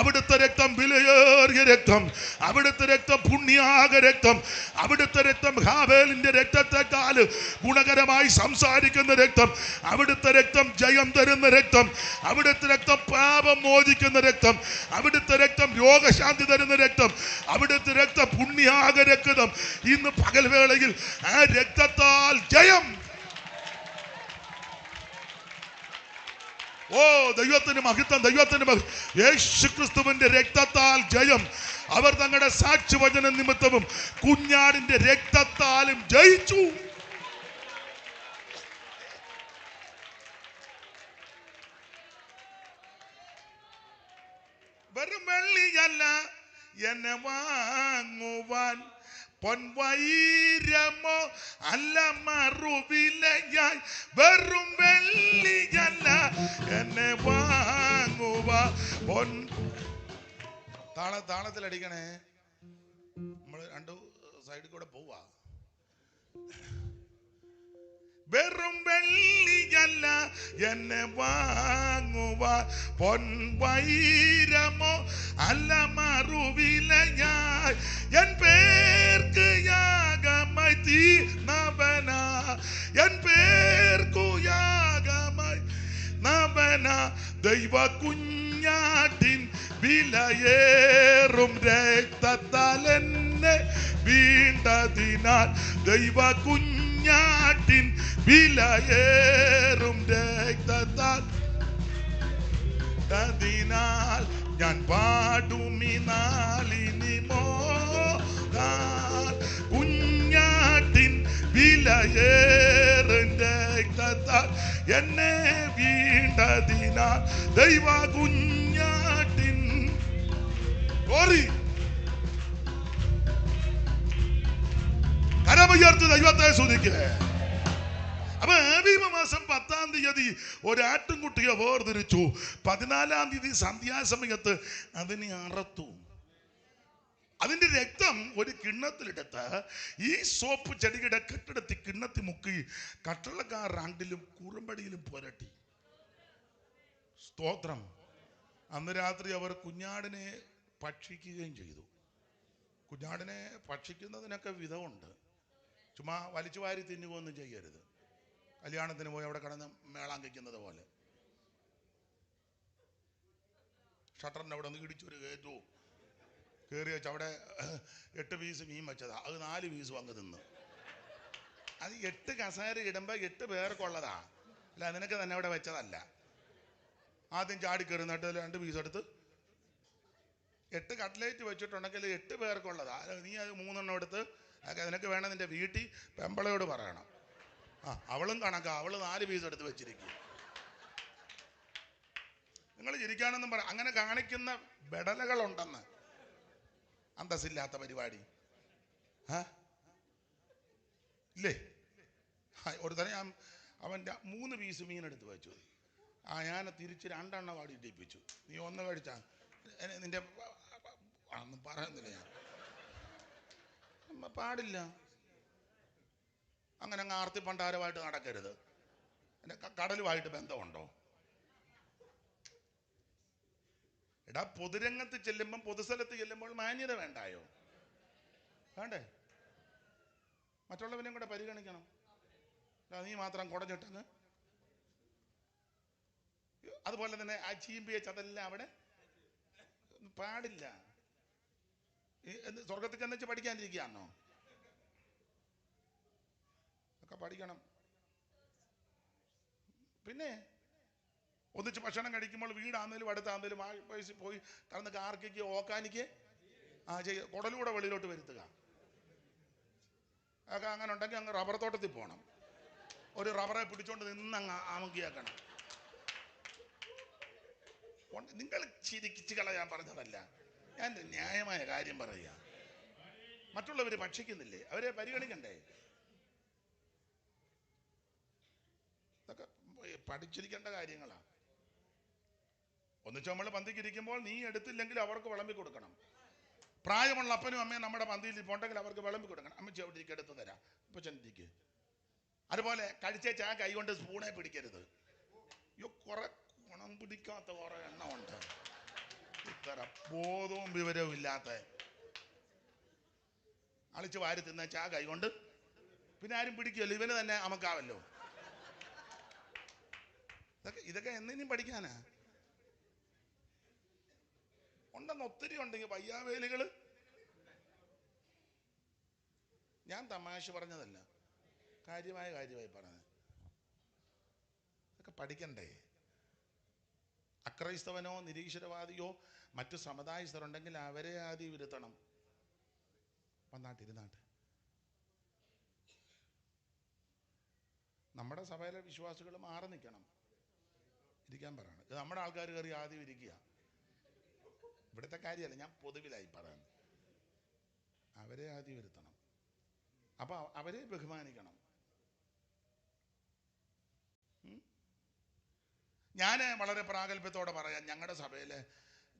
അവിടുത്തെ രക്തം വിലയേറിയ രക്തം, അവിടുത്തെ രക്തം പുണ്യാക രക്തം, അവിടുത്തെ രക്തം ഹാബേലിന്റെ രക്തത്തെക്കാൾ ഗുണകരമായി സംസാരിക്കുന്ന രക്തം, അവിടുത്തെ രക്തം ജയം തരുന്ന രക്തം, അവിടുത്തെ രക്തം പാപം മോചിക്കുന്ന രക്തം, അവിടുത്തെ രക്തം രോഗശാന്തി തരുന്ന രക്തം, അവിടുത്തെ രക്തം പുണ്യാക രക്തം. ഇന്ന് പകൽവേളയിൽ ആ രക്തത്താൽ ജയം. ഓ ദൈവത്തിന് മഹത്വം, ദൈവത്തിന് മഹത്വം. യേശു ക്രിസ്തുവിന്റെ രക്തത്താൽ ജയം. അവർ തങ്ങളുടെ സാക്ഷ്യവചന നിമിത്തവും കുഞ്ഞാടിന്റെ രക്തത്താലും ജയിച്ചു. വെറും വെള്ളിയല്ല എന്നെ വാങ്ങുവാൻ, പൊൻവൈരമോ അല്ല മറുവിലയായി. വെറും വെള്ളിയല്ല എന്നെ വാങ്ങുവാൻ. താളത്തിലടിക്കണേ. നമ്മൾ 2 സൈഡിൽ കൂടെ പോവാ. വെറും വെള്ളിയല്ല എന്നെ വാങ്ങുവാൻ, പൊൻവൈരമോ അല്ല മറുവിലയായി. എൻ പേർക്ക് യാഗമായി തീർന്നവനാ, എൻ പേർക്കു യാഗമായി നവനാ. ദൈവ കുഞ്ഞാട്ടിൻ വിലയേറും രക്തത്താൽ എന്നെ വീണ്ടതിനാൽ, ദൈവ കുഞ്ഞാട്ടിൻ വിലയേറും രക്തത്താൽ അതിനാൽ ഞാൻ പാടുമി നാളിനി മോദാൽ. വിലയേറിന്റെ രക്തത്താൽ എന്നെ വീണ്ടതിനാൽ ദൈവ കുഞ്ഞാട്ടിൻ കരമുയർത്ത് ദൈവത്തെ സ്തുതിക്കേ. അപ്പൊ ആബീബ മാസം 10-ാം തീയതി ഒരാട്ടുംകുട്ടിയെ വേർതിരിച്ചു. 14-ാം തീയതി സന്ധ്യാസമയത്ത് അതിനെ അറുത്തു. അതിന്റെ രക്തം ഒരു കിണ്ണത്തിലെടുത്ത് ഈ സോപ്പ് ചെടിയുടെ കെട്ടിടത്തി കിണ്ണത്തി മുക്കി കട്ടളക്കാർ രണ്ടിലും കുറുമ്പടിയിലും പുരട്ടി. സ്തോത്രം. അന്ന് രാത്രി അവർ കുഞ്ഞാടിനെ ഭക്ഷിക്കുകയും ചെയ്തു. കുഞ്ഞാടിനെ ഭക്ഷിക്കുന്നതിനൊക്കെ വിധമുണ്ട്. ചുമ്മാ വലിച്ചു വാരി തിന്നുകയൊന്നും ചെയ്യരുത്. കല്യാണത്തിന് പോയി അവിടെ കിടന്ന് മേളാൻ കഴിക്കുന്നത് പോലെ ഷട്ടറിൻ്റെ അവിടെ നിന്ന് ഇടിച്ചൊരു കയറ്റു കയറി വെച്ച് അവിടെ 8 പീസ് മീൻ വെച്ചതാ. അത് 4 പീസും അങ്ങ് തിന്ന്. അത് 8 കസേര ഇടുമ്പോൾ 8 പേർക്കുള്ളതാ. അല്ല നിനക്ക് തന്നെ അവിടെ വെച്ചതല്ല. ആദ്യം ചാടി കയറി നട്ട് 2 പീസ് എടുത്ത് 8 കട്ട്ലേറ്റ് വെച്ചിട്ടുണ്ടെങ്കിൽ 8 പേർക്കുള്ളതാ. നീ അത് 3 എണ്ണം എടുത്ത് നിനക്ക് വേണം നിന്റെ വീട്ടിൽ പെമ്പളയോട് പറയണം. അവളും കണക്കാ, അവള് 4 പീസ് എടുത്ത് വെച്ചിരിക്കും. നിങ്ങൾ ചിരിക്കാനൊന്നും പറ. അങ്ങനെ കാണിക്കുന്ന ബെടലകളുണ്ടെന്ന്. അന്തസ്സില്ലാത്ത പരിപാടി ഇല്ലേ? ഒരു തരം അവൻ്റെ 3 പീസ് മീൻ എടുത്ത് വെച്ചു. ഞാൻ തിരിച്ച് 2 എണ്ണം വാടി ഇടിപ്പിച്ചു. നീ 1 കഴിച്ചാ നിന്റെ ഒന്നും പറയുന്നില്ല. ഞാൻ പാടില്ല. അങ്ങനെ അങ്ങ് ആർത്തി പണ്ടാരമായിട്ട് നടക്കരുത്. എൻ്റെ കടലുമായിട്ട് ബന്ധമുണ്ടോ? എടാ, പൊതുരംഗത്ത് ചെല്ലുമ്പം പൊതുസ്ഥലത്ത് ചെല്ലുമ്പോൾ മാന്യത വേണ്ടായോ? വേണ്ടേ? മറ്റുള്ളവനെയും കൂടെ പരിഗണിക്കണം. നീ മാത്രം കുടഞ്ഞിട്ടങ്ങ്. അതുപോലെ തന്നെ ആ ചീമ്പിയ ചതെല്ലാം അവിടെ പാടില്ല. സ്വർഗത്തിൽ ചെന്നു പഠിക്കാനിരിക്കുകയാണോ? ഒക്കെ പഠിക്കണം. പിന്നെ ഒന്നിച്ച് ഭക്ഷണം കഴിക്കുമ്പോൾ വീടാന്നേലും അടുത്താന്നേലും പോയി കടന്ന് കാർക്കിക്ക് ഓക്കാനിക്ക് കുടലൂടെ വെളിയിലോട്ട് വരുത്തുക. ഒക്കെ അങ്ങനെ ഉണ്ടെങ്കിൽ അങ്ങ് റബ്ബർ തോട്ടത്തിൽ പോകണം. ഒരു റബ്ബറെ പിടിച്ചോണ്ട് നിന്നങ്ങ് ആമുക്കിയാക്കണം. നിങ്ങൾ ചിരിച്ചു കളയാൻ പറഞ്ഞതല്ല, ഞാൻ ന്യായമായ കാര്യം പറയുക. മറ്റുള്ളവർ ഭക്ഷിക്കുന്നില്ലേ, അവരെ പരിഗണിക്കണ്ടേ? ഇതൊക്കെ പഠിച്ചിരിക്കേണ്ട കാര്യങ്ങളാണ്. ഒന്നിച്ച് നമ്മൾ പന്തിക്കിരിക്കുമ്പോൾ നീ എടുത്തില്ലെങ്കിൽ അവർക്ക് വിളമ്പി കൊടുക്കണം. പ്രായമുള്ള അപ്പനും അമ്മയും നമ്മുടെ പന്തിയിൽ പോണ്ടെങ്കിൽ അവർക്ക് വിളമ്പി കൊടുക്കണം. അമ്മച്ചി അവിടെ ഇരിക്കും, എടുത്ത് തരാം, ഇപ്പൊ ചെന്നിരിക്കുക. അതുപോലെ കഴിച്ചേച്ച് ആ കൈ കൊണ്ട് സ്പൂണെ പിടിക്കരുത്. കുറെ ഗുണം പിടിക്കാത്ത കുറെ എണ്ണമുണ്ട്. ഇത്ര ബോധവും വിവരവും ഇല്ലാത്ത അളിച്ച് വാരി തിന്നേച്ച് ആ കൈ കൊണ്ട് പിന്നെ ആരും പിടിക്കുമല്ലോ, ഇവന് തന്നെ അമക്കാവല്ലോ. ഇതൊക്കെ എന്തിനും പഠിക്കാനാ? ഉണ്ടെന്ന് ഒത്തിരി ഉണ്ടെങ്കിൽ വയ്യാവേലികള്. ഞാൻ തമാശ പറഞ്ഞതല്ല, കാര്യമായി പറഞ്ഞത്. ഇതൊക്കെ പഠിക്കണ്ടേ? അക്രൈസ്തവനോ നിരീശ്വരവാദിയോ മറ്റു സമുദായസ്ഥരുണ്ടെങ്കിൽ അവരെ ആദ്യം ഇരുത്തണം. വന്നാട്ടിരുന്നാട്ട്. നമ്മുടെ സഭയിലെ വിശ്വാസികൾ മാറി നിൽക്കണം, ഇരിക്കാൻ പറയണം. ഇത് നമ്മുടെ ആൾക്കാർ കയറി ആദ്യം ഇരിക്കുക. ഇവിടുത്തെ കാര്യമല്ല, ഞാൻ പൊതുവിലായി പറയുന്നത്. അവരെ ആദ്യം ഇരുത്തണം. അപ്പൊ അവരെ ബഹുമാനിക്കണം. ഞാൻ വളരെ പ്രാഗൽഭ്യത്തോടെ പറയാം, ഞങ്ങളുടെ സഭയിലെ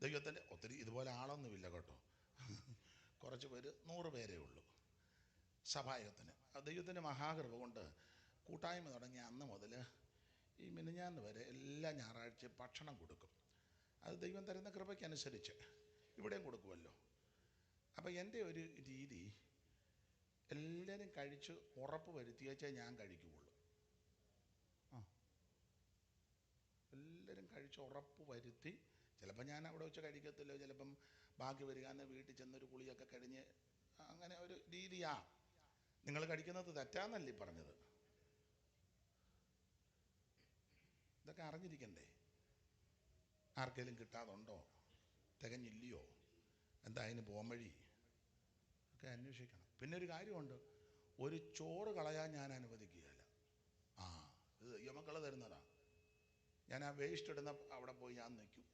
ദൈവത്തിൻ്റെ ഒത്തിരി ഇതുപോലെ ആളൊന്നുമില്ല കേട്ടോ. കുറച്ച് പേര്, 100 പേരേ ഉള്ളൂ സഭായകത്തിന്. ദൈവത്തിൻ്റെ മഹാകൃപ കൊണ്ട് കൂട്ടായ്മ തുടങ്ങിയ അന്ന് മുതൽ ഈ മിനിഞ്ഞാന്ന് വരെ എല്ലാ ഞായറാഴ്ചയും ഭക്ഷണം കൊടുക്കും. അത് ദൈവം തരുന്ന കൃപയ്ക്കനുസരിച്ച് ഇവിടെയും കൊടുക്കുമല്ലോ. അപ്പം എൻ്റെ ഒരു രീതി, എല്ലാവരും കഴിച്ച് ഉറപ്പ് വരുത്തിയേച്ചേ ഞാൻ കഴിക്കുകയുള്ളൂ. എല്ലാവരും കഴിച്ച് ഉറപ്പ് വരുത്തി. ചിലപ്പോൾ ഞാൻ അവിടെ വെച്ച് കഴിക്കത്തില്ല, ചിലപ്പം ബാക്കി വരികയെന്ന് വീട്ടിൽ ചെന്നൊരു കുളിയൊക്കെ കഴിഞ്ഞ് അങ്ങനെ ഒരു രീതിയാ. നിങ്ങൾ കഴിക്കുന്നത് തെറ്റാന്നല്ലേ പറഞ്ഞത്? ഇതൊക്കെ അറിഞ്ഞിരിക്കണ്ടേ? ആർക്കെങ്കിലും കിട്ടാതുണ്ടോ, തികഞ്ഞില്ലയോ, എന്താ അതിന് പോംവഴി ഒക്കെ അന്വേഷിക്കണം. പിന്നെ ഒരു കാര്യമുണ്ട്, ഒരു ചോറ് കളയാൻ ഞാൻ അനുവദിക്കുകയില്ല. ആ, ഇത് യമക്കൾ തരുന്നതാ. ഞാൻ ആ വേസ്റ്റ് ഇടുന്ന അവിടെ പോയി ഞാൻ നിൽക്കും.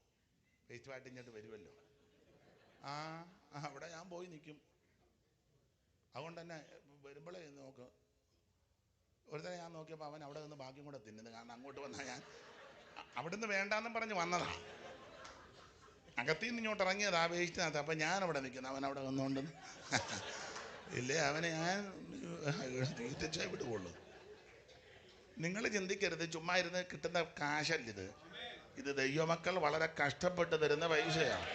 വേസ്റ്റ് വായിട്ട് ഇങ്ങോട്ട് വരുമല്ലോ. അവിടെ ഞാൻ പോയി നിൽക്കും. അതുകൊണ്ട് തന്നെ വരുമ്പോഴേ നോക്ക്, ഒരുത്തനെ ഞാൻ നോക്കിയപ്പോൾ അവൻ അവിടെ നിന്ന് ബാക്കിയും കൂടെ തിന്നുന്നത്. കാരണം അങ്ങോട്ട് വന്നാൽ ഞാൻ അവിടുന്ന് വേണ്ടാന്നും പറഞ്ഞ് വന്നതാ. അകത്തിൽ നിന്ന് ഇങ്ങോട്ട് ഇറങ്ങിയത് ആ വേസ്റ്റിനകത്ത്. അപ്പം ഞാൻ അവിടെ നിൽക്കുന്നു, അവൻ അവിടെ വന്നുകൊണ്ട് ഇല്ലേ അവനെ ഞാൻ തീറ്റച്ചേ വിടുകയുള്ളൂ. നിങ്ങൾ ചിന്തിക്കരുത്, ചുമ്മാ ഇരുന്ന് കിട്ടുന്ന കാശല്ലിത്. ഇത് ദൈവമക്കൾ വളരെ കഷ്ടപ്പെട്ട് തരുന്ന പൈസയാണ്.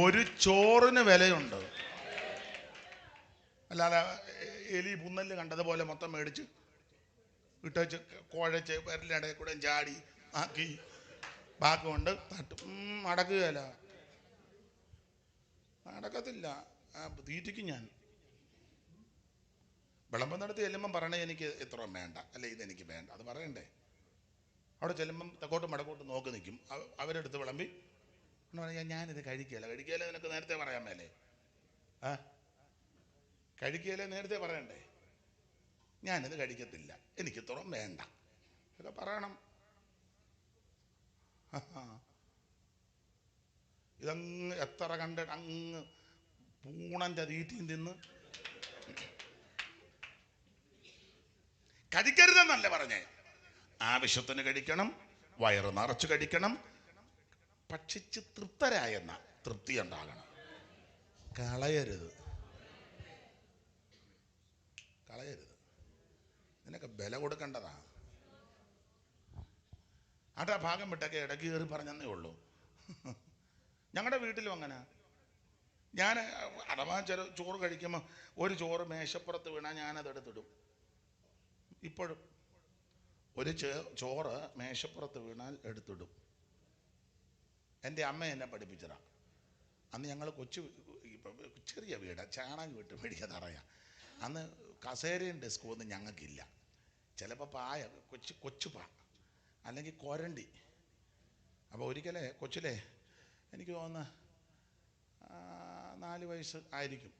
ഒരു ചോറിന് വിലയുണ്ട്. അല്ലാതെ എലി പുന്നല് കണ്ടതുപോലെ മൊത്തം മേടിച്ച് ഇട്ടച്ച് കുഴച്ച് വിരലിടയിൽ കൂടെ ചാടി ആക്കി ബാക്കി കൊണ്ട് തട്ടും. നടക്കുകയല്ല, നടക്കത്തില്ല. തീറ്റിക്കും ഞാൻ. വിളമ്പം നടത്തി ചെല്ലുമ്പം പറയണേ എനിക്ക് ഇത്ര വേണ്ട, അല്ലെ ഇതെനിക്ക് വേണ്ട, അത് പറയണ്ടേ. അവിടെ ചെല്ലുമ്പം തെക്കോട്ടും വടക്കോട്ടും നോക്കി നിൽക്കും. അവരെടുത്ത് വിളമ്പി എന്ന് പറഞ്ഞാൽ ഞാനിത് കഴിക്കുകയില്ല. നിനക്ക് നേരത്തെ പറയാൻ മേലേ? കഴിക്കുകയില്ലേ, നേരത്തെ പറയണ്ടേ? ഞാനിത് കഴിക്കത്തില്ല, എനിക്ക് ഇത്ര വേണ്ട ഇതൊക്കെ പറയണം. ഇതങ്ങ് എത്ര കണ്ടിട്ട് അങ്ങ് പൂണൻ്റെ തീറ്റിയും തിന്ന് കഴിക്കരുതെന്നല്ല പറഞ്ഞേ. ആവശ്യത്തിന് കഴിക്കണം, വയറ് നിറച്ച് കഴിക്കണം, ഭക്ഷിച്ച് തൃപ്തരായെന്ന തൃപ്തി ഉണ്ടാകണം. കളയരുത്. നിനക്ക് ബല കൊടുക്കേണ്ടതാ. ആട്ടാ ഭാഗം വിട്ടൊക്കെ ഇടയ്ക്ക് കയറി പറഞ്ഞതേ ഉള്ളൂ. ഞങ്ങളുടെ വീട്ടിലും അങ്ങനെ. ഞാൻ അഥവാ ചോറ് കഴിക്കുമ്പോൾ ഒരു ചോറ് മേശപ്പുറത്ത് വീണാൽ ഞാനതെടുത്തിടും. ഇപ്പോഴും ഒരു ചോറ് മേശപ്പുറത്ത് വീണാൽ എടുത്തിടും. എൻ്റെ അമ്മ എന്നെ പഠിപ്പിച്ചതാണ്. അന്ന് ഞങ്ങൾ ചെറിയ വീടാ, ചാണകം വിട്ട് മേടിക്കുക തറയാ. അന്ന് കസേരയും ഡെസ്കും ഒന്നും ഞങ്ങൾക്കില്ല. ചിലപ്പോൾ പായ കൊച്ചു പാ അല്ലെങ്കിൽ കൊരണ്ടി. അപ്പോൾ ഒരിക്കലേ കൊച്ചിലെ എനിക്ക് തോന്നുന്നു 4 വയസ്സ് ആയിരിക്കും.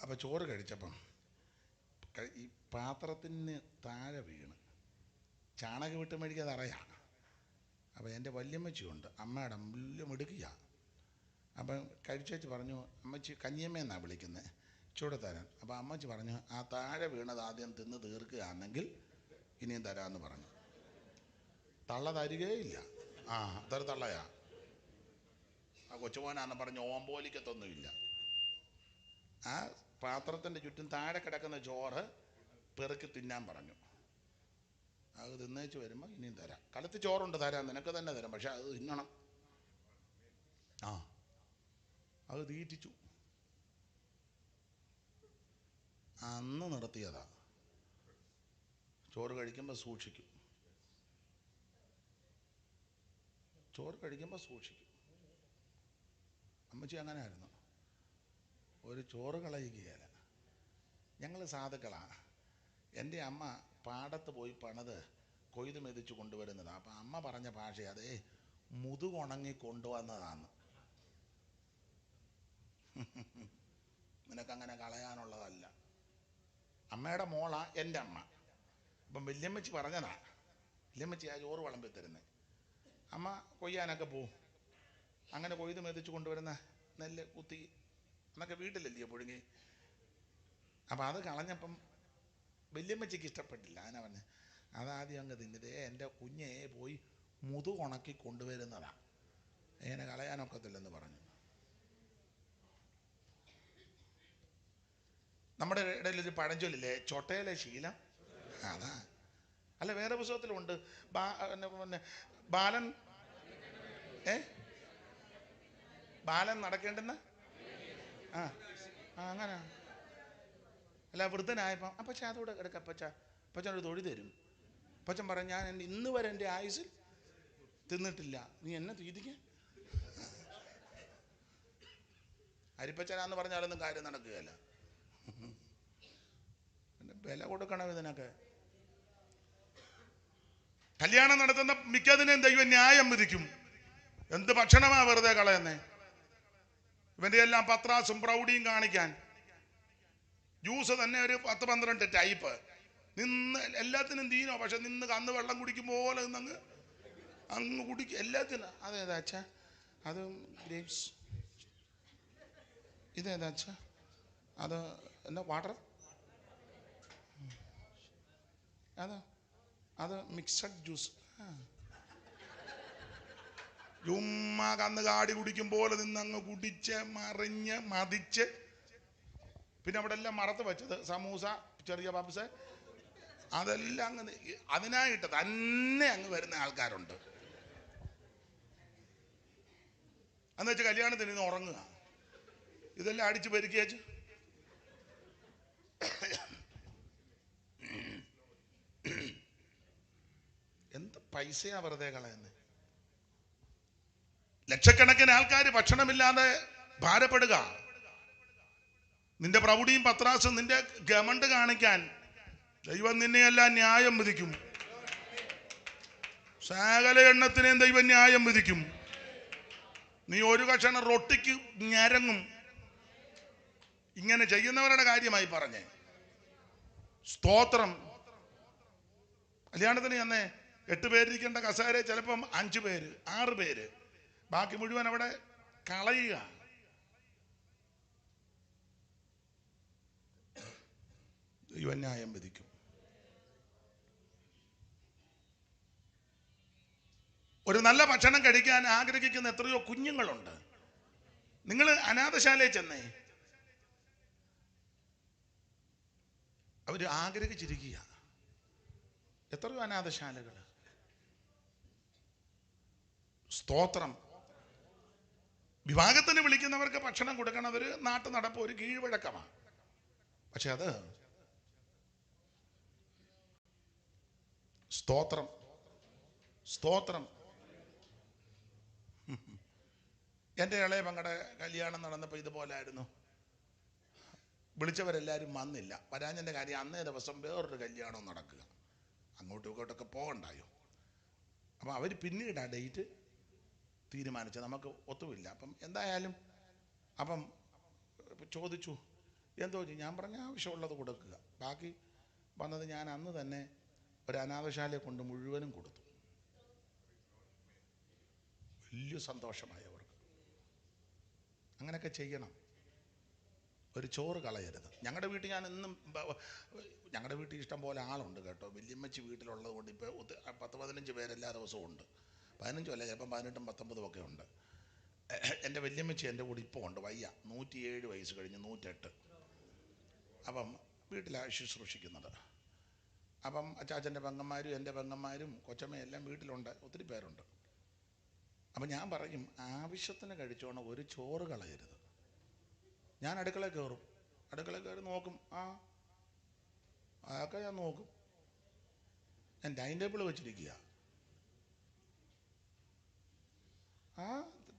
അപ്പോൾ ചോറ് കഴിച്ചപ്പം ഈ പാത്രത്തിന് താഴെ വീണ് ചാണകം വിട്ട് മേടിക്കുക തറയാണ്. അപ്പോൾ എൻ്റെ വല്യമ്മച്ചിയുണ്ട്, അമ്മയുടെ വലിയ മിടുക്കിയ. അപ്പം കഴിച്ചേച്ച് പറഞ്ഞു, അമ്മച്ചി കഞ്ഞിയമ്മയെന്നാണ് വിളിക്കുന്നത്, ചൂട് തരാൻ. അപ്പോൾ അമ്മച്ചി പറഞ്ഞു, ആ താഴെ വീണത് ആദ്യം തിന്ന് തീർക്കുകയാണെങ്കിൽ ഇനിയും തരാമെന്ന് പറഞ്ഞു. തള്ള തരികയില്ല. അതൊരു തള്ളയാ. ആ കൊച്ചുമോനാന്ന് പറഞ്ഞ് ഓമ്പോലിക്കത്തൊന്നുമില്ല. ആ പാത്രത്തിൻ്റെ ചുറ്റും താഴെ കിടക്കുന്ന ചോറ് പെറുക്കി തിന്നാൻ പറഞ്ഞു. അത് തിന്നേച്ച് വരുമ്പോൾ ഇനിയും തരാം. കലത്ത് ചോറുണ്ട് തരാം, നിനക്ക് തന്നെ തരാം, പക്ഷെ അത് തിന്നണം. അത് തീറ്റിച്ചു. അന്ന് നിർത്തിയതാ. ചോറ് കഴിക്കുമ്പോൾ സൂക്ഷിക്കും. അമ്മച്ചി അങ്ങനെ ആയിരുന്നു. ഒരു ചോറ് കളയുകയല്ല. ഞങ്ങൾ സാധുക്കളാണ്. എൻ്റെ അമ്മ പാടത്ത് പോയി പണിത് കൊയ്ത് മെതിച്ച് കൊണ്ടുവരുന്നതാണ്. അപ്പം അമ്മ പറഞ്ഞ ഭാഷ അതേ മുതുകുണങ്ങി കൊണ്ടുവന്നതാണ്. നിനക്കങ്ങനെ കളയാനുള്ളതല്ല. അമ്മയുടെ മോളാ എൻ്റെ അമ്മ. അപ്പം വല്യമ്മച്ചി പറഞ്ഞതാ. വല്യമ്മച്ചി ആ ചോറ് വിളമ്പി തരുന്നത്. അമ്മ കൊയ്യാനൊക്കെ പോവും. അങ്ങനെ കൊയ്ത് മെതിച്ച് കൊണ്ടുവരുന്ന നെല്ല് കുത്തി എന്നൊക്കെ വീട്ടിലല്ലേ പുഴുങ്ങി. അപ്പം അത് കളഞ്ഞപ്പം വല്യമ്മച്ചിക്ക് ഇഷ്ടപ്പെട്ടില്ല. അങ്ങനെ പറഞ്ഞ് അതാദ്യം അങ്ങ് തിന്നതേ, എൻ്റെ കുഞ്ഞെ പോയി മുതുകുണക്കി കൊണ്ടുവരുന്നതാ, ഇങ്ങനെ കളയാനൊക്കത്തില്ലെന്ന് പറഞ്ഞു. നമ്മുടെ ഇടയിലൊരു പഴഞ്ചൊല്ലില്ലേ, ചൊട്ടയിലെ ശീലം. അതാ. അല്ല, വേറെ പുസ്തകത്തിലുണ്ട്. പിന്നെ ബാലൻ നടക്കേണ്ടെന്ന്. അങ്ങനെ. അല്ല, വൃദ്ധനായപ്പം അപ്പച്ച അതുകൂടെ എടുക്ക, അപ്പച്ചനൊരു തൊഴി തരും. അപ്പച്ചൻ പറയും, ഞാൻ ഇന്ന് വരെ എൻ്റെ ആയുസിൽ തിന്നിട്ടില്ല, നീ എന്നെ തീറ്റിക്കാൻ. അരിപ്പച്ചനാന്ന് പറഞ്ഞാലൊന്നും കാര്യം നടക്കുകയല്ല. വില കൊടുക്കണം ഇതിനൊക്കെ. കല്യാണം നടത്തുന്ന മിക്കതിനെയും ദൈവം ന്യായം വിധിക്കും. എന്ത് ഭക്ഷണമാ വെറുതെ കളയുന്നേ? ഇവന്റെ എല്ലാം പത്രാസും പ്രൗഢിയും കാണിക്കാൻ ജ്യൂസ് തന്നെ ഒരു 10-12 ടൈപ്പ്. നിന്ന് എല്ലാത്തിനും തീനോ, പക്ഷെ നിന്ന് കന്ന് വെള്ളം കുടിക്കും പോലെ നിന്ന് അങ്ങ് കുടിക്കും എല്ലാത്തിനും. അതേതാ അച്ഛാ? അത് ഗ്രേപ്സ്. ഇതേതാ അച്ഛാ? അത് എന്താ വാട്ടർ? അത് മിക്സഡ് ജ്യൂസ്. ചുമ്മാ കന്ന് കാടി കുടിക്കും പോലെ നിന്ന് അങ്ങ് കുടിച്ച് മറിഞ്ഞ് മതിച്ച്. പിന്നെ അവിടെ എല്ലാം മറത്ത് വെച്ചത് സമൂസ, ചെറിയ പപ്സ്, അതെല്ലാം അങ്ങ് അതിനായിട്ട് തന്നെ അങ്ങ് വരുന്ന ആൾക്കാരുണ്ട്. എന്ന് വെച്ചാൽ കല്യാണത്തിന് ഇന്ന് ഉറങ്ങുക, ഇതെല്ലാം അടിച്ച് പെരുക്കിയേച്ച്. എന്ത് പൈസയാ വെറുതെ കളയുന്നത്? ലക്ഷക്കണക്കിന് ആൾക്കാർ ഭക്ഷണമില്ലാതെ ഭാരപ്പെടുക. നിന്റെ പ്രൗഢിയും പത്രാസും നിന്റെ ഗമണ്ട് കാണിക്കാൻ ദൈവം നിന്നെയെല്ലാം ന്യായം വിധിക്കും. സകല എണ്ണത്തിനെയും ദൈവം ന്യായം വിധിക്കും. നീ ഒരു കഷണം റൊട്ടിക്ക് ഞരങ്ങും. ഇങ്ങനെ ചെയ്യുന്നവരുടെ കാര്യമായി പറഞ്ഞേ. സ്തോത്രം. കല്യാണത്തിന് തന്നെ 8 പേരിരിക്കേണ്ട കസേര ചിലപ്പം 5 പേര് 6 പേര്, ബാക്കി മുഴുവൻ അവിടെ കളയുക. ദൈവം ന്യായം വിധിക്കും. ഒരു നല്ല ഭക്ഷണം കഴിക്കാൻ ആഗ്രഹിക്കുന്ന എത്രയോ കുഞ്ഞുങ്ങളുണ്ട്. നിങ്ങൾ അനാഥശാലയിൽ ചെന്നേ, അവർ ആഗ്രഹിച്ചിരിക്കുക. എത്രയോ അനാഥശാലകൾ. സ്തോത്രം. വിവാഹത്തിന് വിളിക്കുന്നവർക്ക് ഭക്ഷണം കൊടുക്കണം. അതൊരു നാട്ടു നടപ്പ്, ഒരു കീഴ്വഴക്കമാണ്. പക്ഷെ അത് സ്തോത്രം, സ്തോത്രം. എൻ്റെ ഇളയ പങ്ങളുടെ കല്യാണം നടന്നപ്പോൾ ഇതുപോലെ ആയിരുന്നു. വിളിച്ചവരെല്ലാവരും വന്നില്ല. വരാഞ്ഞൻ്റെ കാര്യം അന്നേ ദിവസം വേറൊരു കല്യാണം നടക്കുക. അങ്ങോട്ടും ഇങ്ങോട്ടൊക്കെ പോകണ്ടായോ. അപ്പം അവർ പിന്നീട് ആ ഡേറ്റ് തീരുമാനിച്ചു. നമുക്ക് ഒത്തുമില്ല. അപ്പം എന്തായാലും അപ്പം ചോദിച്ചു എന്തോ ചെയ്യും. ഞാൻ പറഞ്ഞ ആവശ്യമുള്ളത് കൊടുക്കുക. ബാക്കി വന്നത് ഞാൻ അന്ന് തന്നെ ഒരു അനാഥശാലയെ കൊണ്ട് മുഴുവനും കൊടുത്തു. വലിയ സന്തോഷമായി അവർക്ക്. അങ്ങനെയൊക്കെ ചെയ്യണം. ഒരു ചോറ് കളയരുത്. ഞങ്ങളുടെ വീട്ടിൽ ഞാൻ ഇന്നും, ഞങ്ങളുടെ വീട്ടിൽ ഇഷ്ടം പോലെ ആളുണ്ട് കേട്ടോ. വല്യമ്മച്ചി വീട്ടിലുള്ളത് കൊണ്ട് ഇപ്പോൾ 10-15 പേര് എല്ലാ ദിവസവും ഉണ്ട്. 15 അല്ല, ചിലപ്പം 18-19 ഒക്കെ ഉണ്ട്. എൻ്റെ വല്യമ്മച്ചി എൻ്റെ കൂടെ ഇപ്പോൾ ഉണ്ട്. വയ്യ, 107 വയസ്സ് കഴിഞ്ഞ് 108. അപ്പം വീട്ടിലാണ് ശുശ്രൂഷിക്കുന്നത്. അപ്പം അച്ചാച്ചൻ്റെ പെങ്ങന്മാരും എൻ്റെ പെങ്ങന്മാരും കൊച്ചമ്മയെല്ലാം വീട്ടിലുണ്ട്. ഒത്തിരി പേരുണ്ട്. അപ്പം ഞാൻ പറയും, ആവശ്യത്തിന് കഴിച്ചോണം, ഒരു ചോറ് കളയരുത്. ഞാൻ അടുക്കളയിൽ കയറും. അടുക്കളയിൽ കയറി നോക്കും. അതൊക്കെ ഞാൻ നോക്കും. ഞാൻ ഡൈനിങ് ടേബിൾ വെച്ചിരിക്കുക.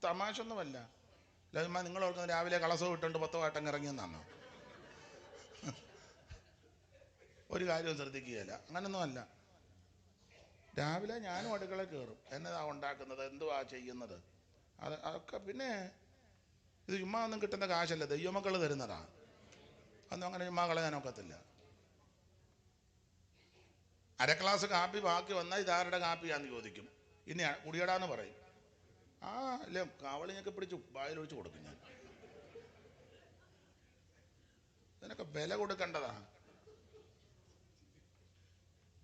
തമാശ ഒന്നുമല്ല. ലൈമ നിങ്ങൾ ഓർക്കുന്നത് രാവിലെ കളസവും ഇട്ടുകൊണ്ട് 10 വട്ടം ഇറങ്ങിയെന്നാണ്. ഒരു കാര്യവും ശ്രദ്ധിക്കുകയില്ല. അങ്ങനൊന്നുമല്ല. രാവിലെ ഞാനും അടുക്കളയിൽ കയറും. എന്നതാ ഉണ്ടാക്കുന്നത്, എന്തുവാ ചെയ്യുന്നത്, അതൊക്കെ. പിന്നെ ഇത് ചുമ്മാ ഒന്നും കിട്ടുന്ന കാശല്ല, ദൈവമക്കൾ തരുന്നതാ. അതൊന്നും അങ്ങനെ ചുമ്മാ കളയാൻ ഒക്കത്തില്ല. അര ഗ്ലാസ് കാപ്പി ബാക്കി വന്നാൽ ഇതാരുടെ കാപ്പിയാന്ന് ചോദിക്കും. ഇനി കുടിയടാന്ന് പറയും. അല്ലേ, കാവളിഞ്ഞൊക്കെ പിടിച്ച് വായിലൊഴിച്ച് കൊടുക്കും ഞാൻ. ഇതിനൊക്കെ വില കൊടുക്കേണ്ടതാ.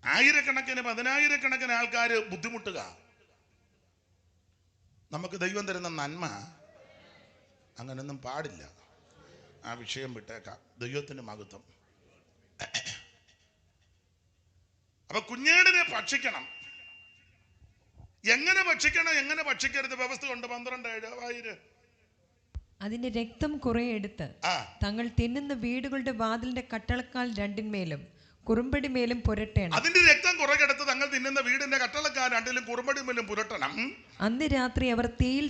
ആയിരക്കണക്കിന് 10,000-കണക്കിന് ആൾക്കാർ ബുദ്ധിമുട്ടുക. നമുക്ക് ദൈവം തരുന്ന നന്മ അങ്ങനൊന്നും പാടില്ല. ആ വിഷയം വിട്ടേക്കാം. ദൈവത്തിന് മഹത്വം. അപ്പൊ കുഞ്ഞേടിനെ ഭക്ഷിക്കണം. എങ്ങനെ ഭക്ഷിക്കണം, എങ്ങനെ ഭക്ഷിക്കരുത് വ്യവസ്ഥ ഉണ്ട്. 12:7 അതിന്റെ രക്തം കുറെ എടുത്ത് തങ്ങൾ തിന്നുന്ന വീടുകളുടെ വാതിലിന്റെ കട്ടളക്കാൽ 2-മേലും കുറുമ്പടി മേലും പുരട്ടണം. അതിന്റെ രക്തം കുറെടുത്ത് തങ്ങൾ തിന്നുന്ന വീടിന്റെ കട്ടളക്കാൽ 2-ലും കുറുമ്പടി മേലും പുരട്ടണം. അന്ന് രാത്രി അവർ തീയിൽ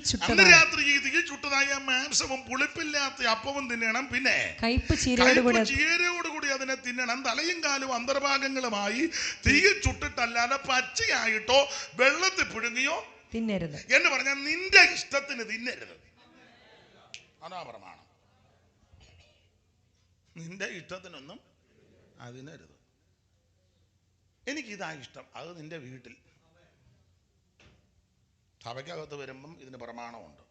ചുട്ടതായ മാംസവും പുളിപ്പില്ലാത്ത അപ്പവും തിന്നണം. പിന്നെ കയ്പ് ചീരയോടുകൂടി അതിനെ തിന്നണം. തലയും കാലും അന്തർഭാഗങ്ങളുമായി തീയിൽ ചുട്ടിട്ടല്ലാതെ പച്ചയായിട്ടോ വെള്ളത്തിൽ പുഴുങ്ങിയോ തിന്നരുത് എന്ന് പറഞ്ഞാൽ നിന്റെ ഇഷ്ടത്തിന് തിന്നരുത്. അതാ പ്രമാണം. നിന്റെ ഇഷ്ടത്തിനൊന്നും അതിനരുത്. എനിക്കിതാ ഇഷ്ടം, അത് നിന്റെ വീട്ടിൽ. സഭയ്ക്കകത്ത് വരുമ്പം ഇതിന് പ്രമാണമുണ്ട്.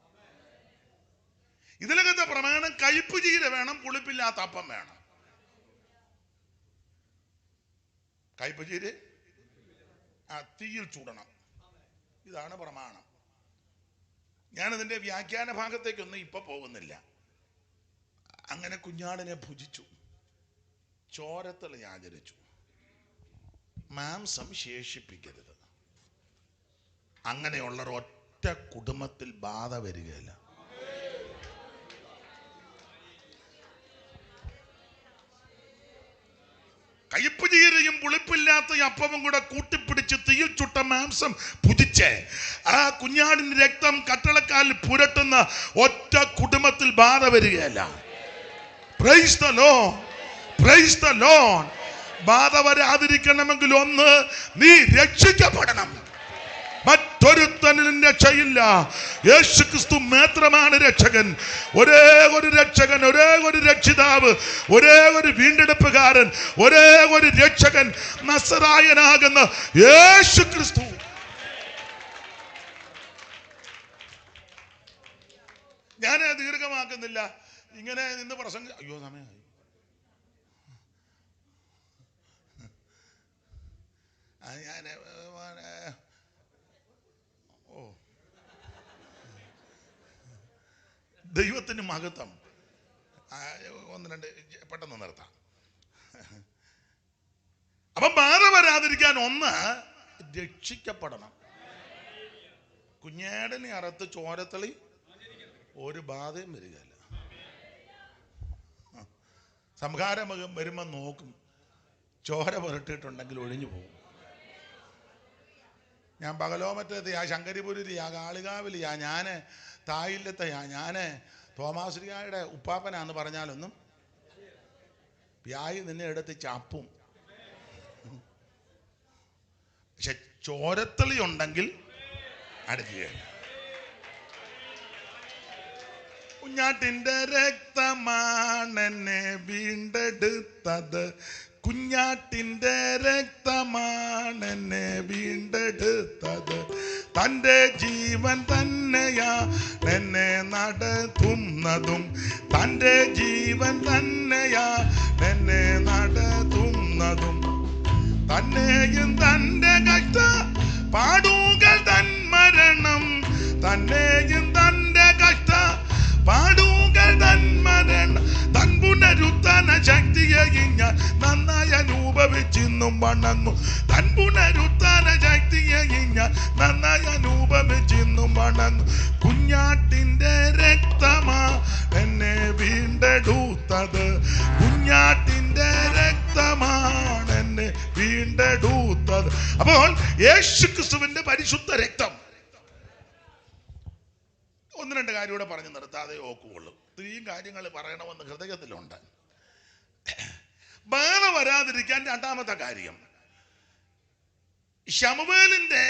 ഇതിനകത്തെ പ്രമാണം കയ്പ് ചീര വേണം, പുളിപ്പില്ലാത്ത അപ്പം വേണം. കയ്പ് ചീര തീയിൽ ചൂടണം. ഇതാണ് പ്രമാണം. ഞാനതിൻ്റെ വ്യാഖ്യാന ഭാഗത്തേക്കൊന്നും ഇപ്പൊ പോകുന്നില്ല. അങ്ങനെ കുഞ്ഞാടിനെ ഭുജിച്ചു, ചോരത്തളി ആചരിച്ചു. മാംസം ശേഷിപ്പിക്കരുത്. അങ്ങനെയുള്ള ഒറ്റ കുടുംബത്തിൽ ബാധ വരികയില്ല. കയ്പ് ചീരയും പുളിപ്പില്ലാത്ത അപ്പവും കൂടെ കൂട്ടിപ്പിടിച്ച് തീയിൽ ചുട്ട മാംസം ഭുജിച്ച് ആ കുഞ്ഞാടിന്റെ രക്തം കട്ടളക്കാലിൽ പുരട്ടുന്ന ഒറ്റ കുടുംബത്തിൽ ബാധ വരികയല്ല. Praise the lord, praise the lord. ബാധ വരാതിരിക്കണമെങ്കിൽ ഒന്ന്, നീ രക്ഷിക്കപ്പെടണം. മറ്റൊരുത്തനും രക്ഷയില്ല. യേശുക്രിസ്തു മാത്രമാണ് രക്ഷകൻ. ഒരേ ഒരു രക്ഷകൻ, ഒരേ ഒരു രക്ഷിതാവ്, ഒരേ ഒരു വീണ്ടെടുപ്പുകാരൻ, ഒരേ ഒരു രക്ഷകൻ, നസറായനാകുന്ന യേശുക്രിസ്തു. ഞാൻ ദീർഘമാക്കുന്നില്ല. ഇങ്ങനെ നിന്ന് പ്രസംഗം, അയ്യോ സമയമായി. ഞാൻ ദൈവത്തിന് മഹത്വം. ഒന്ന് രണ്ട് പെട്ടെന്ന് നിർത്താം. അപ്പം ബാധ വരാതിരിക്കാൻ ഒന്ന്, രക്ഷിക്കപ്പെടണം. കുഞ്ഞാടിനെ അറുത്ത് ചോരത്തളി ഒരു ബാധയും വരികയല്ല. സംഹാരം വരുമ്പോൾ നോക്കും, ചോര പുരട്ടിയിട്ടുണ്ടെങ്കിൽ ഒഴിഞ്ഞു പോകും. ഞാൻ പകലോമറ്റത്തെയാ, ശങ്കരിപുരിയാ, കാളികാവിലിയാ, ഞാൻ തായില്ലത്തെയാ, ഞാൻ തോമാശ്രീയുടെ ഉപ്പാപ്പനാന്ന് പറഞ്ഞാലൊന്നും വ്യായി നിന്നെ എടുത്ത് ചാപ്പും. പക്ഷെ ചോരത്തളി ഉണ്ടെങ്കിൽ അടുക്കുകയാണ്. കുഞ്ഞാട്ടിന്റെ രക്തമാണെന്നെ വീണ്ടെടുത്തത്, കുഞ്ഞാട്ടിന്റെ രക്തമാണെന്നെ വീണ്ടെടുത്തത്, തൻ്റെ ജീവൻ തന്നെയാ എന്നെ നടത്തുന്നതും, തൻ്റെ ജീവൻ തന്നെയാ എന്നെ നടത്തുന്നതും, തന്നെയും തൻ്റെ കഷ്ട പാടുകൾ തൻ മരണം, തന്നെയും തൻ്റെ കഷ്ട പാടുകൾ തൻ മരണം, തൻ പുനരുത്ഥാന ശക്തിയെയും ഞാൻ നന്നായി അനുഭവിച്ചിന്നും വണങ്ങും, തൻ പുനരുത്ഥാന ശക്തിയെയും ഞാൻ നന്നായി അനുഭവിച്ചിന്നും വണങ്ങും. കുഞ്ഞാട്ടിന്റെ രക്തമാ എന്നെ വീണ്ടെടുത്തത്, കുഞ്ഞാട്ടിന്റെ രക്തമാണ് എന്നെ വീണ്ടെടുത്തത്. അപ്പോൾ യേശുക്രിസ്തുവിന്റെ പരിശുദ്ധ രക്തം. ഒന്ന് രണ്ട് കാര്യം കൂടെ പറഞ്ഞു നിർത്താതെ ഓക്കുള്ളൂ. ഇത്രയും കാര്യങ്ങൾ പറയണമെന്ന് ഹൃദയത്തിലുണ്ട്. ബാധ വരാതിരിക്കാൻ രണ്ടാമത്തെ കാര്യം, ശമൂവേലിന്റെ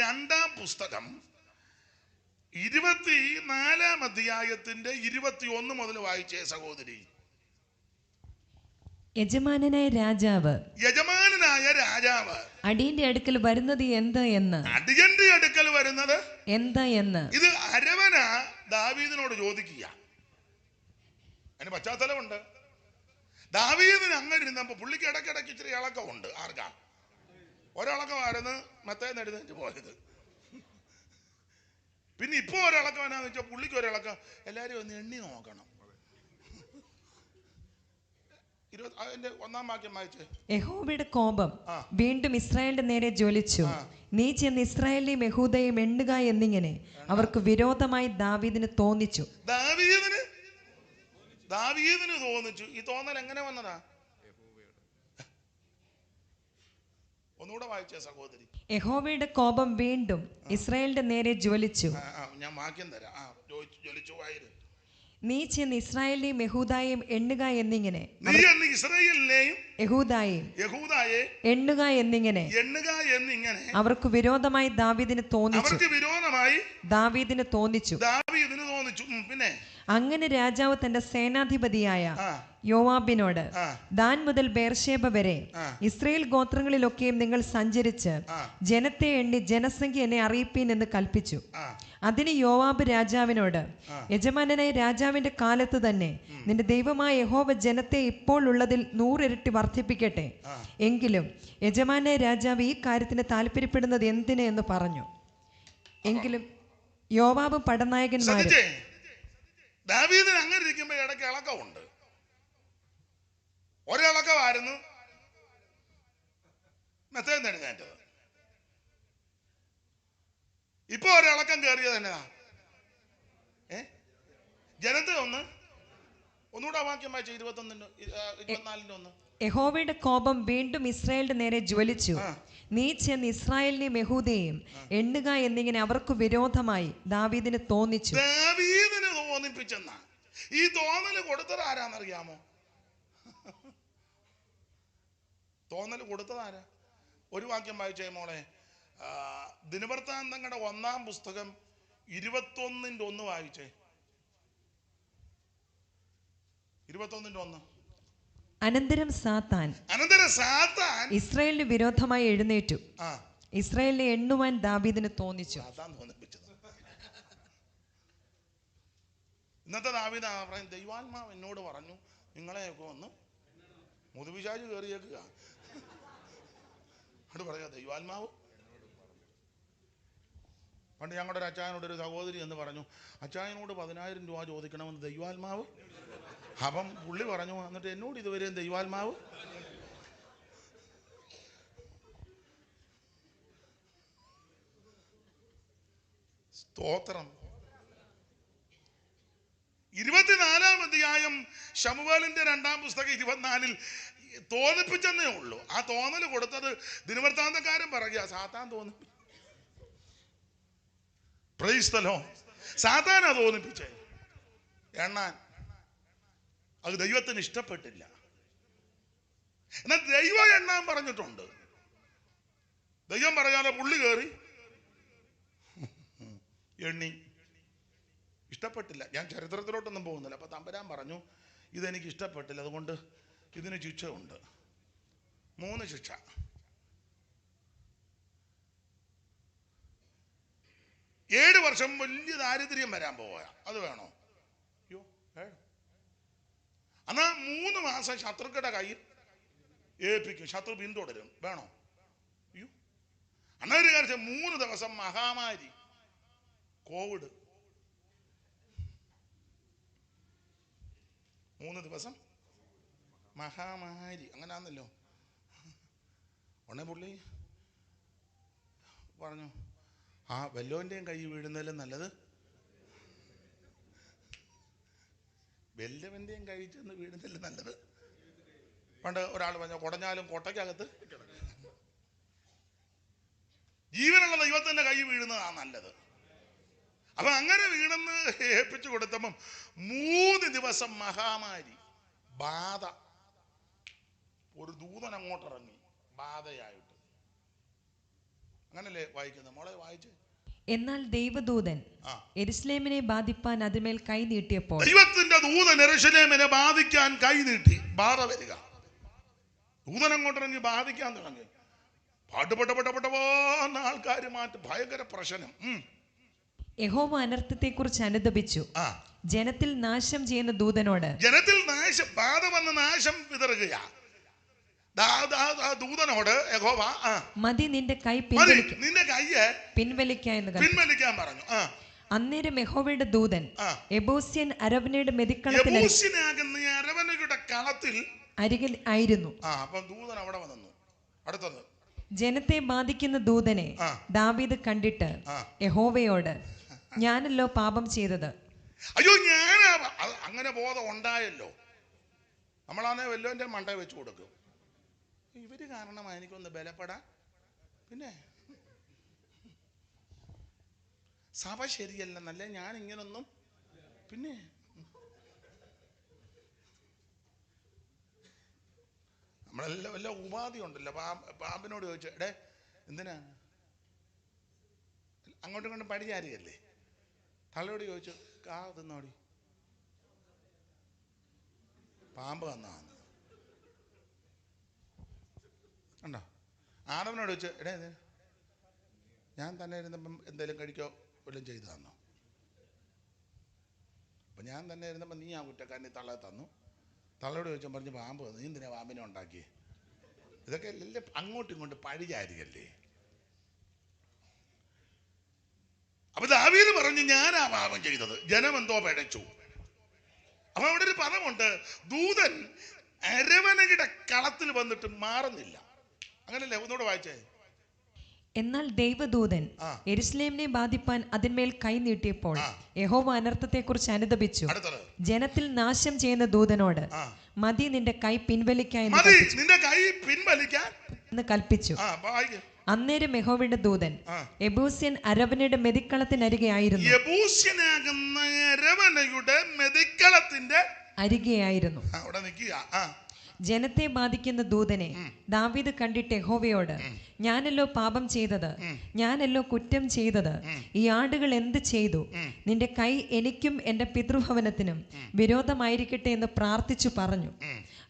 2-ാം പുസ്തകം 24-ാം അധ്യായത്തിന്റെ 21 മുതൽ വായിച്ചേ സഹോദരി. യജമാനനായ രാജാവ് അടിയന്റെ അടുക്കൽ വരുന്നത് എന്ത് എന്ന്, അടിയന്റെ അടുക്കൽ വരുന്നത് എന്താ എന്ന് ഇത് അരവന ദാവീദിനോട് ചോദിക്കുക. അതിന് പശ്ചാത്തലമുണ്ട്. ദാവീദിന് അങ്ങനെ ഇരുന്നപ്പോ പുള്ളിക്ക് ഇടയ്ക്കിടയ്ക്ക് ഇച്ചിരി ഇളക്കമുണ്ട്. ആർക്കാ? ഒരിളക്കമായിരുന്നു മത്തേന്ന് എഴുന്നേറ്റ് പോയത്. പിന്നെ ഇപ്പൊ ഒരിളക്കം എന്നാന്ന് വെച്ചാൽ പുള്ളിക്ക് ഒരിളക്കം. എല്ലാരും ഒന്ന് എണ്ണി നോക്കണം. യഹോവയുടെ കോപം വീണ്ടും ഇസ്രായേലിന്റെ നേരെ ജ്വലിച്ചു. നീ ചെന്ന് ഇസ്രായേലിനെയും യഹൂദയെയും എണ്ണുക എന്നിങ്ങനെ അവർക്ക് വിരോധമായി ദാവീദിന് തോന്നിച്ചു. ദാവീദിന് തോന്നിച്ചു. ഈ തോന്നൽ എങ്ങനെ വന്നതാ? ഒന്നുകൂടെ വായിച്ചേ സഹോദരി. യഹോവയുടെ കോപം വീണ്ടും ഇസ്രായേലിന്റെ നേരെ ജ്വലിച്ചു. ഞാൻ വാക്യം തരാം. ജ്വലിച്ചു വായിരുന്നു. നീ ചെന്ന് ഇസ്രായേലിനെയും യഹൂദയെയും എണ്ണുക എന്നിങ്ങനെ എണ്ണുക എന്നിങ്ങനെ അവർക്ക് വിരോധമായി ദാവീദിന് തോന്നിച്ചു. പിന്നെ അങ്ങനെ രാജാവ് തന്റെ സേനാധിപതിയായ യോവാബിനോട്, ആ. ദാൻ മുതൽ ബേർശേബ വരെ ഇസ്രയേൽ ഗോത്രങ്ങളിലൊക്കെയും നിങ്ങൾ സഞ്ചരിച്ച് ജനത്തെ എണ്ണി ജനസംഖ്യ എന്നെ അറിയിപ്പീൻ എന്ന് കൽപ്പിച്ചു. അതിന് യോവാബ് രാജാവിനോട്, യജമാനനായ രാജാവിന്റെ കാലത്ത് തന്നെ നിന്റെ ദൈവമായ യഹോവ ജനത്തെ ഇപ്പോൾ ഉള്ളതിൽ 100 ഇരട്ടി വർദ്ധിപ്പിക്കട്ടെ. എങ്കിലും യജമാനായ രാജാവ് ഈ കാര്യത്തിന് താല്പര്യപ്പെടുന്നത് എന്തിന് എന്ന് പറഞ്ഞു. എങ്കിലും യോവാബ് പടനായകന്മാരും ദാവീദിന് അങ്ങനെ ഇരിക്കുമ്പോ ഇടയ്ക്ക് ഇളക്കമുണ്ട്. ഒരിളക്കമായിരുന്നു മെത്തേന്ന് എഴുന്നേറ്റത്. ഇപ്പൊ ഒരിളക്കം കയറിയത് എന്നതാ? ജനത്തെ ഒന്നുകൂടെ വാക്യം വായിച്ചു. 24:1. യഹോവയുടെ കോപം വീണ്ടും ഇസ്രായേലിന്റെ നേരെ ജ്വലിച്ചു. നീ ചെന്ന് ഇസ്രായേലിനെയും യഹൂദയെയും എണ്ണുക എന്നിങ്ങനെ അവർക്ക് വിരോധമായി ദാവീദിന് തോന്നിച്ചു. ദാവീദിന് തോന്നിപ്പിച്ചെന്ന ഈ തോന്നല് കൊടുത്തത് ആരാന്നറിയാമോ? തോന്നല് കൊടുത്തത് ആരാ? ഒരു വാക്യം വായിച്ചേ മോളെ. ദിനവൃത്താന്തങ്ങളുടെ 1-ാം പുസ്തകം 21:1 വായിച്ചേ. 21:1. അനന്തരം സാത്താൻ ഇസ്രായേലിന് വിരോധമായി എഴുന്നേറ്റു. ഇസ്രായേലിനെ എണ്ണുവാൻ ദാവീദിന് തോന്നിച്ചു. ഇന്നത്തെ ദാവീദ് പറയും, ദൈവാത്മാവ് എന്നോട് പറഞ്ഞു നിങ്ങളെയൊക്കെ വന്ന് മുതുപിശാച് കയറിയേക്കുക. അത് പറയാ ദൈവാത്മാവ്. പണ്ട് ഞങ്ങളുടെ ഒരു അച്ചായനോട് ഒരു സഹോദരി എന്ന് പറഞ്ഞു, അച്ചായനോട് 10,000 രൂപ ചോദിക്കണമെന്ന് ദൈവാത്മാവ്. അപ്പം പുള്ളി പറഞ്ഞു, എന്നിട്ട് എന്നോട് ഇതുവരെയും ദൈവാത്മാവ്. സ്തോത്രം. 24-ാം അധ്യായം ശമൂവേലിന്റെ 2-ാം പുസ്തകം 24-ൽ തോന്നിപ്പിച്ചെന്നേ ഉള്ളൂ. ആ തോന്നല് കൊടുത്തത് ദിനവൃത്താന്തക്കാരൻ പറയുക, സാത്താൻ തോന്നിപ്പിച്ചു. Praise the lord. സാത്താനാ തോന്നിപ്പിച്ചേ എണ്ണാൻ. അത് ദൈവത്തിന് ഇഷ്ടപ്പെട്ടില്ല. എന്നാൽ ദൈവം എണ്ണാൻ പറഞ്ഞിട്ടുണ്ട്. ദൈവം പറയാതെ പുള്ളി കയറി എണ്ണി. ഇഷ്ടപ്പെട്ടില്ല. ഞാൻ ചരിത്രത്തിലോട്ടൊന്നും പോകുന്നില്ല. അപ്പൊ തമ്പുരാൻ പറഞ്ഞു, ഇതെനിക്ക് ഇഷ്ടപ്പെട്ടില്ല, അതുകൊണ്ട് ഇതിന് ശിക്ഷ ഉണ്ട്. 3 ശിക്ഷ. ഏഴ് വർഷം വലിയ ദാരിദ്ര്യം വരാൻ പോവുക. അത് വേണോ? അയ്യോ വേണം. എന്നാ 3 മാസം ശത്രുക്കളുടെ കയ്യിൽ ഏൽപ്പിക്കും. ശത്രു പിന്തുടരും. വേണോ? അയ്യോ. അന്നാ ഒരു കാര്യം, 3 ദിവസം മഹാമാരി, കോവിഡ്. 3 ദിവസം മഹാമാരി. അങ്ങനെയാന്നല്ലോ. ഉടനെ പുള്ളി പറഞ്ഞു, ആ വല്ലോൻ്റെയും കൈ വീഴുന്നതിലും നല്ലത് വല്ലവൻ്റെയും കൈ ചെന്ന് വീഴുന്നതിലും നല്ലത്. പണ്ട് ഒരാൾ പറഞ്ഞു, കുടഞ്ഞാലും കൊട്ടയ്ക്കകത്ത് ജീവനുള്ള ദൈവത്തിൻ്റെ കൈ വീഴുന്നതാണ് നല്ലത്. അപ്പൊ അങ്ങനെ വീണെന്ന് ഏൽപ്പിച്ചു കൊടുത്തപ്പം 3 ദിവസം മഹാമാരി, ബാധ. ഒരു ദൂതൻ അങ്ങോട്ടിറങ്ങി ബാധയായിട്ട്. അങ്ങനല്ലേ വായിക്കുന്നത് മോളെ? വായിച്ച്. എന്നാൽ ദൈവദൂതൻ യെരൂശലേമിനെ ബാധിപ്പാൻ അതിന്മേൽ കൈ നീട്ടിയപ്പോൾ, ദൈവത്തിന്റെ ദൂതൻ യെരൂശലേമിനെ ബാധിക്കാൻ കൈ നീട്ടി. ബാധ വരിക. ദൂതൻ അങ്ങോട്ടിറങ്ങി ബാധിക്കാൻ തുടങ്ങി. പാട്ടുപെട്ട ആൾക്കാർ മാറ്റി. ഭയങ്കര പ്രശ്നം. യഹോവ അനർത്ഥത്തെക്കുറിച്ച് അനുതപിച്ചു. ജനത്തിൽ നാശം ചെയ്യുന്ന ദൂതനോട്, ജനത്തിൽ നാശം, ബാധ വന്ന് നാശം വിതറുകയാ. ദൂതനോട് യഹോവ, മതി, നിന്റെ കൈ പിൻവലിക്കാൻ പറഞ്ഞു. അന്നേരം യഹോവയുടെ ദൂതൻ യെബൂസ്യൻ അരവനയുടെ മെതിക്കളത്തിൽ അരികിൽ ആയിരുന്നു. ദൂതൻ അവിടെ വന്നു. അടുത്തത്, ജനത്തെ ബാധിക്കുന്ന ദൂതനെ ദാവീദ് കണ്ടിട്ട് യഹോവയോട്, ഞാനല്ലോ പാപം ചെയ്തത്. അയ്യോ, ഞാനാ. അങ്ങനെ ബോധം ഉണ്ടായല്ലോ. നമ്മളാണെ വല്ലോന്റെ മണ്ട വെച്ച് കൊടുക്കും. ഇവര് കാരണം എനിക്കൊന്ന് ബലപ്പെടാൻ. പിന്നെ സഭ ശരിയല്ലെന്നല്ലേ ഞാൻ ഇങ്ങനൊന്നും. പിന്നെ നമ്മളെല്ലാം വല്ല ഉപാധി ഉണ്ടല്ലോ. പാമ്പിനോട് ചോദിച്ചു, എടേ എന്തിനാ അങ്ങോട്ടും ഇങ്ങോട്ടും പടിചാരുകയല്ലേ? തള്ളയോട് ചോദിച്ചു, കാ തിന്നോടി. പാമ്പ് വന്നതാണ്. ഉണ്ടോ? ആദവനോട് വെച്ച് എടേ ഞാൻ തന്നെ ഇരുന്നപ്പം എന്തെങ്കിലും കഴിക്കോ വല്ലതും ചെയ്തു തന്നോ? അപ്പം ഞാൻ തന്നെ ഇരുന്നപ്പോൾ നീ ആ കുറ്റക്കാരനെ തള്ളെ തന്നു. തള്ളയോട് ചോദിച്ചാൽ പറഞ്ഞ് പാമ്പ് വന്നു. നീ എന്തിനാ പാമ്പിനെ ഉണ്ടാക്കി? ഇതൊക്കെ എല്ലാം അങ്ങോട്ടും ഇങ്ങോട്ടും പഴിചാരികല്ലേ. അപ്പൊ ദാവീദ് പറഞ്ഞു ഞാനാ പാപം ചെയ്തത്, ജനമെന്തോ പിഴച്ചു. അപ്പൊ അവിടെ ഒരു പദമുണ്ട്, ദൂതൻ അരവനയുടെ കളത്തിൽ വന്നിട്ട് മാറുന്നില്ല. അങ്ങനല്ലേ? ഒന്നുകൂടെ വായിച്ചേ. എന്നാൽ ദൈവദൂതൻ യെരൂശലേമിനെ ബാധിപ്പാൻ അതിന്മേൽ കൈ നീട്ടിയപ്പോൾ യഹോവ അനർത്ഥത്തെക്കുറിച്ച് അനുതപിച്ചു. ജനത്തിൽ നാശം ചെയ്യുന്ന ദൂതനോട് മതി, നിന്റെ കൈ പിൻവലിക്കാൻ കൽപ്പിച്ചു. അന്നേരം യഹോവയുടെ ദൂതൻ യെബൂസ്യൻ അരവനയുടെ മെതിക്കളത്തിനരികെ ആയിരുന്നു. അരികെയായിരുന്നു. ജനത്തെ ബാധിക്കുന്ന ദൂതനെ ദാവീദ് കണ്ടിട്ട് യഹോവയോട്, ഞാനല്ലോ പാപം ചെയ്തത്, ഞാനല്ലോ കുറ്റം ചെയ്തത്, ഈ ആടുകൾ എന്ത് ചെയ്തു? നിന്റെ കൈ എനിക്കും എന്റെ പിതൃഭവനത്തിനും വിരോധമായിരിക്കട്ടെ എന്ന് പ്രാർത്ഥിച്ചു പറഞ്ഞു.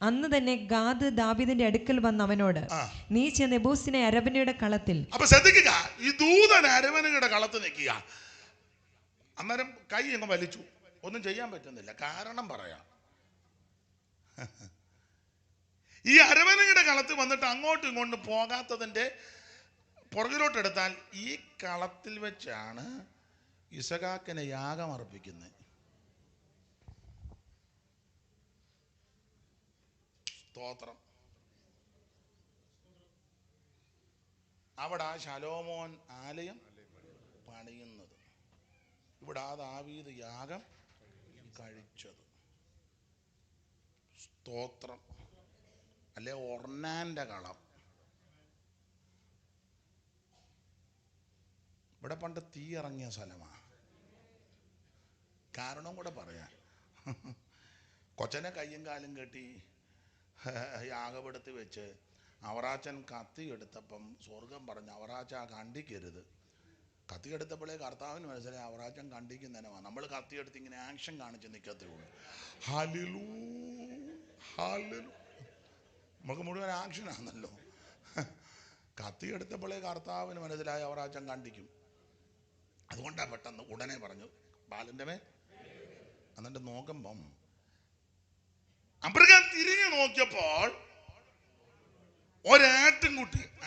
അന്ന് തന്നെ ഗാദ് ദാവീദിന്റെ അടുക്കൽ വന്ന് അവനോട്, നീ ചെന്ന് യെബൂസിനെ അരവനയുടെ കളത്തിൽ. അപ്പൊ ശ്രദ്ധിക്കുക, ഈ ദൂതൻ അരവനയുടെ കളത്തിൽ നിൽക്കുക. അന്നേരം കൈ അങ്ങ് വലിച്ചു, ഒന്നും ചെയ്യാൻ പറ്റുന്നില്ല. കാരണം പറയാം, ഈ അരവനയുടെ കളത്തിൽ വന്നിട്ട് അങ്ങോട്ടും ഇങ്ങോട്ടും പോകാത്തതിൻ്റെ പുറകിലോട്ടെടുത്താൽ ഈ കളത്തിൽ വെച്ചാണ് ഇസഹാക്കിനെ യാഗം അർപ്പിക്കുന്നത്. സ്തോത്രം. അവിടെ ആ ശലോമോൻ ആലയം പണിയുന്നത്, ഇവിടെ ആ ദാവീദ് യാഗം കഴിച്ചത്. സ്തോത്രം. അല്ലെ ഒർണാന്റെ കളം. ഇവിടെ പണ്ട് തീ ഇറങ്ങിയ സ്ഥലമാണ്. കാരണം കൂടെ പറയാം, കൊച്ചനെ കയ്യും കാലും കെട്ടി യാഗപെടുത്തി വെച്ച് അവറാച്ചൻ കത്തി എടുത്തപ്പം സ്വർഗം പറഞ്ഞു, അവറാച്ച കണ്ടിക്കരുത്. കത്തി എടുത്തപ്പോഴേ കർത്താവിന് മനസ്സിലായി അവറാച്ചൻ കണ്ടിക്കുന്നതിനാണ്. നമ്മൾ കത്തി എടുത്ത് ഇങ്ങനെ ആക്ഷൻ കാണിച്ച് നിൽക്കത്തേ ഉള്ളൂ. Hallelujah, hallelujah. നമുക്ക് മുഴുവൻ ആക്ഷനാണല്ലോ. കത്തി എടുത്തപ്പോഴേ കർത്താവിന് മനസ്സിലായി അവറാച്ചൻ കണ്ടിക്കും. അതുകൊണ്ടാണ് പെട്ടെന്ന് ഉടനെ പറഞ്ഞു ബാലൻ്റെ മേൽ. എന്നിട്ട് നോക്കുമ്പം അബ്രഹാം തിരിഞ്ഞു നോക്കിയപ്പോൾ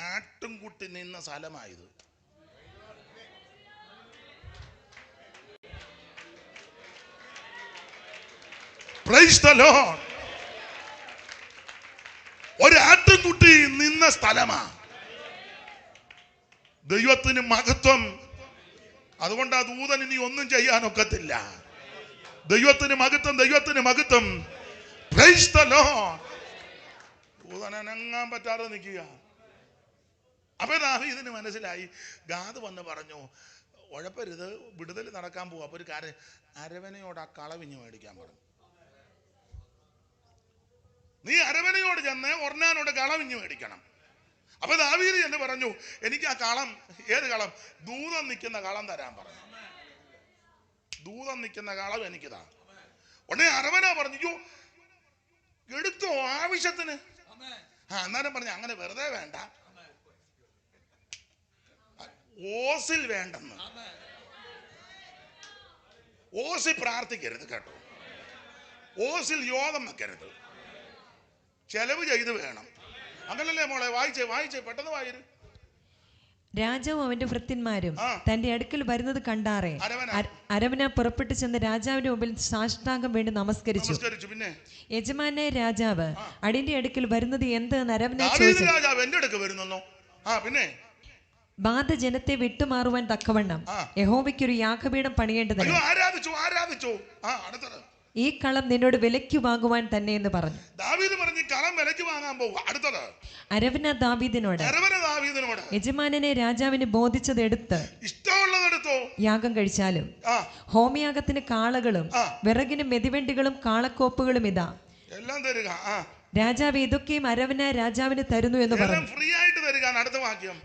ആട്ടുംകുട്ടി നിന്ന സ്ഥലമായത്. Praise the lord. ഒരാട്ടുംകുട്ടി നിന്ന സ്ഥലമാ. ദൈവത്തിന് മഹത്വം. അതുകൊണ്ട് ആ ദൂതൻ ഇനി ഒന്നും ചെയ്യാനൊക്കത്തില്ല. ദൈവത്തിന് മഹത്വം, ദൈവത്തിന് മഹത്വം. Price the Lord. ദൂതൻ അനങ്ങാൻ പറ്റാതെ നിൽക്കുക. അപ്പൊ ദാവീദിന് മനസ്സിലായി. ഗാദ് വന്ന് പറഞ്ഞു, ഉഴപ്പരുത്, വിടുതൽ നടക്കാൻ പോവും. അപ്പൊ ഒരു കാര്യം, അരവനയോട് ആ കളവിഞ്ഞ് മേടിക്കാൻ പറഞ്ഞു. നീ അരവനയോട് ചെന്ന് ഒർണാനോട് കളവിഞ്ഞ് മേടിക്കണം. അപ്പൊ ദാവീദ് എന്ന് പറഞ്ഞു, എനിക്ക് ആ കളം, ഏത് കളം? ദൂതൻ നിൽക്കുന്ന കളം തരാൻ പറഞ്ഞു. ദൂതൻ നിൽക്കുന്ന കളം എനിക്കിതാ. ഉടനെ അരവന പറഞ്ഞു, എടുത്തോ ആവശ്യത്തിന്. അന്നേരം പറഞ്ഞു, അങ്ങനെ വെറുതെ വേണ്ട, ഓസിൽ വേണ്ടെന്ന്. ഓസിൽ പ്രാർത്ഥിക്കരുത് കേട്ടോ. ഓസിൽ യോഗം വെക്കരുത്. ചെലവ് ചെയ്ത് വേണം. അങ്ങനല്ലേ മോളെ? വായിച്ചേ പെട്ടെന്ന് വായിരു. രാജാവും അവന്റെ ഭൃത്യന്മാരും തന്റെ അടുക്കൽ വരുന്നത് കണ്ടാറേ അരവന പുറപ്പെട്ടു ചെന്ന് രാജാവിന്റെ മുമ്പിൽ സാഷ്ടാംഗം വേണ്ടി നമസ്കരിച്ചു. പിന്നെ യജമാനെ രാജാവ് അടിന്റെ അടുക്കൽ വരുന്നത് എന്ത് എന്ന് അരവന ചോദിച്ചു. പിന്നെ ബാധ ജനത്തെ വിട്ടുമാറുവാൻ തക്കവണ്ണം യഹോവയ്ക്കൊരു യാഗപീഠം പണിയേണ്ടതിന് ഈ കളം നിന്നോട് വിലയ്ക്ക് വാങ്ങുവാൻ തന്നെ എന്ന് പറഞ്ഞു. ദാവീദ് പറഞ്ഞു, കളം വിലയ്ക്ക് വാങ്ങാൻ പോകും. അടുത്തത് അരവന ദാവീദിനോട്, യജമാനനെ രാജാവിന് ബോധിച്ചത് എടുത്ത് ഇഷ്ടമുള്ളതെടുത്തോ യാഗം കഴിച്ചാലും ഹോമയാഗത്തിന് കാളകളും വിറകിന് മെതിവണ്ടികളും കാളക്കോപ്പുകളും ഇതാ എല്ലാം തരിക. രാജാവ് ഇതൊക്കെയും അരവന രാജാവിന് തരുന്നു എന്ന് പറഞ്ഞു.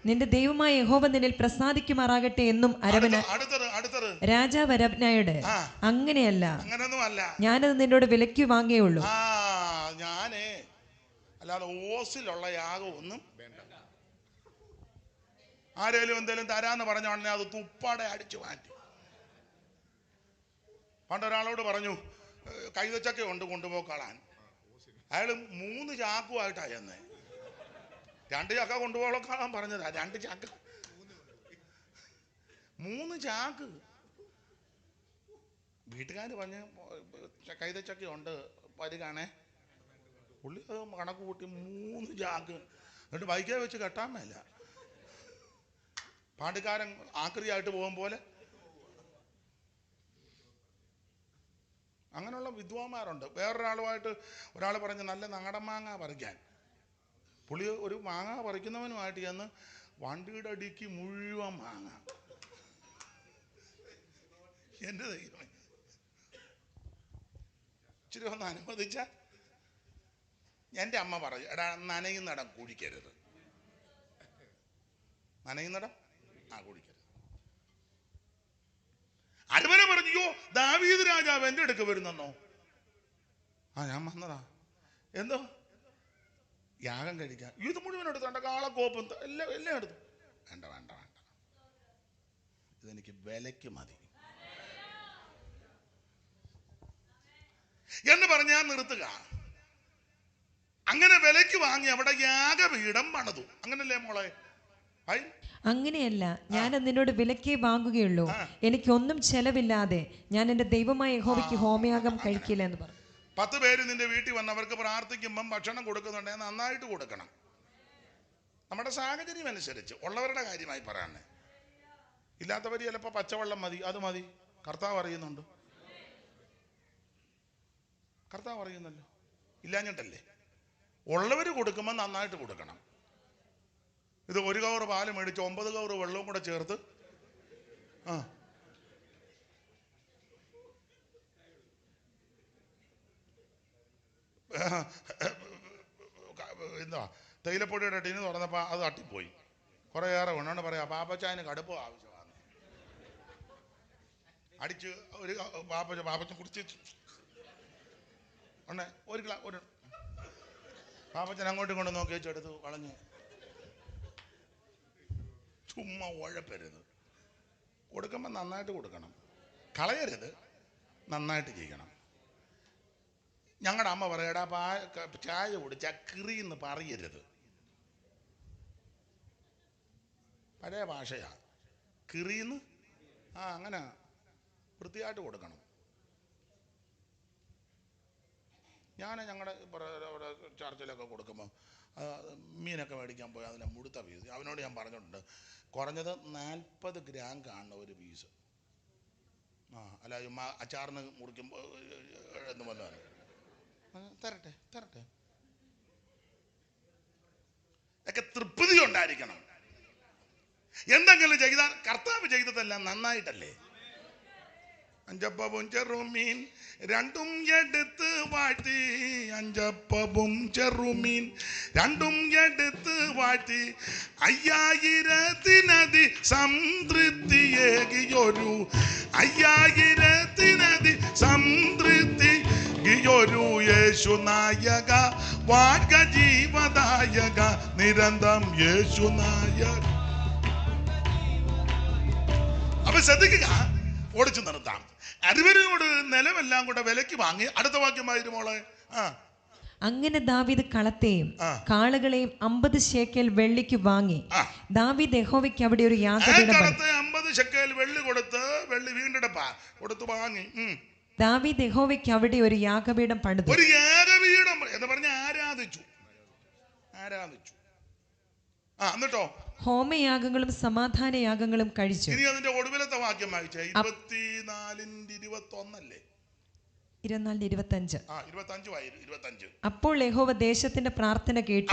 നിന്റെ ദൈവമായ യഹോവ നിന്നിൽ പ്രസാദിക്കുമാറാകട്ടെ എന്നും അരവന. രാജാവ് അരവനയോട്, അങ്ങനെയല്ല, ഞാനത് നിന്നോട് വിലയ്ക്ക് വാങ്ങിയുള്ളൂ. ഞാനേ അല്ലാതെ ഓസിലുള്ള യാഗമൊന്നും വേണ്ട. ആരേലും എന്തേലും തരാന്ന് പറഞ്ഞ ഉടനെ അത് തുപ്പാടെ അടിച്ചു മാറ്റി. പണ്ടൊരാളോട് പറഞ്ഞു കൈതച്ചക്ക കൊണ്ട് കൊണ്ടുപോക്കളാൻ. അയാൾ 3 ചാക്കുമായിട്ടാ ചെന്നേ. 2 ചക്ക കൊണ്ടുപോകാൻ പറഞ്ഞതാ. 2 ചക്ക 3 ചാക്ക്. വീട്ടുകാർ പറഞ്ഞ് കൈതച്ചക്ക ഉണ്ട് വരികയാണേ. പുള്ളി അത് കണക്ക് കൂട്ടി 3 ചാക്ക്. എന്നിട്ട് ബൈക്കേ വെച്ച് കെട്ടാൻ മേല. പാണ്ടിക്കാരൻ ആക്രിയായിട്ട് പോകും പോലെ. അങ്ങനെയുള്ള വിദ്വാന്മാരുണ്ട്. വേറൊരാളുമായിട്ട് ഒരാൾ പറഞ്ഞ് നല്ല നാടൻ മാങ്ങ പറിക്കാൻ. പുള്ളി ഒരു മാങ്ങ പറിക്കുന്നവനുമായിട്ട് ചെന്ന് വണ്ടിയുടെ അടിക്ക് മുഴുവൻ മാങ്ങ. എൻ്റെ ദൈവമേ, ഇച്ചിരി ഒന്ന് അനുവദിച്ച. എൻ്റെ അമ്മ പറഞ്ഞു, എടാ നനയുന്നിടം കുഴിക്കരുത്. നനയുന്നിടം കുഴിക്കരുത്. അരുമനെ പറഞ്ഞു, യോ ദാവീദ് രാജാവ് എൻ്റെ അടുക്ക് വരുന്നെന്നോ? ഞാൻ വന്നതാ. എന്തോ യാഗം കഴിക്കാൻ. ഇത് മുഴുവൻ എടുത്തു. എൻ്റെ കാളക്കോപ്പും എല്ലാം എടുത്തു. വേണ്ട വേണ്ട വേണ്ട, ഇതെനിക്ക് വിലയ്ക്ക് മതി എന്ന് പറഞ്ഞാൽ നിർത്തുക. അങ്ങനെ വിലയ്ക്ക് വാങ്ങി അവിടെ യാഗപീഠം പണിതു. അങ്ങനല്ലേ മോളെ? അങ്ങനെയല്ല, ഞാൻ നിന്നോട് വിലക്കേ വാങ്ങുകയുള്ളൂ. എനിക്കൊന്നും ചെലവില്ലാതെ ഞാൻ എൻ്റെ ദൈവമായ യഹോവയ്ക്ക് ഹോമയാഗം കഴിക്കില്ല എന്ന് പറഞ്ഞു. 10 പേര് നിന്റെ വീട്ടിൽ വന്നവർക്ക് പ്രാർത്ഥിക്കുമ്പം ഭക്ഷണം കൊടുക്കുന്നുണ്ടെങ്കിൽ നന്നായിട്ട് കൊടുക്കണം. നമ്മുടെ സാഹചര്യം അനുസരിച്ച് ഉള്ളവരുടെ കാര്യമായി പറയാനേ. ഇല്ലാത്തവർ ചിലപ്പോൾ പച്ചവെള്ളം മതി, അത് മതി. കർത്താവ് അറിയുന്നുണ്ട്. കർത്താവ് അറിയുന്നല്ലോ. ഇല്ലാഞ്ഞിട്ടല്ലേ. ഉള്ളവർ കൊടുക്കുമ്പോൾ നന്നായിട്ട് കൊടുക്കണം. ഇത് 1 കവർ പാല് മേടിച്ച് 9 കവർ വെള്ളവും കൂടെ ചേർത്ത് എന്താ തേയിലപ്പൊടിയുടെ ടീന് തുറന്നപ്പോൾ അത് തട്ടിപ്പോയി. കുറേയേറെ വേണമെന്ന് പറയാം. പാപ്പച്ചായന് കടുപ്പം ആവശ്യമാണ്. അടിച്ച് ഒരു പാപ്പച്ച കുടിച്ച് ഉണ്ടേ ഒരു പാപ്പച്ചൻ അങ്ങോട്ടും ഇങ്ങോട്ടും നോക്കി വെച്ചെടുത്ത് കളഞ്ഞു. ചുമ്മാ ഉഴപ്പരുത്. കൊടുക്കുമ്പോൾ നന്നായിട്ട് കൊടുക്കണം. കളയരുത്, നന്നായിട്ട് ചെയ്യണം. ഞങ്ങളുടെ അമ്മ പറയടാ, ചായ കുടിച്ചാൽ കിറിയെന്ന് പറയരുത്. പഴയ ഭാഷയാ. കിറിയെന്ന് അങ്ങനെ വൃത്തിയായിട്ട് കൊടുക്കണം. ഞാൻ ഞങ്ങളുടെ ചർച്ചിലൊക്കെ കൊടുക്കുമ്പോൾ മീനൊക്കെ മേടിക്കാൻ പോയി അതിനെ മുടുത്ത പീസ്. അവനോട് ഞാൻ പറഞ്ഞിട്ടുണ്ട്, കുറഞ്ഞത് 40 ഗ്രാം കാണുന്ന ഒരു പീസ്. അല്ല അച്ചാറിന് മുറിക്കുമ്പോൾ എന്ന് പറഞ്ഞാൽ തരട്ടെ. ഒക്കെ തൃപ്തി ഉണ്ടായിരിക്കണം. എന്തെങ്കിലും ചെയ്താൽ കർത്താവ് ചെയ്തതെല്ലാം നന്നായിട്ടല്ലേ. 5 അപ്പവും ചെറുമീൻ 2 എടുത്ത് വാഴ്ത്തി. 5 അപ്പവും ചെറുമീൻ 2 എടുത്ത് വാഴ്ത്തി. 5000 സംതൃപ്തിയേകിയൊരു 5000 സംതൃപ്തിയൊരു യേശു നായക വാഴ്ക ജീവദായക നിരന്തരം യേശു നായക. അപ്പൊ ശ്രദ്ധിക്കുക, ഓടിച്ചു നിർത്താം. അരുവരോട് നിലമെല്ലാം കൂടെ വിലക്ക് വാങ്ങി. അടുത്ത വാക്യമായിരുന്നു മോളെ. അങ്ങനെ ദാവീദ് കളത്തെയും കാളുകളെയും 50 ശേക്കെൽ വെള്ളിക്ക് വാങ്ങി. ദാവീദ് യഹോവയ്ക്ക് അവിടെ ഒരു യാഗപീഠം 50 ശേക്കെൽ വെള്ളി വെള്ളി വീണ്ടെടുപ്പാ കൊടുത്തു വാങ്ങി. ദാവീദ് യഹോവയ്ക്ക് അവിടെ ഒരു യാഗപീഠം പണിതു. ഒരു യാഗപീഠം എന്ന് പറഞ്ഞ ആരാധിച്ചു. എന്നിട്ടോ ഹോമയാഗങ്ങളും സമാധാന യാഗങ്ങളും കഴിച്ചു. ഇനി അതിന്റെ ഒടുവിലത്തെ വാക്യം വായിച്ചേ. 24:21 25. അപ്പോൾ യഹോവ ദേശത്തിന്റെ പ്രാർത്ഥന കേട്ടു.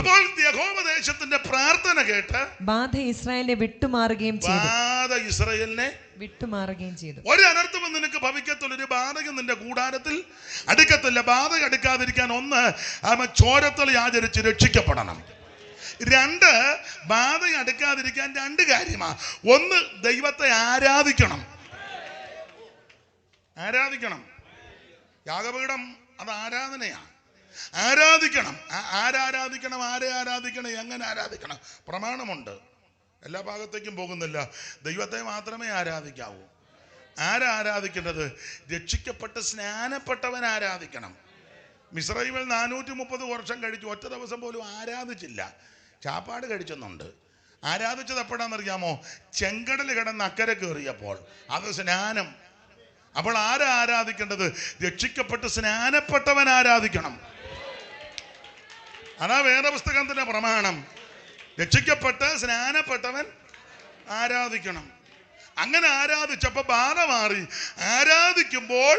ബാധ ഇസ്രായേലിനെ വിട്ടുമാറുകയും ചെയ്തു. ഒരു അനർത്ഥവും നിനക്ക് ഭവിക്കത്തില്ല. ഒരു ബാധകം നിന്റെ കൂടാരത്തിൽ അടുക്കത്തില്ല. ബാധ അടുക്കാതിരിക്കാൻ 1 ചോരത്തളി ആചരിച്ച് രക്ഷിക്കപ്പെടണം. 2 ബാധ അടുക്കാതിരിക്കാൻ 2 കാര്യമാണ്. 1 ദൈവത്തെ ആരാധിക്കണം. യാഗപീഠം അത് ആരാധനയാണ്. ആരാധിക്കണം. ആരാധിക്കണം, ആരെ ആരാധിക്കണം, എങ്ങനെ ആരാധിക്കണം? പ്രമാണമുണ്ട്. എല്ലാ ഭാഗത്തേക്കും പോകുന്നില്ല. ദൈവത്തെ മാത്രമേ ആരാധിക്കാവൂ. ആരാധിക്കേണ്ടത്? രക്ഷിക്കപ്പെട്ട് സ്നാനപ്പെട്ടവൻ ആരാധിക്കണം. മിസ്രൈമിൽ 430 വർഷം കഴിച്ചു, ഒറ്റ ദിവസം പോലും ആരാധിച്ചില്ല. ചാപ്പാട് കഴിച്ചെന്നുണ്ട്. ആരാധിച്ചത് എപ്പോഴാണെന്നറിയാമോ? ചെങ്കടൽ കിടന്ന് അക്കരെ കയറിയപ്പോൾ. അത് സ്നാനം. അപ്പോൾ ആരാധിക്കേണ്ടത്? രക്ഷിക്കപ്പെട്ട് സ്നാനപ്പെട്ടവൻ ആരാധിക്കണം. അതാ വേദപുസ്തകത്തിന്റെ പ്രമാണം. രക്ഷിക്കപ്പെട്ട് സ്നാനപ്പെട്ടവൻ ആരാധിക്കണം. അങ്ങനെ ആരാധിച്ചപ്പോൾ ബാധ മാറി. ആരാധിക്കുമ്പോൾ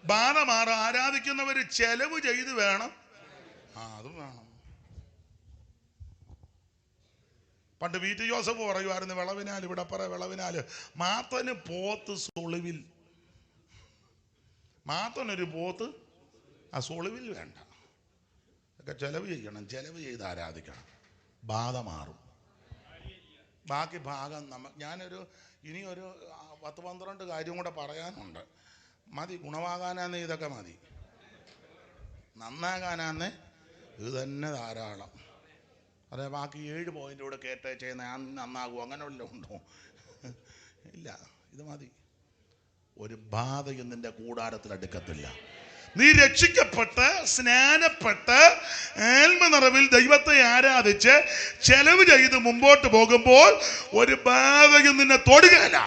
ബാധ മാറും. ആരാധിക്കുന്നവർ ചെലവ് ചെയ്ത് വേണം. അതും വേണം. പണ്ട് VT ജോസഫ് പറയുമായിരുന്നു, വിളവിനാൽ ഇവിടെ പറ വിളവിനാൽ മാത്തന് പോത്ത് സുളിവിൽ. മാത്തനൊരു പോത്ത് ആ സുളിവിൽ വേണ്ട. ഒക്കെ ചെലവ് ചെയ്യണം. ചെലവ് ചെയ്ത് ആരാധിക്കണം. ബാധ മാറും. ബാക്കി ഭാഗം ഇനിയൊരു 10-12 കാര്യം കൂടെ പറയാനുണ്ട്. മതി. ഗുണമാകാനാന്ന് ഇതൊക്കെ മതി. നന്നാകാനാന്ന് ഇത് തന്നെ ധാരാളം. അതെ, ബാക്കി 7 പോയിന്റ് കൂടെ കേട്ടേ ചെയ്യുന്ന നന്നാകും, അങ്ങനെ വല്ലതും ഉണ്ടോ? ഇല്ല, ഇത് മതി. ഒരു ബാധയും നിന്റെ കൂടാരത്തിൽ അടുക്കത്തില്ല. നീ രക്ഷിക്കപ്പെട്ട് സ്നാനപ്പെട്ട് ആത്മനിറവിൽ ദൈവത്തെ ആരാധിച്ച് ചെലവ് ചെയ്ത് മുമ്പോട്ട് പോകുമ്പോൾ ഒരു ബാധയും നിന്നെ തൊടുകയില്ല.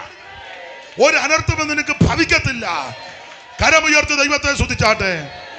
ഒരു അനർത്ഥവും നിനക്ക് ഭവിക്കത്തില്ല. കരമുയർത്തി ദൈവത്തെ സ്തുതിച്ചാട്ടെ.